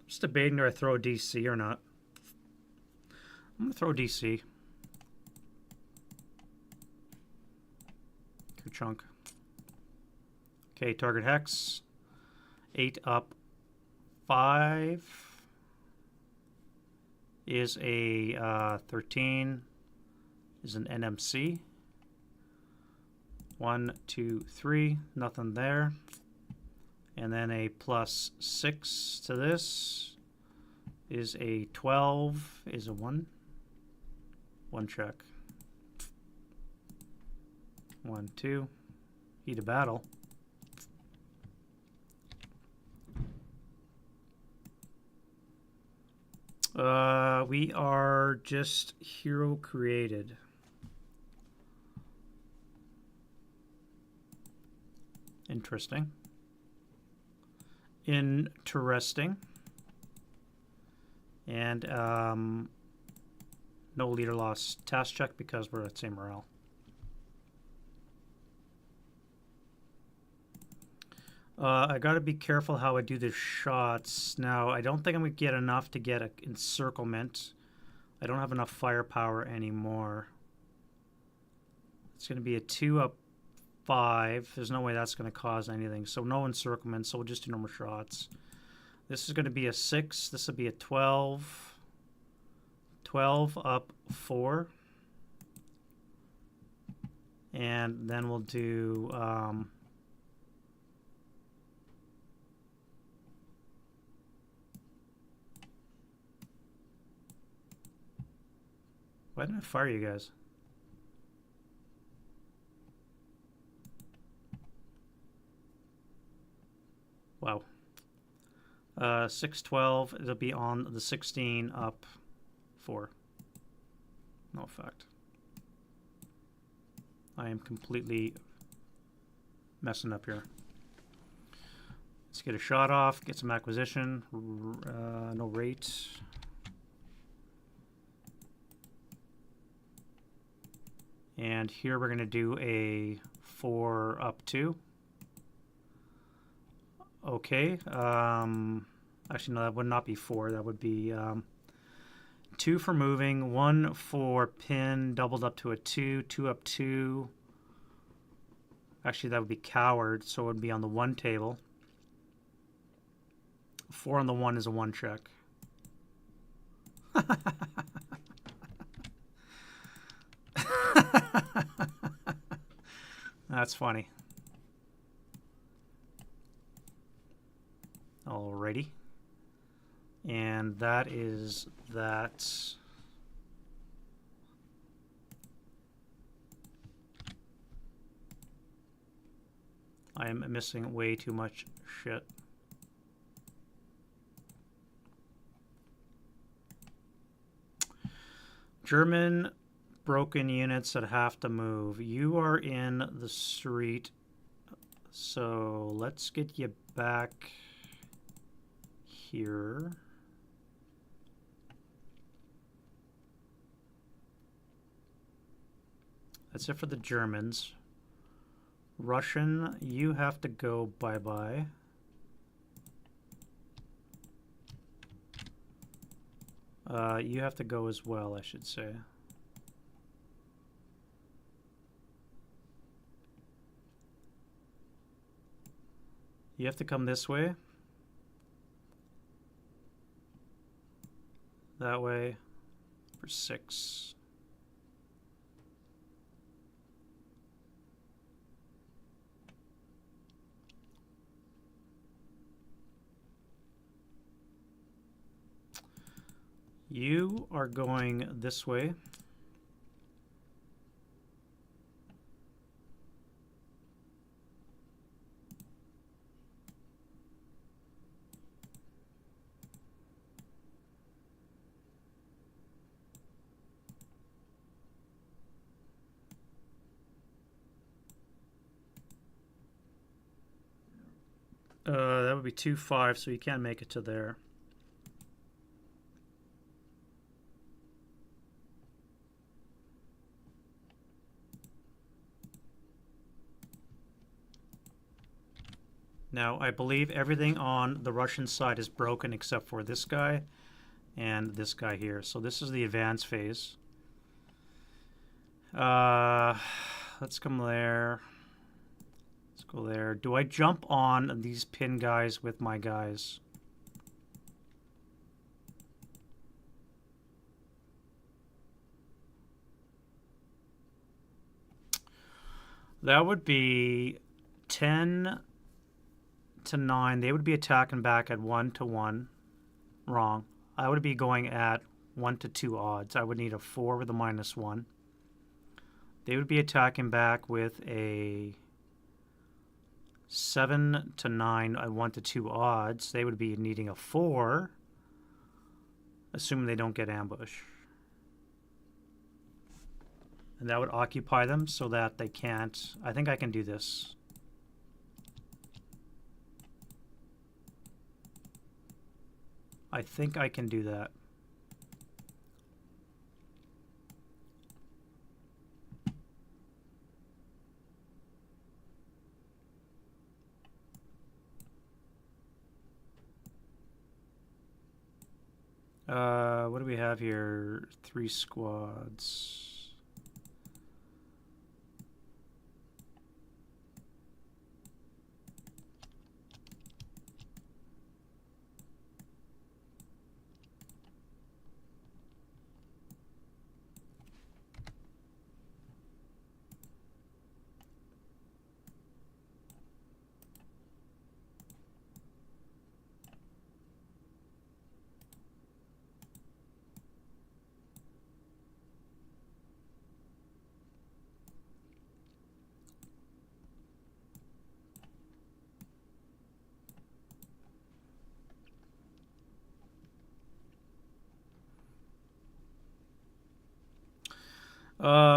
S1: Just debating, do I throw a DC or not? I'm going to throw a DC. Good chunk. Okay, target hex. 8 up 5 is a 13 is an NMC. 1, 2, 3, nothing there. And then a +6 to this is a 12 is a 1. 1 check. 1, 2. Heat of battle. We are just hero created. Interesting. Interesting. And no leader loss task check because we're at same morale. I got to be careful how I do the shots. Now, I don't think I'm going to get enough to get an encirclement. I don't have enough firepower anymore. It's going to be a 2 up 5. There's no way that's going to cause anything. So no encirclement, so we'll just do normal shots. This is going to be a 6. This will be a 12. 12 up 4. And then we'll do... why didn't I fire you guys? Wow. 6, 12. It'll be on the 16 up 4. No effect. I am completely messing up here. Let's get a shot off, get some acquisition. No rate. And here we're going to do a 4 up 2. Okay. Actually, no, that would not be 4. That would be 2 for moving, 1 for pin, doubled up to a 2, 2 up 2. Actually, that would be coward, so it would be on the 1 table. 4 on the 1 is a 1 check. That's funny. Alrighty. And that is that. I am missing way too much shit. German broken units that have to move. You are in the street, so let's get you back here. That's it for the Germans. Russian, you have to go bye-bye. You have to go as well, I should say. You have to come this way. that way for 6. You are going this way. That would be 2-5, so you can't make it to there. Now, I believe everything on the Russian side is broken except for this guy and this guy here. So this is the advance phase. Let's come there. Let's go there. Do I jump on these pin guys with my guys? That would be 10 to 9. They would be attacking back at 1 to 1. Wrong. I would be going at 1 to 2 odds. I would need a 4 with a -1. They would be attacking back with a 7 to 9 at 1 to 2 odds. They would be needing a 4, assuming they don't get ambush. And that would occupy them so that they can't. I think I can do this. I think I can do that. What do we have here? 3 squads.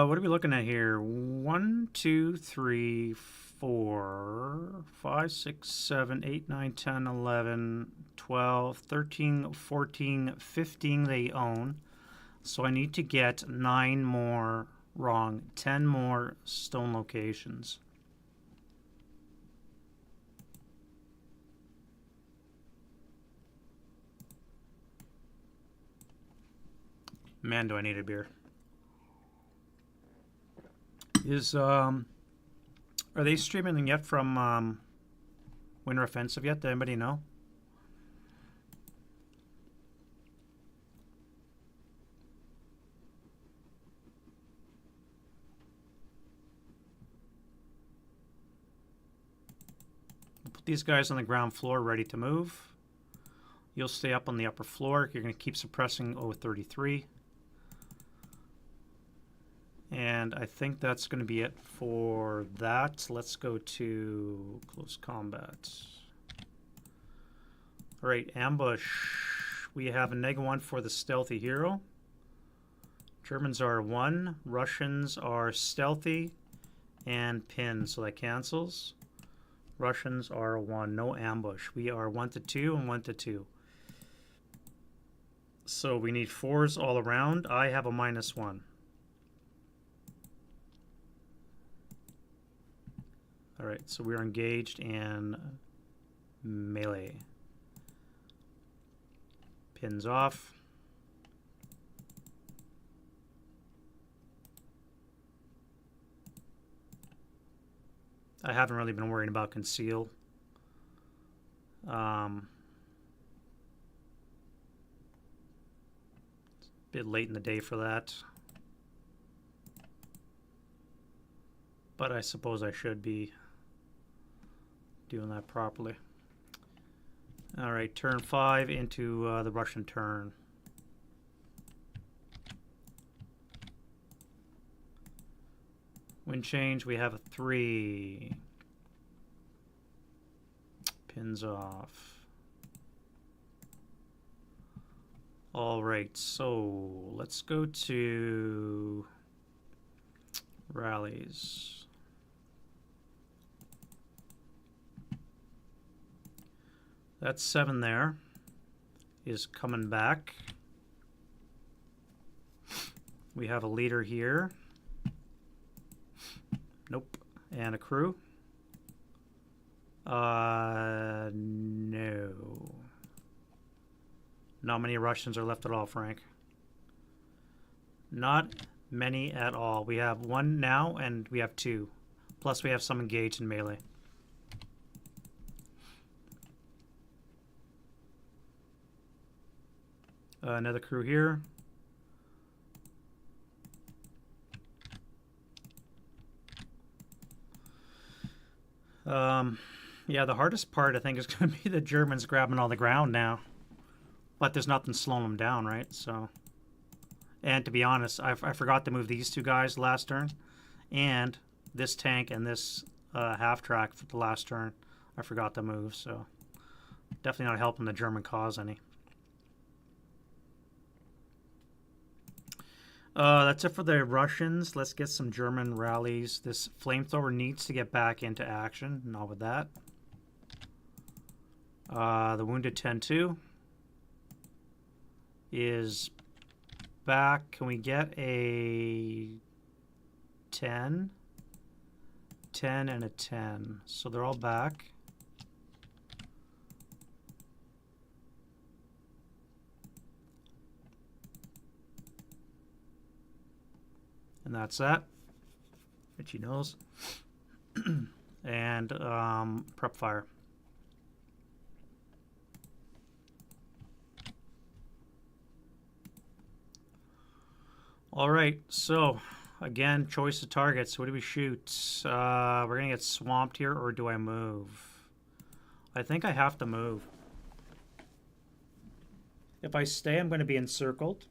S1: What are we looking at here? 1, 2, 3, 4, 5, 6, 7, 8, 9, 10, 11, 12, 13, 14, 15 they own. So I need to get 9 more, wrong, 10 more stone locations. Man, do I need a beer. Are they streaming yet from Winter Offensive yet? Does anybody know? Put these guys on the ground floor ready to move. You'll stay up on the upper floor. You're going to keep suppressing 033. And I think that's going to be it for that. Let's go to close combat. All right, ambush. We have a -1 for the stealthy hero. Germans are 1. Russians are stealthy and pin, so that cancels. Russians are 1. No ambush. We are 1 to 2 and 1 to 2. So we need 4s all around. I have a -1. All right, so we're engaged in melee. Pins off. I haven't really been worrying about conceal. bit late in the day for that. But I suppose I should be doing that properly. All right, turn 5 into the Russian turn. Wind change, we have a 3. Pins off. All right, so let's go to rallies. That 7 there is coming back. We have a leader here. Nope. And a crew. No. Not many Russians are left at all, Frank. Not many at all. We have 1 now, and we have 2. Plus we have some engaged in melee. Another crew here. Yeah, the hardest part, I think, is going to be the Germans grabbing all the ground now. But there's nothing slowing them down, right? So, and to be honest, I forgot to move these 2 guys last turn. And this tank and this half-track for the last turn, I forgot to move. So, definitely not helping the German cause any. That's it for the Russians. Let's get some German rallies. This flamethrower needs to get back into action. Not with that. The wounded 10-2 is back. Can we get a 10? 10 and a 10. So they're all back. And that's that. Itchy nose. And prep fire. All right, so again, choice of targets. What do we shoot? We're going to get swamped here, or do I move? I think I have to move. If I stay, I'm going to be encircled,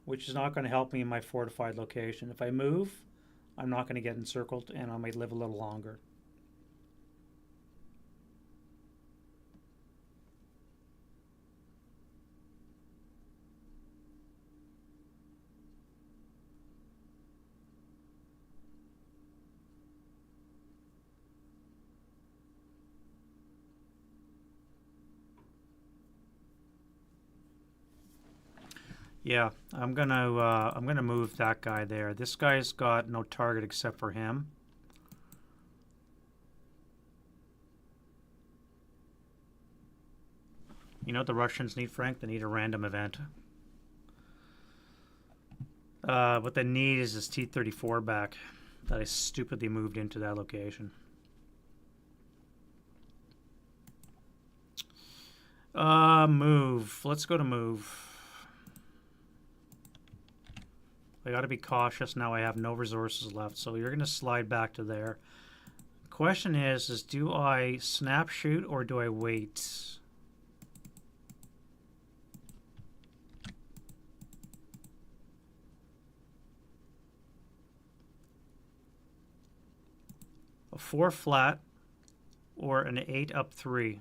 S1: which is not going to help me in my fortified location. If I move, I'm not going to get encircled, and I might live a little longer. Yeah, I'm gonna move that guy there. This guy's got no target except for him. You know what the Russians need, Frank? They need a random event. What they need is this T-34 back that I stupidly moved into that location. Move. Let's go to move. I got to be cautious now. I have no resources left, so you're going to slide back to there. Question is do I snap shoot or do I wait? A 4 flat or an 8 up 3?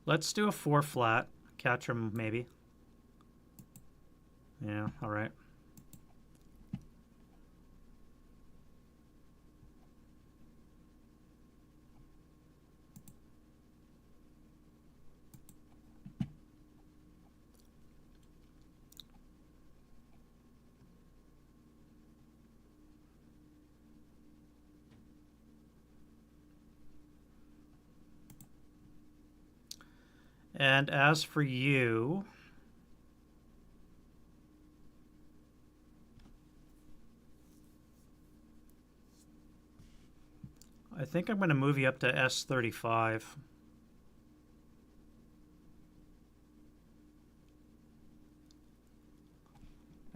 S1: Let's do a 4 flat. Catch him, maybe. Yeah, all right. And as for you, think I'm going to move you up to S35.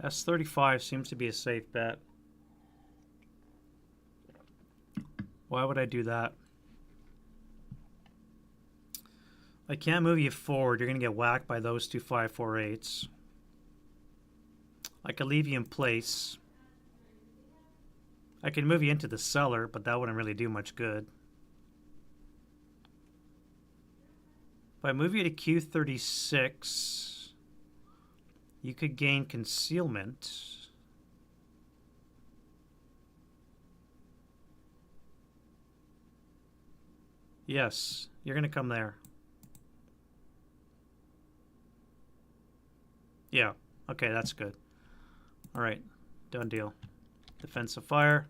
S1: S35 seems to be a safe bet. Why would I do that? I can't move you forward. You're going to get whacked by those two 548s. I could leave you in place. I can move you into the cellar, but that wouldn't really do much good. If I move you to Q36, you could gain concealment. Yes, you're going to come there. Yeah, okay, that's good. All right, done deal. Defensive fire.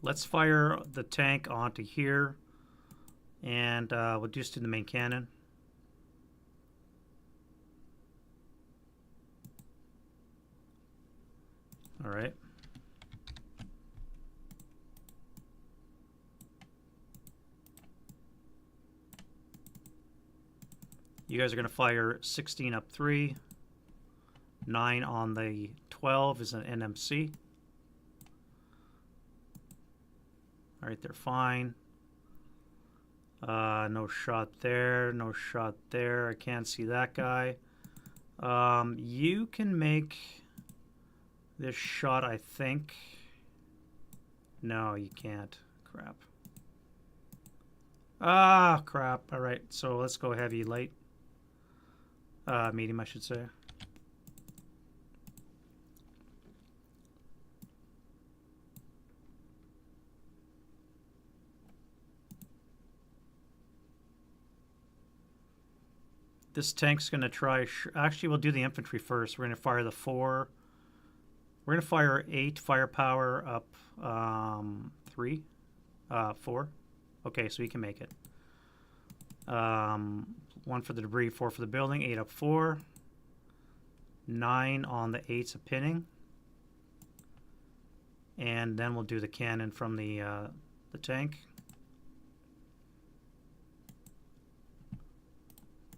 S1: Let's fire the tank onto here, and we'll just do the main cannon. All right. You guys are going to fire 16 up 3. 9 on the 12 is an NMC. All right, they're fine. No shot there. No shot there. I can't see that guy. You can make this shot, I think. No, you can't. Crap. Ah, crap. All right, so let's go heavy, light. Medium, I should say. This tank's going to try... Actually, we'll do the infantry first. We're going to fire the 4. We're going to fire 8 firepower up 3. 4. Okay, so we can make it. 1 for the debris, 4 for the building, 8 up 4. 9 on the 8s of pinning. And then we'll do the cannon from the tank.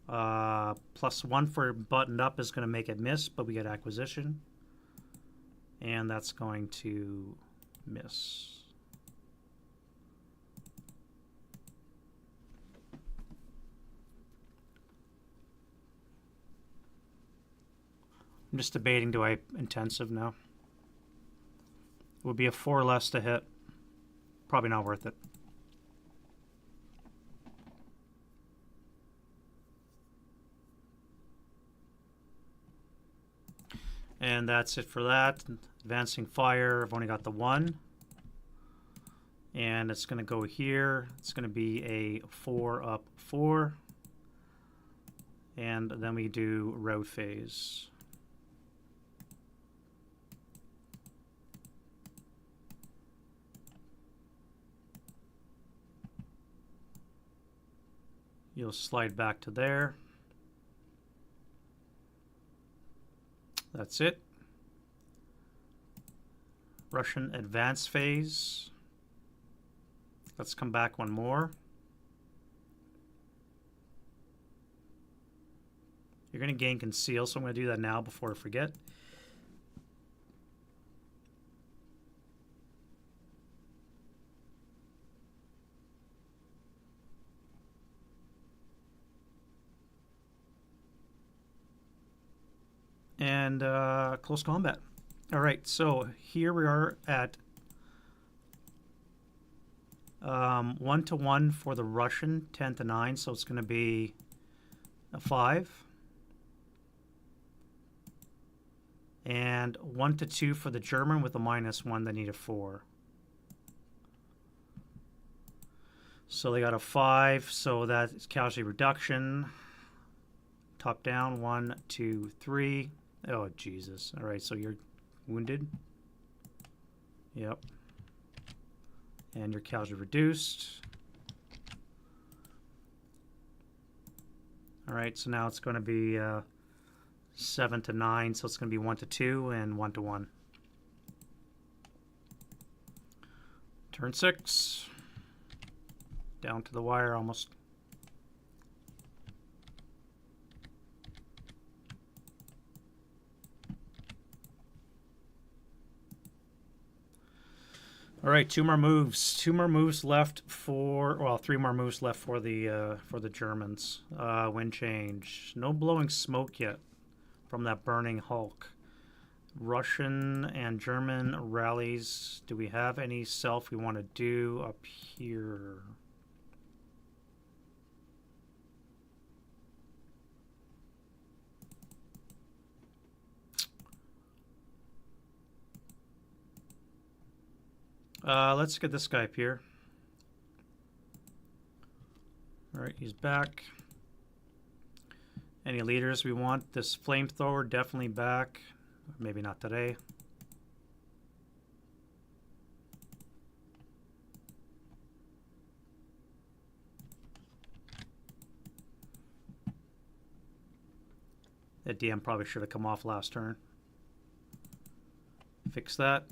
S1: +1 for buttoned up is going to make it miss, but we get acquisition. And that's going to miss. I'm just debating, do I intensive now? It would be a 4 less to hit. Probably not worth it. And that's it for that. Advancing fire, I've only got the 1. And it's going to go here. It's going to be a 4 up 4. And then we do route phase. You'll slide back to there. That's it. Russian advance phase. Let's come back one more. You're going to gain conceal, so I'm going to do that now before I forget. And close combat. All right, so here we are at 1-to-1 for the Russian, 10-to-9, so it's going to be a 5. And 1-to-2 for the German with a -1, they need a 4. So they got a 5, so that's casualty reduction. Top down, 1, 2, 3. Oh, Jesus. All right, so you're wounded. Yep. And your casualty reduced. All right, so now it's going to be 7 to 9, so it's going to be 1 to 2 and 1 to 1. Turn 6. Down to the wire almost. All right, 2 more moves. 2 more moves left for, well, 3 more moves left for the Germans. Wind change. No blowing smoke yet from that burning Hulk. Russian and German rallies. Do we have any self we want to do up here? Let's get this guy up here. All right, he's back. Any leaders we want? This flamethrower definitely back. Maybe not today. That DM probably should have come off last turn. Fix that.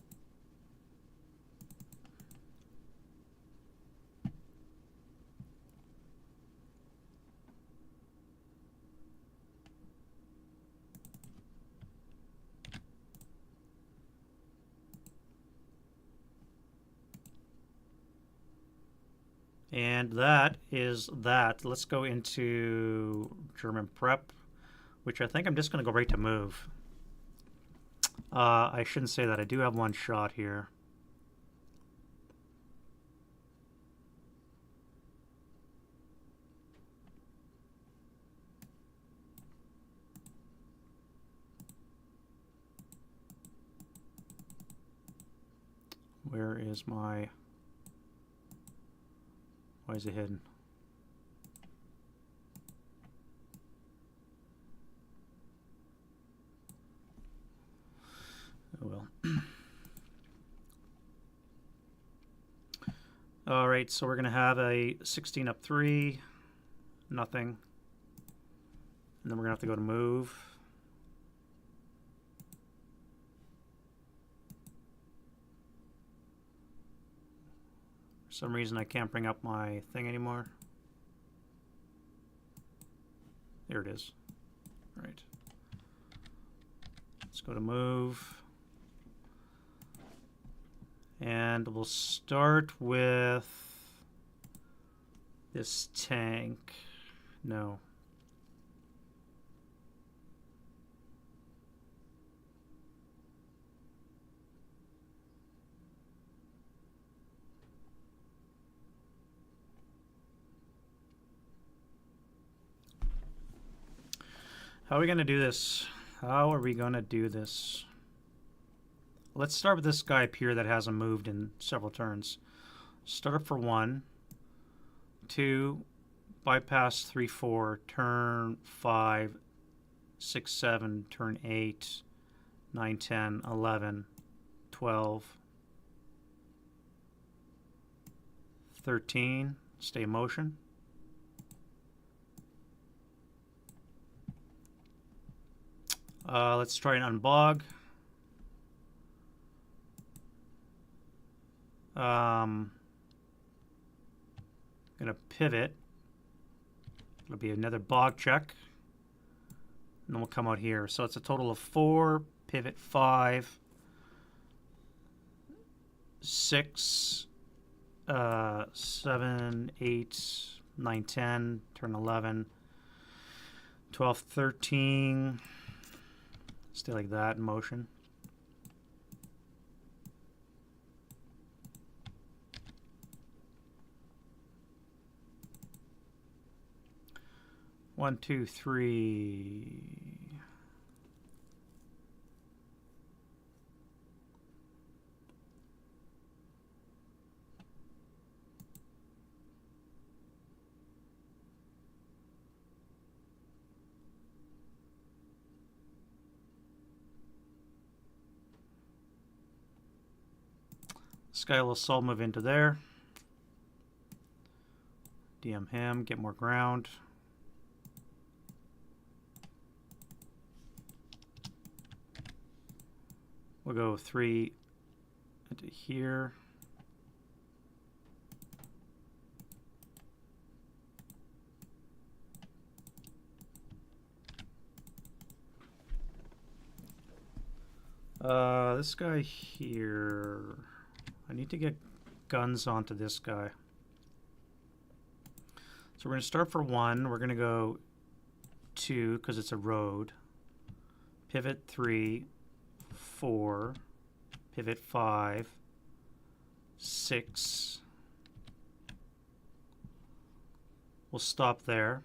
S1: And that is that. Let's go into German prep, which I think I'm just going to go right to move. I shouldn't say that. I do have 1 shot here. Where is my... Why is it hidden? Oh well. All right, so we're going to have a 16 up 3, nothing. And then we're going to have to go to move. For some reason I can't bring up my thing anymore. There it is. All right. Let's go to move. And we'll start with this tank. No. How are we going to do this? How are we going to do this? Let's start with this guy up here that hasn't moved in several turns. Start up for 1, 2, bypass 3, 4, turn 5, 6, 7, turn 8, 9, 10, 11, 12, 13, stay in motion. Let's try an unbog. Gonna pivot. It'll be another bog check. And then we'll come out here. So it's a total of 4, pivot 5, 6, 7, 8, 9, 10, turn 11, 12, 13. Stay like that in motion. One, two, three. Sky will soul move into there. DM him, get more ground. We'll go 3 into here. This guy here, I need to get guns onto this guy. So we're going to start for 1. We're going to go 2 because it's a road. Pivot 3, 4, pivot 5, 6. We'll stop there.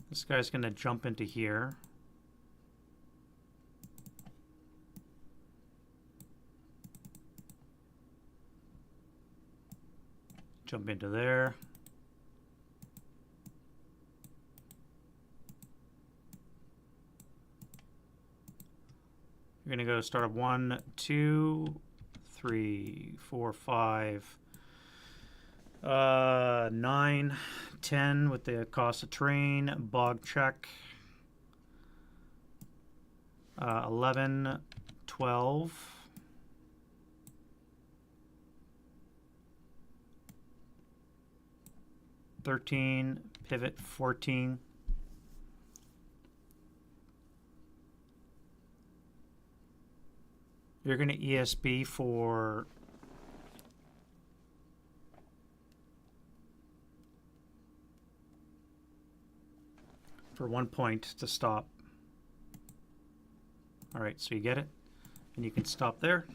S1: This guy's going to jump into here. Jump into there. You're going to go start up 1, 2, 3, 4, 5, 9, 10 with the cost of train, bog check, 11, 12, 13, pivot 14, you're going to ESB for for 1 point to stop. All right, so you get it, and you can stop there.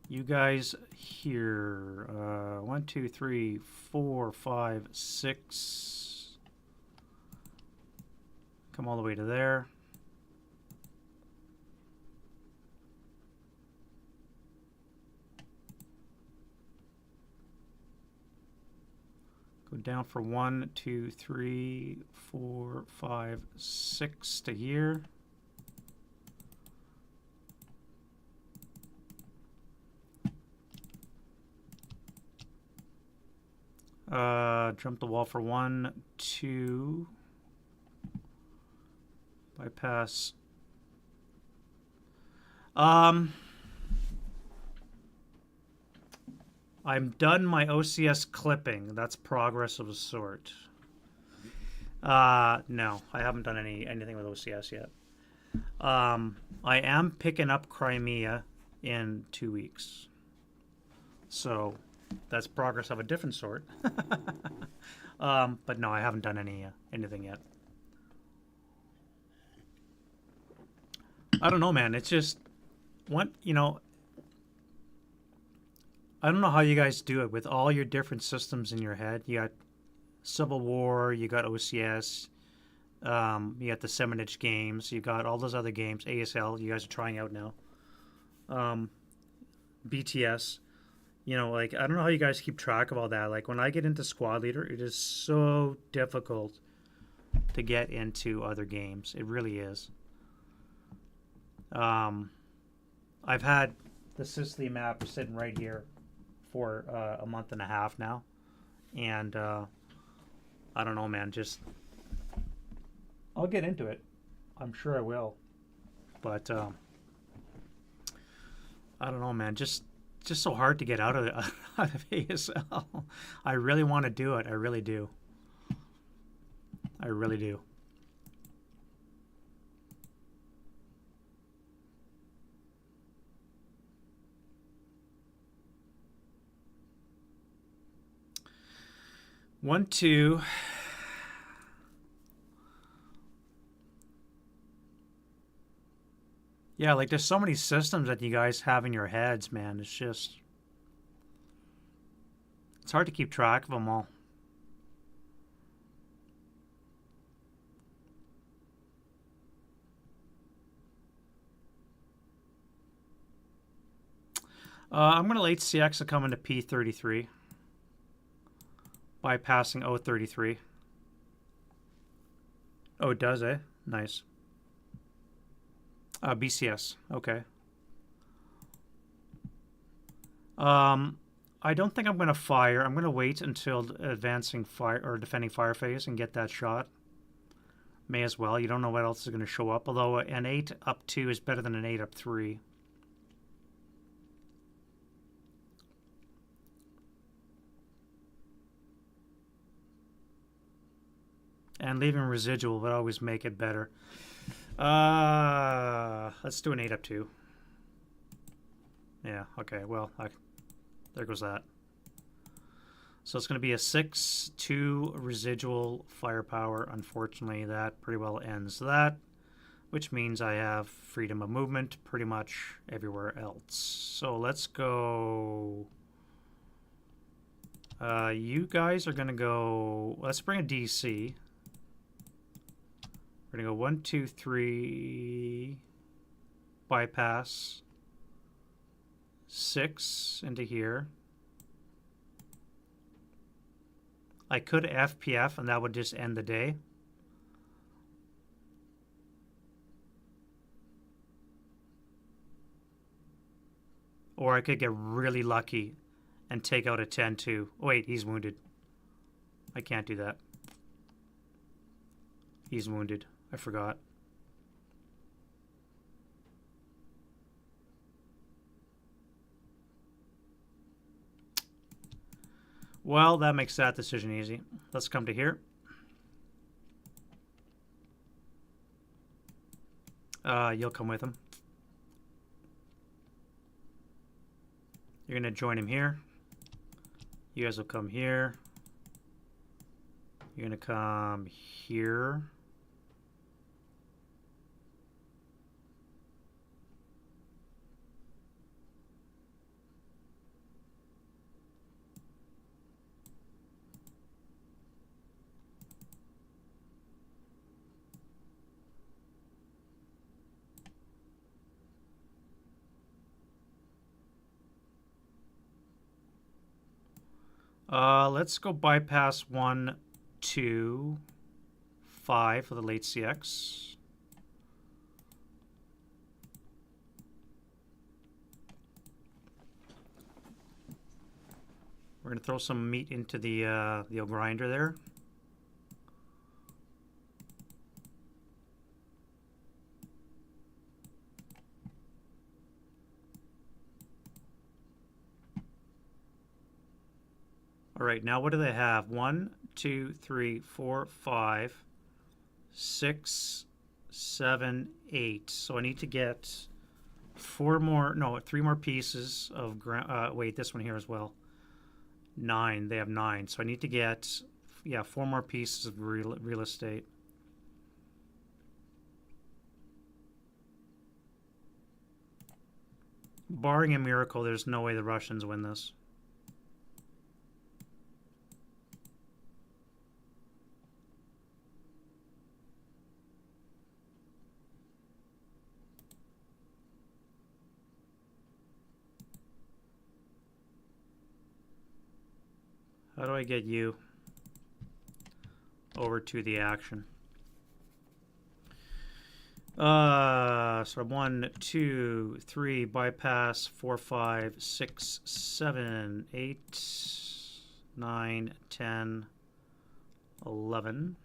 S1: You guys here, 1, 2, 3, 4, 5, 6. Come all the way to there. Go down for 1, 2, 3, 4, 5, 6 to here. Jump the wall for 1, 2. Bypass. I'm done my OCS clipping. That's progress of a sort. No, I haven't done anything with OCS yet. I am picking up Crimea in 2 weeks. So that's progress of a different sort. But no, I haven't done anything yet. I don't know, man. It's just, I don't know how you guys do it with all your different systems in your head. You got Civil War, you got OCS, you got the 7-inch games, you got all those other games, ASL, you guys are trying out now. BTS. I don't know how you guys keep track of all that. Like, when I get into Squad Leader, it is so difficult to get into other games. It really is. I've had the Sicily map sitting right here for a month and a half now, and I don't know, man. Just I'll get into it. I'm sure I will, but I don't know, man. Just so hard to get out of ASL. I really want to do it. I really do. I really do. One, two. Yeah, like there's so many systems that you guys have in your heads, man. It's hard to keep track of them all. I'm going to let CX to come into P33. Bypassing O33. Oh, it does, eh? Nice. BCS. Okay. I I don't think I'm going to fire. I'm going to wait until advancing fire or defending fire phase and get that shot. May as well. You don't know what else is going to show up. Although an 8 up 2 is better than an 8 up 3. And leaving residual would always make it better. Let's do an 8 up 2. Yeah, okay, well, there goes that. So it's going to be a 6-2 residual firepower. Unfortunately, that pretty well ends that, which means I have freedom of movement pretty much everywhere else. So let's go... you guys are going to go... Let's bring a DC. We're going to go 1, 2, 3... bypass... 6 into here. I could FPF and that would just end the day. Or I could get really lucky and take out a 10-2. Oh, wait, he's wounded. I can't do that. He's wounded. I forgot. Well, that makes that decision easy. Let's come to here. You'll come with him. You're going to join him here. You guys will come here. You're going to come here. Let's go bypass 1, 2, 5 for the late CX. We're going to throw some meat into the old grinder there. All right, now what do they have? 1, 2, 3, 4, 5, 6, 7, 8. So I need to get 3 more pieces of wait, this one here as well. 9. They have 9. So I need to get 4 more pieces of real estate. Barring a miracle, there's no way the Russians win this. How do I get you over to the action? So 1, 2, 3, bypass, 4, 5, 6, 7, 8, 9, 10, 11.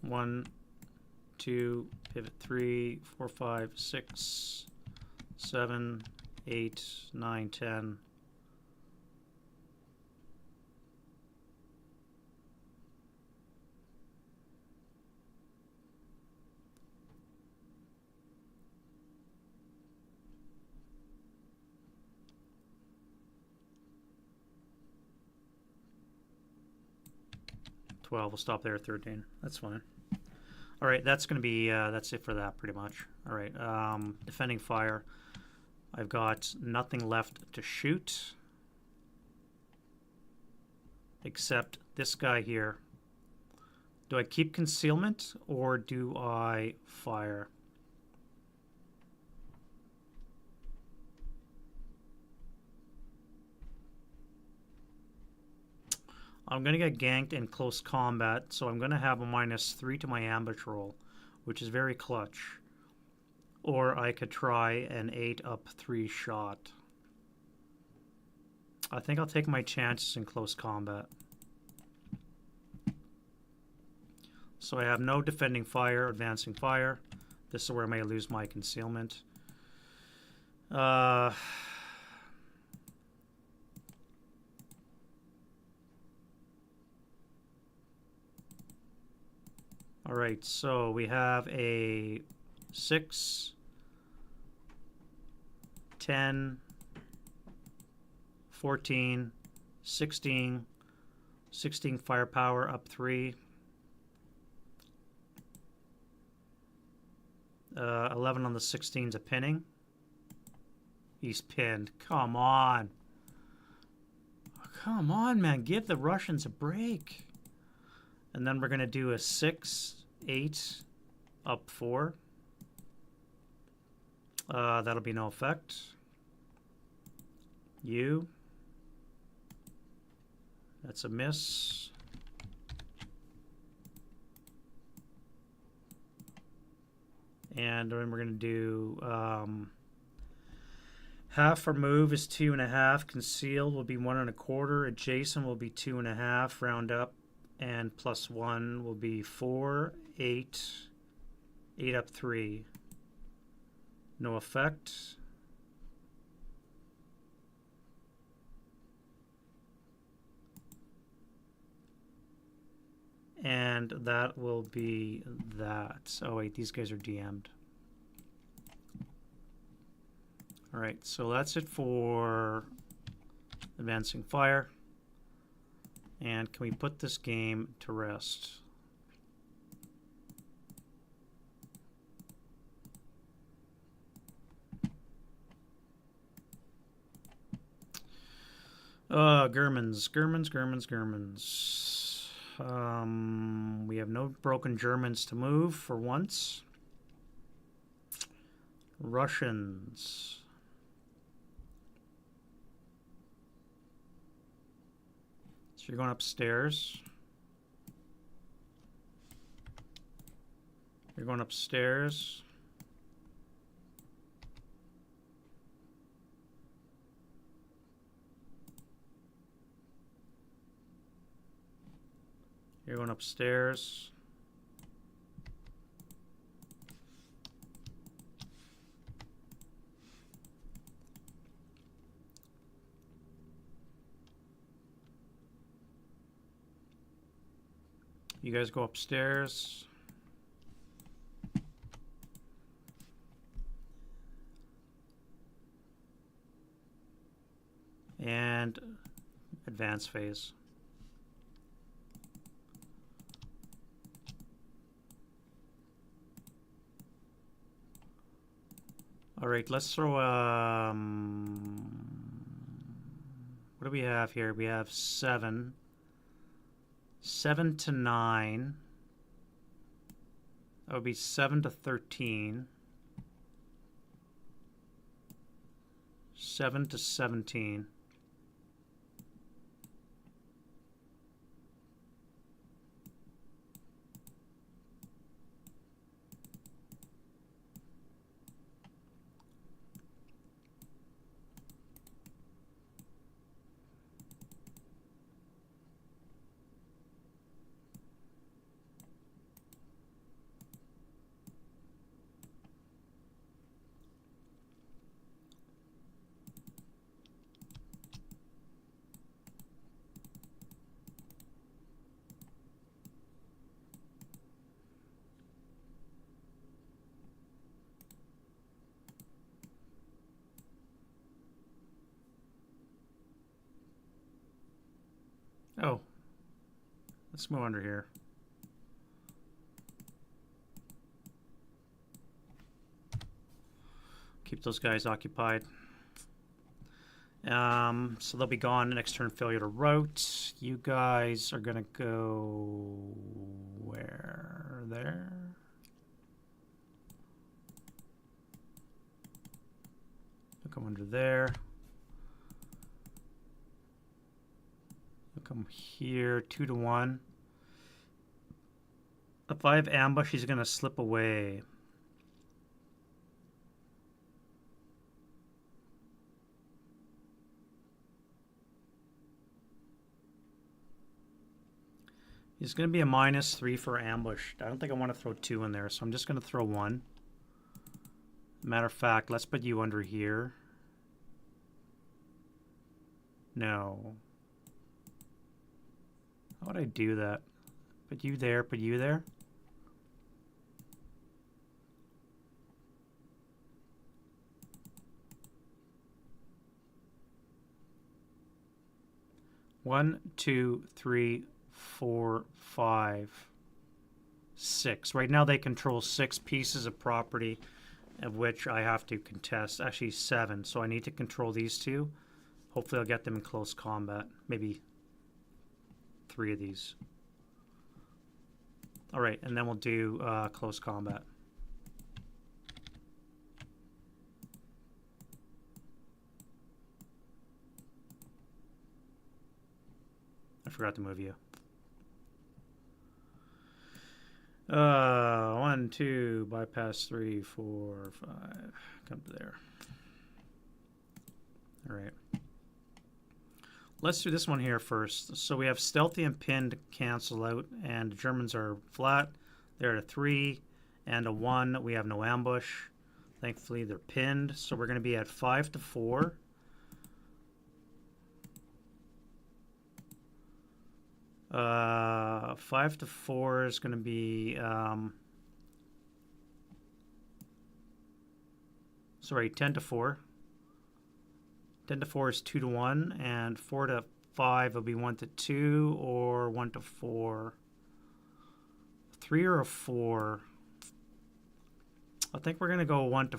S1: One, 2, pivot 3, 4, 5, 6, 7, 8, 9, 10. We'll stop there at 13. That's fine. All right, that's going to be, that's it for that pretty much. All right, defending fire. I've got nothing left to shoot except this guy here. Do I keep concealment or do I fire? I'm going to get ganked in close combat, so I'm going to have a -3 to my ambush roll, which is very clutch. Or I could try an 8-up-3 shot. I think I'll take my chances in close combat. So I have no defending fire, advancing fire. This is where I may lose my concealment. Alright, so we have a 6, 10, 14, 16, 16 firepower up 3. 11 on the 16's a pinning. He's pinned. Come on. Come on, man. Give the Russians a break. And then we're going to do a 6, 8, up 4. That'll be no effect. You. That's a miss. And then we're going to do half for move is 2.5. Concealed will be 1.25. Adjacent will be 2.5. Round up. And +1 will be 4, 8, 8 up 3. No effect. And that will be that. Oh wait, these guys are DM'd. Alright, so that's it for advancing fire. And can we put this game to rest? Germans. We have no broken Germans to move for once. Russians. So you're going upstairs. You're going upstairs. You're going upstairs. You guys go upstairs. And advance phase. All right, let's throw what do we have here? We have 7. 7 to 9. That would be 7 to 13. 7 to 17. Oh, let's move under here. Keep those guys occupied. So they'll be gone. Next turn, failure to route. You guys are gonna go where? There. They'll come under there. They'll come here, 2 to 1. If I have ambush, he's going to slip away. He's going to be a -3 for ambush. I don't think I want to throw 2 in there, so I'm just going to throw 1. Matter of fact, let's put you under here. No. How would I do that? Put you there, put you there. One, 2, 3, 4, 5, 6. Right now they control 6 pieces of property, of which I have to contest. Actually 7, so I need to control these 2. Hopefully I'll get them in close combat. Maybe 3 of these. Alright, and then we'll do close combat. I forgot to move you. 1, 2, bypass 3, 4, 5. Come to there. Alright. Let's do this one here first. So we have stealthy and pinned cancel out, and the Germans are flat. They're at a 3 and a 1. We have no ambush. Thankfully, they're pinned. So we're going to be at 5 to 4. Uh, 5 to 4 is going to be sorry, 10 to 4. 10 to 4 is 2 to 1, and 4 to 5 will be 1 to 2 or 1 to 4. 3 or a 4. I think we're going to go 1 to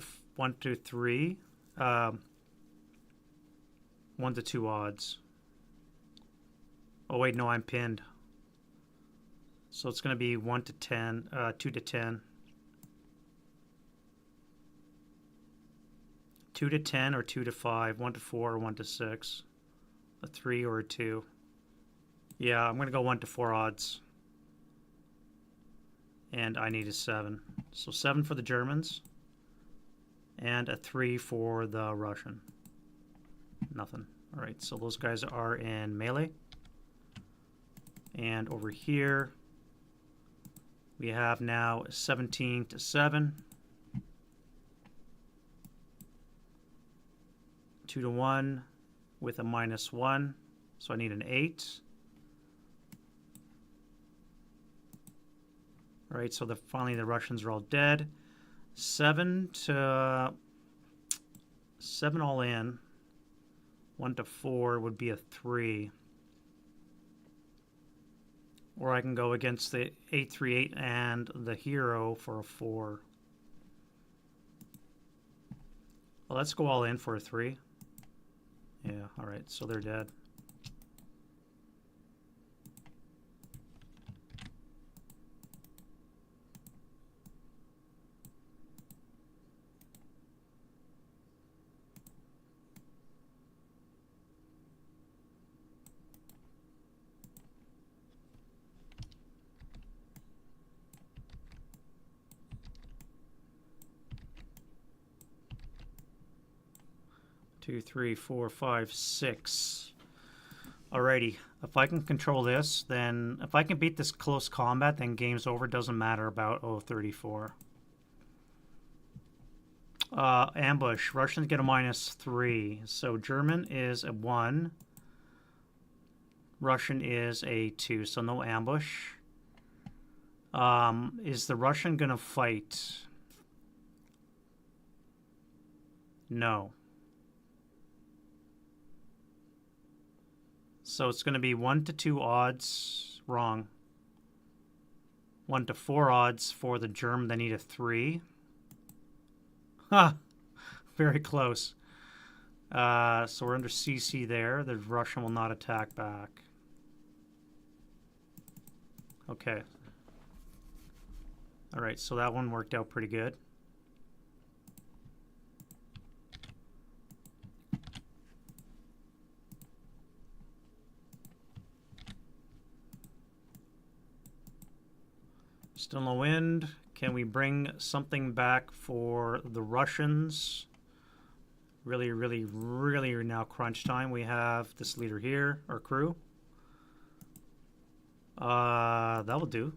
S1: 3. 1 to 2 odds. Oh wait, no, I'm pinned. So it's going to be 1 to 10, 2 to 10. 2 to 10 or 2 to 5, 1 to 4 or 1 to 6, a 3 or a 2. Yeah, I'm going to go 1 to 4 odds. And I need a 7. So 7 for the Germans. And a 3 for the Russian. Nothing. Alright, so those guys are in melee. And over here, we have now 17 to 7. 2 to 1 with a -1, so I need an 8. All right, so finally the Russians are all dead. 7 to 7 all in. 1 to 4 would be a 3. Or I can go against the 838 and the hero for a 4. Well, let's go all in for a 3. Yeah, alright, so they're dead. Two, 3, 4, 5, 6. Alrighty, if I can control this, then if I can beat this close combat, then game's over. Doesn't matter about 034. Ambush. Russians get a -3. So German is a 1. Russian is a 2. So no ambush. Is the Russian gonna fight? No. So it's going to be 1 to 2 odds. Wrong. 1 to 4 odds for the German. They need a 3. Ha! Very close. So we're under CC there. The Russian will not attack back. Okay. Alright, so that one worked out pretty good. Still no wind. Can we bring something back for the Russians? Really are now crunch time. We have this leader here, our crew. That will do.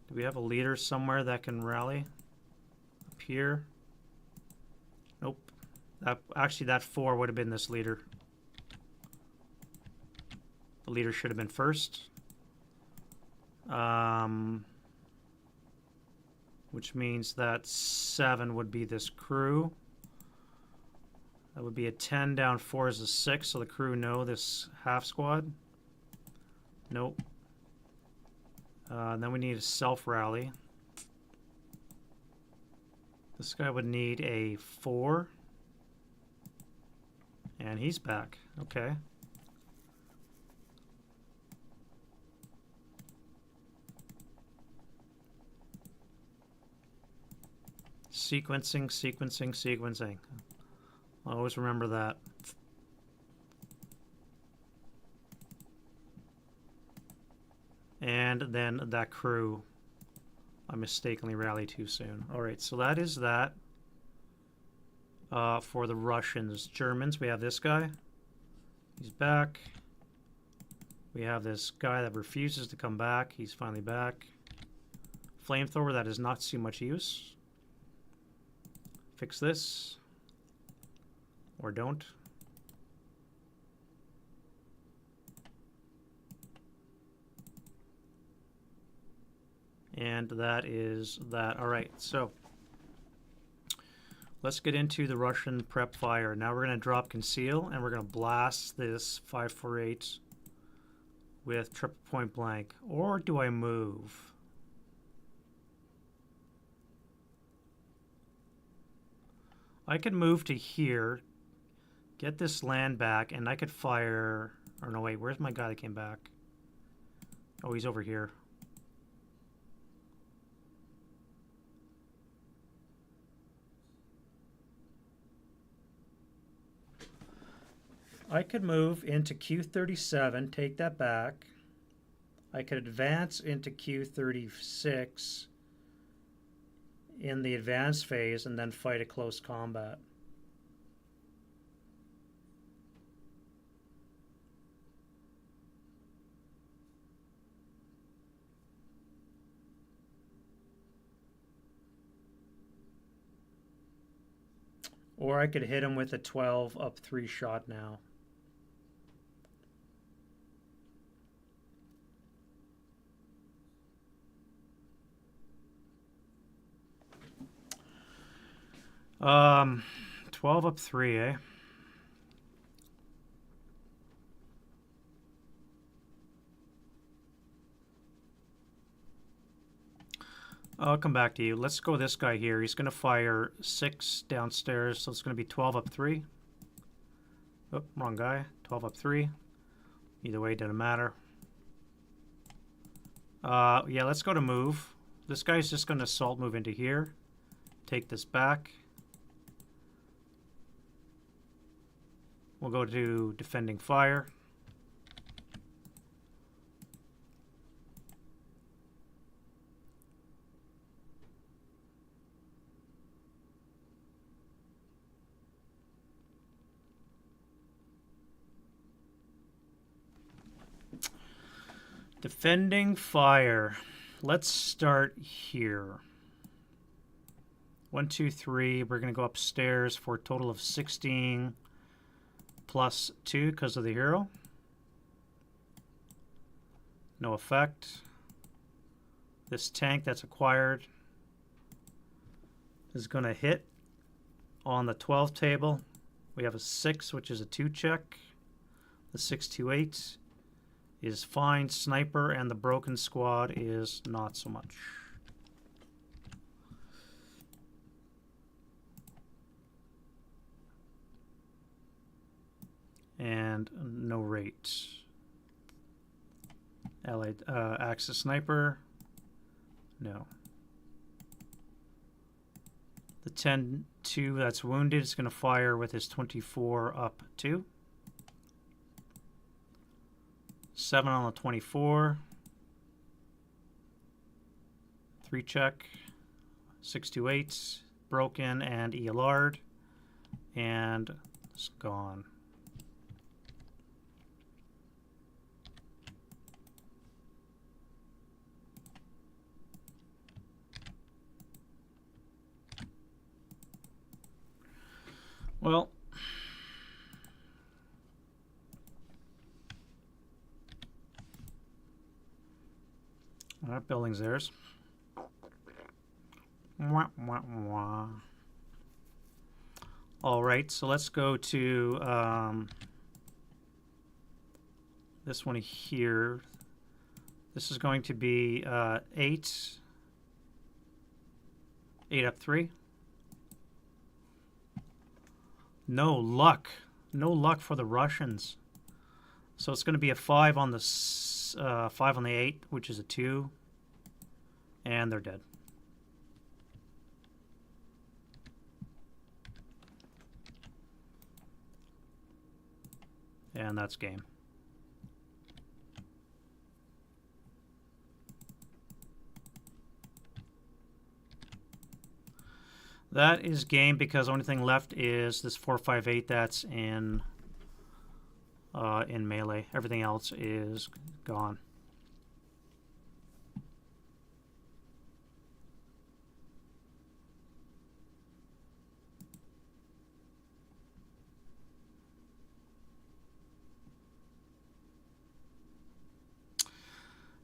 S1: Do we have a leader somewhere that can rally? Up here? Nope. Actually, that 4 would have been this leader. The leader should have been first. Which means that 7 would be this crew. That would be a 10 down 4 is a 6, so the crew know this half squad. Nope. And then we need a self-rally. This guy would need a 4. And he's back. Okay. Sequencing. Always remember that. And then that crew. I mistakenly rallied too soon. Alright, so that is that. For the Russians. Germans, we have this guy. He's back. We have this guy that refuses to come back. He's finally back. Flamethrower, that is not too much use. Fix this. Or don't. And that is that. Alright, so let's get into the Russian prep fire. Now we're going to drop conceal and we're going to blast this 548 with triple point blank. Or do I move? I could move to here, get this land back, and I could fire... Or no, wait, where's my guy that came back? Oh, he's over here. I could move into Q37, take that back. I could advance into Q36 in the advanced phase and then fight a close combat. Or I could hit him with a 12 up 3 shot now. Um, 12 up 3, eh? I'll come back to you. Let's go this guy here. He's going to fire 6 downstairs, so it's going to be 12 up 3. Oh, wrong guy. 12 up 3. Either way, doesn't matter. Yeah, let's go to move. This guy's just going to assault move into here. Take this back. We'll go to defending fire. Defending fire. Let's start here. 1, 2, 3. We're going to go upstairs for a total of 16 plus 2 because of the hero. No effect. This tank that's acquired is going to hit on the 12 table. We have a 6, which is a 2 check. The 628 is fine. Sniper and the broken squad is not so much. And no rate. Allied Axis Sniper. No. The 10-2 that's wounded is going to fire with his 24 up 2. 7 on the 24. 3 check. 628. Broken and ELR'd. And it's gone. Well, that building's theirs. Wah, wah, wah. All right, so let's go to this one here. This is going to be 8 up 3. No luck. No luck for the Russians. So it's going to be a 5 on the 5 on the 8, which is a 2. And they're dead. And that's game. That is game because the only thing left is this 458 that's in melee. Everything else is gone.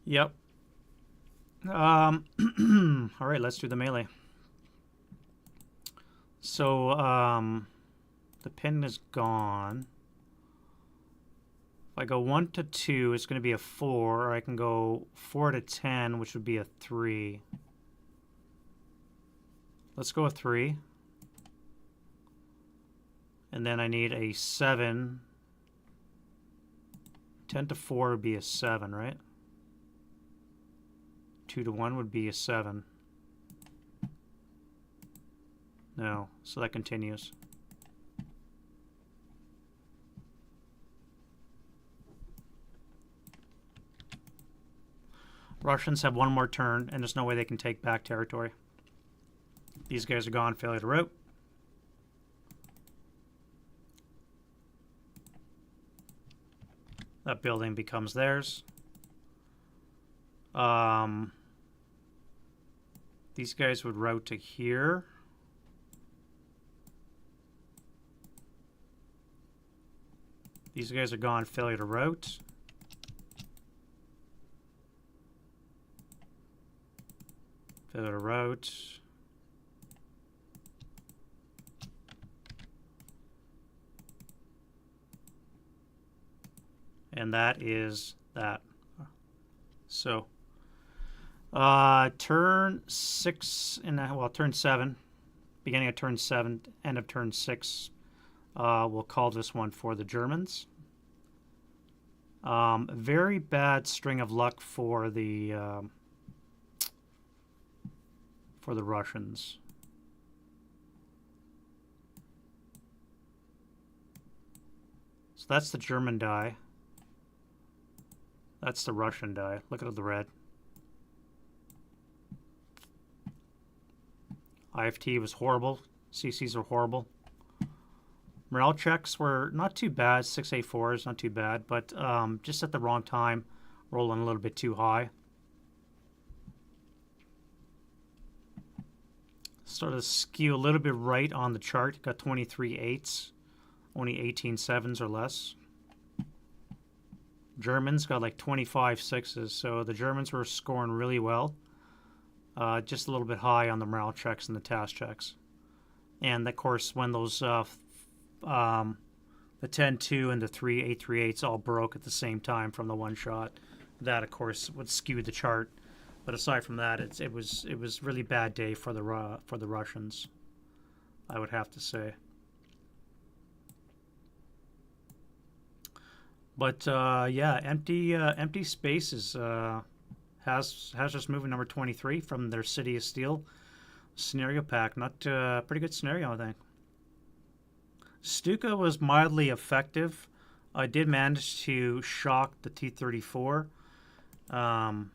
S1: Yep. All right, let's do the melee. So, the pin is gone. If I go 1 to 2, it's going to be a 4. Or I can go 4 to 10, which would be a 3. Let's go with 3. And then I need a 7. 10 to 4 would be a 7, right? 2 to 1 would be a 7. No, so that continues. Russians have one more turn, and there's no way they can take back territory. These guys are gone, failure to route. That building becomes theirs. These guys would route to here. These guys are gone, failure to route. Failure to route. And that is that. So, turn 6 and well, turn 7, beginning of turn 7, end of turn 6. We'll call this one for the Germans. Very bad string of luck for the Russians. So that's the German die. That's the Russian die. Look at the red. IFT was horrible. CCs are horrible. Morale checks were not too bad. 684 is not too bad, but just at the wrong time, rolling a little bit too high. Started to skew a little bit right on the chart. Got 23 8s, only 18 7s or less. Germans got like 25 6s, so the Germans were scoring really well. Just a little bit high on the morale checks and the task checks. And of course, when those the 10-2 and the 3-8-3-8s all broke at the same time from the one shot, that of course would skew the chart. But aside from that, it was really bad day for the Russians, I would have to say. But yeah, empty spaces. Hazardous movie number 23 from their City of Steel scenario pack. Not pretty good scenario, I think. Stuka was mildly effective. I did manage to shock the T-34. Um,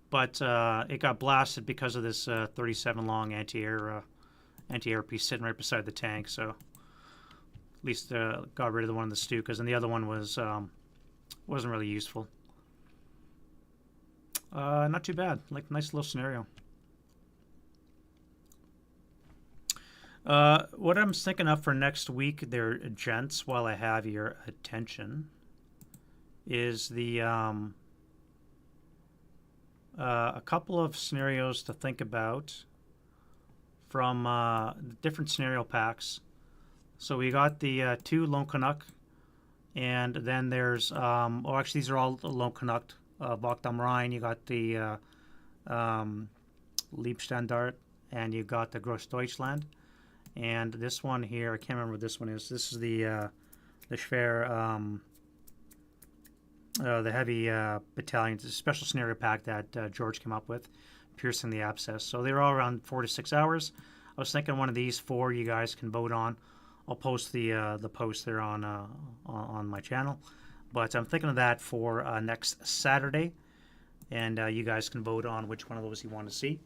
S1: but it got blasted because of this 37 long anti-air piece sitting right beside the tank. So at least got rid of the one in the Stukas, and the other one wasn't really useful. Not too bad. Like, nice little scenario. What I'm thinking of for next week, there, gents, while I have your attention, is a couple of scenarios to think about from different scenario packs. So we got the 2 Lone Canuck, and then there's, actually these are all Lone Canuck, Bach am Rhein. You got the Liebstandard, and you got the Großdeutschland. And this one here, I can't remember what this one is. This is the Schwer, the heavy battalions, a special scenario pack that George came up with, piercing the abscess. So they're all around 4 to 6 hours. I was thinking one of these 4 you guys can vote on. I'll post the post there on my channel. But I'm thinking of that for next Saturday, and you guys can vote on which one of those you want to see.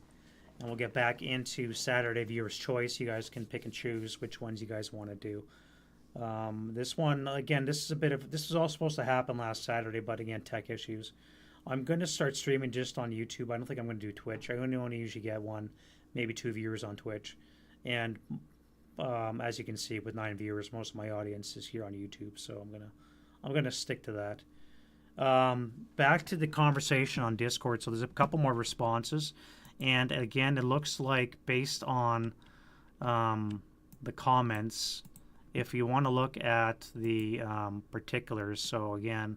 S1: And we'll get back into Saturday Viewer's Choice. You guys can pick and choose which ones you guys want to do. This one, again, this is all supposed to happen last Saturday, but again, tech issues. I'm going to start streaming just on YouTube. I don't think I'm going to do Twitch. I only usually get 1, maybe 2 viewers on Twitch. And as you can see, with 9 viewers, most of my audience is here on YouTube, so I'm gonna stick to that. Back to the conversation on Discord. So there's a couple more responses. And again, it looks like based on the comments, if you want to look at the particulars, so again,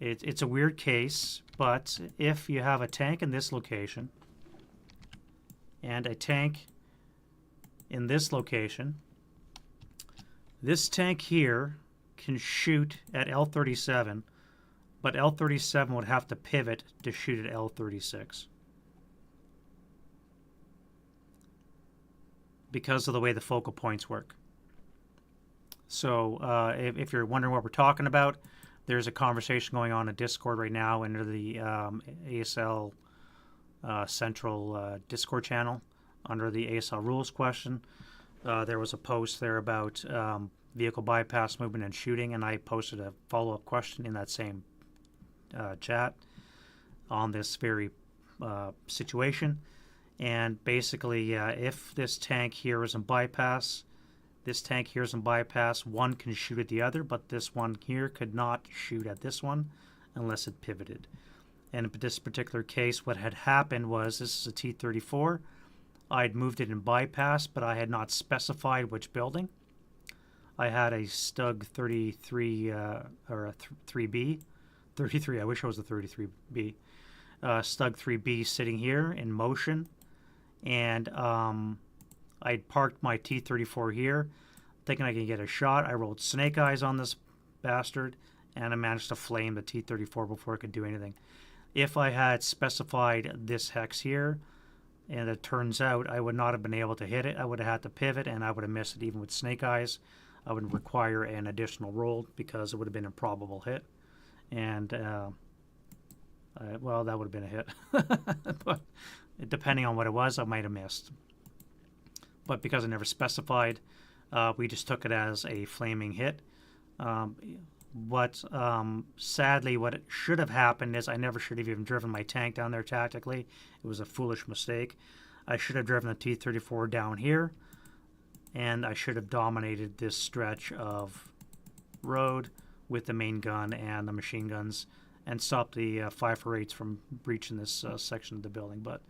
S1: it's a weird case, but if you have a tank in this location and a tank in this location, this tank here can shoot at L37, but L37 would have to pivot to shoot at L36. Because of the way the focal points work. So if you're wondering what we're talking about, there's a conversation going on in Discord right now under the ASL Central Discord channel under the ASL rules question. There was a post there about vehicle bypass movement and shooting, and I posted a follow-up question in that same chat on this very situation. And basically, if this tank here is in bypass, one can shoot at the other, but this one here could not shoot at this one unless it pivoted. And in this particular case, what had happened was, this is a T-34. I had moved it in bypass, but I had not specified which building. I had a Stug 33, or a 3B. 33, I wish it was a 33B. Stug 3B sitting here in motion. And I parked my T-34 here, thinking I could get a shot. I rolled snake eyes on this bastard, and I managed to flame the T-34 before it could do anything. If I had specified this hex here, and it turns out I would not have been able to hit it, I would have had to pivot, and I would have missed it even with snake eyes. I would require an additional roll because it would have been a probable hit. And, well, that would have been a hit. But depending on what it was, I might have missed. But because I never specified, we just took it as a flaming hit. Sadly, what it should have happened is I never should have even driven my tank down there tactically. It was a foolish mistake. I should have driven the T-34 down here, and I should have dominated this stretch of road with the main gun and the machine guns and stopped the 548s from breaching this section of the building. But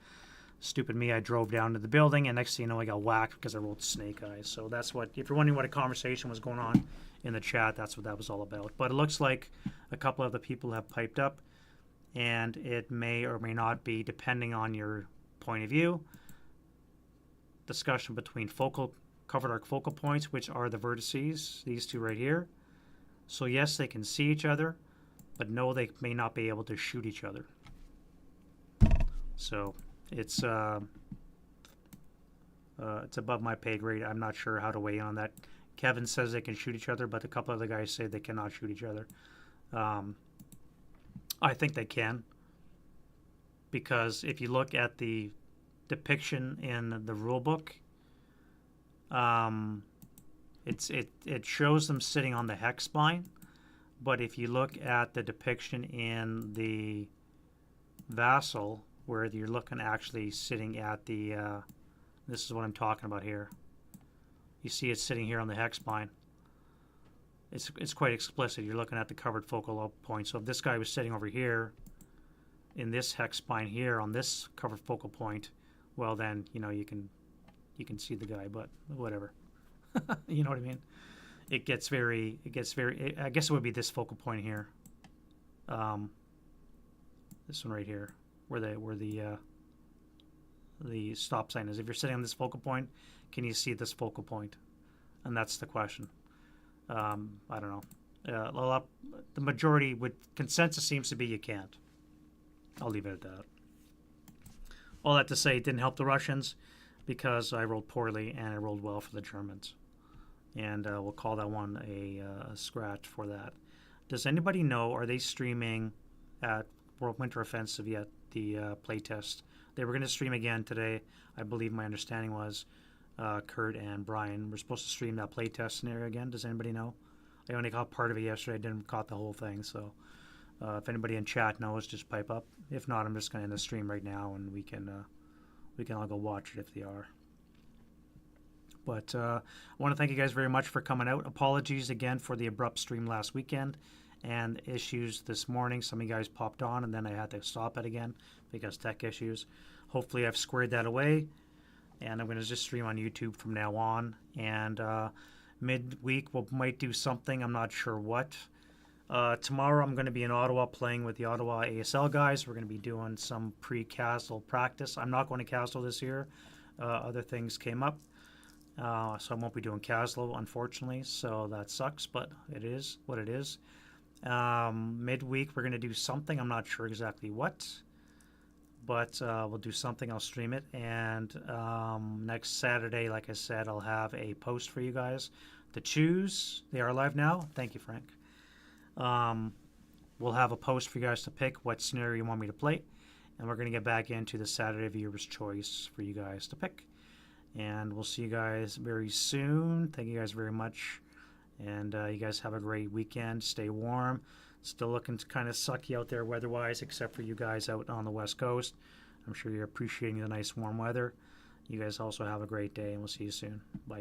S1: stupid me, I drove down to the building, and next thing you know, I got whacked because I rolled snake eyes. So that's what, if you're wondering what a conversation was going on in the chat, that's what that was all about. But it looks like a couple of the people have piped up, and it may or may not be, depending on your point of view, discussion between covered arc focal points, which are the vertices, these two right here. So yes, they can see each other, but no, they may not be able to shoot each other. So it's above my pay grade. I'm not sure how to weigh in on that. Kevin says they can shoot each other, but a couple other guys say they cannot shoot each other. I think they can, because if you look at the depiction in the rule book, it shows them sitting on the hex spine, but if you look at the depiction in the vassal, where you're looking actually sitting at the this is what I'm talking about here. You see it sitting here on the hex spine. It's quite explicit. You're looking at the covered focal point. So if this guy was sitting over here in this hex spine here on this covered focal point, well then, you know, you can see the guy, but whatever. You know what I mean? It gets very I guess it would be this focal point here. This one right here, where the stop sign is. If you're sitting on this focal point, can you see this focal point? And that's the question. I don't know. The majority consensus seems to be you can't. I'll leave it at that. All that to say, it didn't help the Russians because I rolled poorly and I rolled well for the Germans. And we'll call that one a scratch for that. Does anybody know, are they streaming at World Winter Offensive yet, the playtest? They were going to stream again today. I believe my understanding was Kurt and Brian were supposed to stream that playtest scenario again. Does anybody know? I only caught part of it yesterday. I didn't caught the whole thing. So if anybody in chat knows, just pipe up. If not, I'm just going to end the stream right now, and we can all go watch it if they are. But I want to thank you guys very much for coming out. Apologies again for the abrupt stream last weekend and issues this morning. Some of you guys popped on, and then I had to stop it again because tech issues. Hopefully I've squared that away, and I'm going to just stream on YouTube from now on. And midweek we might do something. I'm not sure what. Tomorrow I'm going to be in Ottawa playing with the Ottawa ASL guys. We're going to be doing some pre-Castle practice. I'm not going to Castle this year. Other things came up. So I won't be doing Castle, unfortunately. So that sucks, but it is what it is. Midweek we're going to do something. I'm not sure exactly what. But we'll do something. I'll stream it. And next Saturday, like I said, I'll have a post for you guys to choose. They are live now. Thank you, Frank. We'll have a post for you guys to pick what scenario you want me to play. And we're going to get back into the Saturday Viewer's Choice for you guys to pick. And we'll see you guys very soon. Thank you guys very much. And you guys have a great weekend. Stay warm. Still looking kind of sucky out there weather-wise, except for you guys out on the West Coast. I'm sure you're appreciating the nice warm weather. You guys also have a great day, and we'll see you soon. Bye.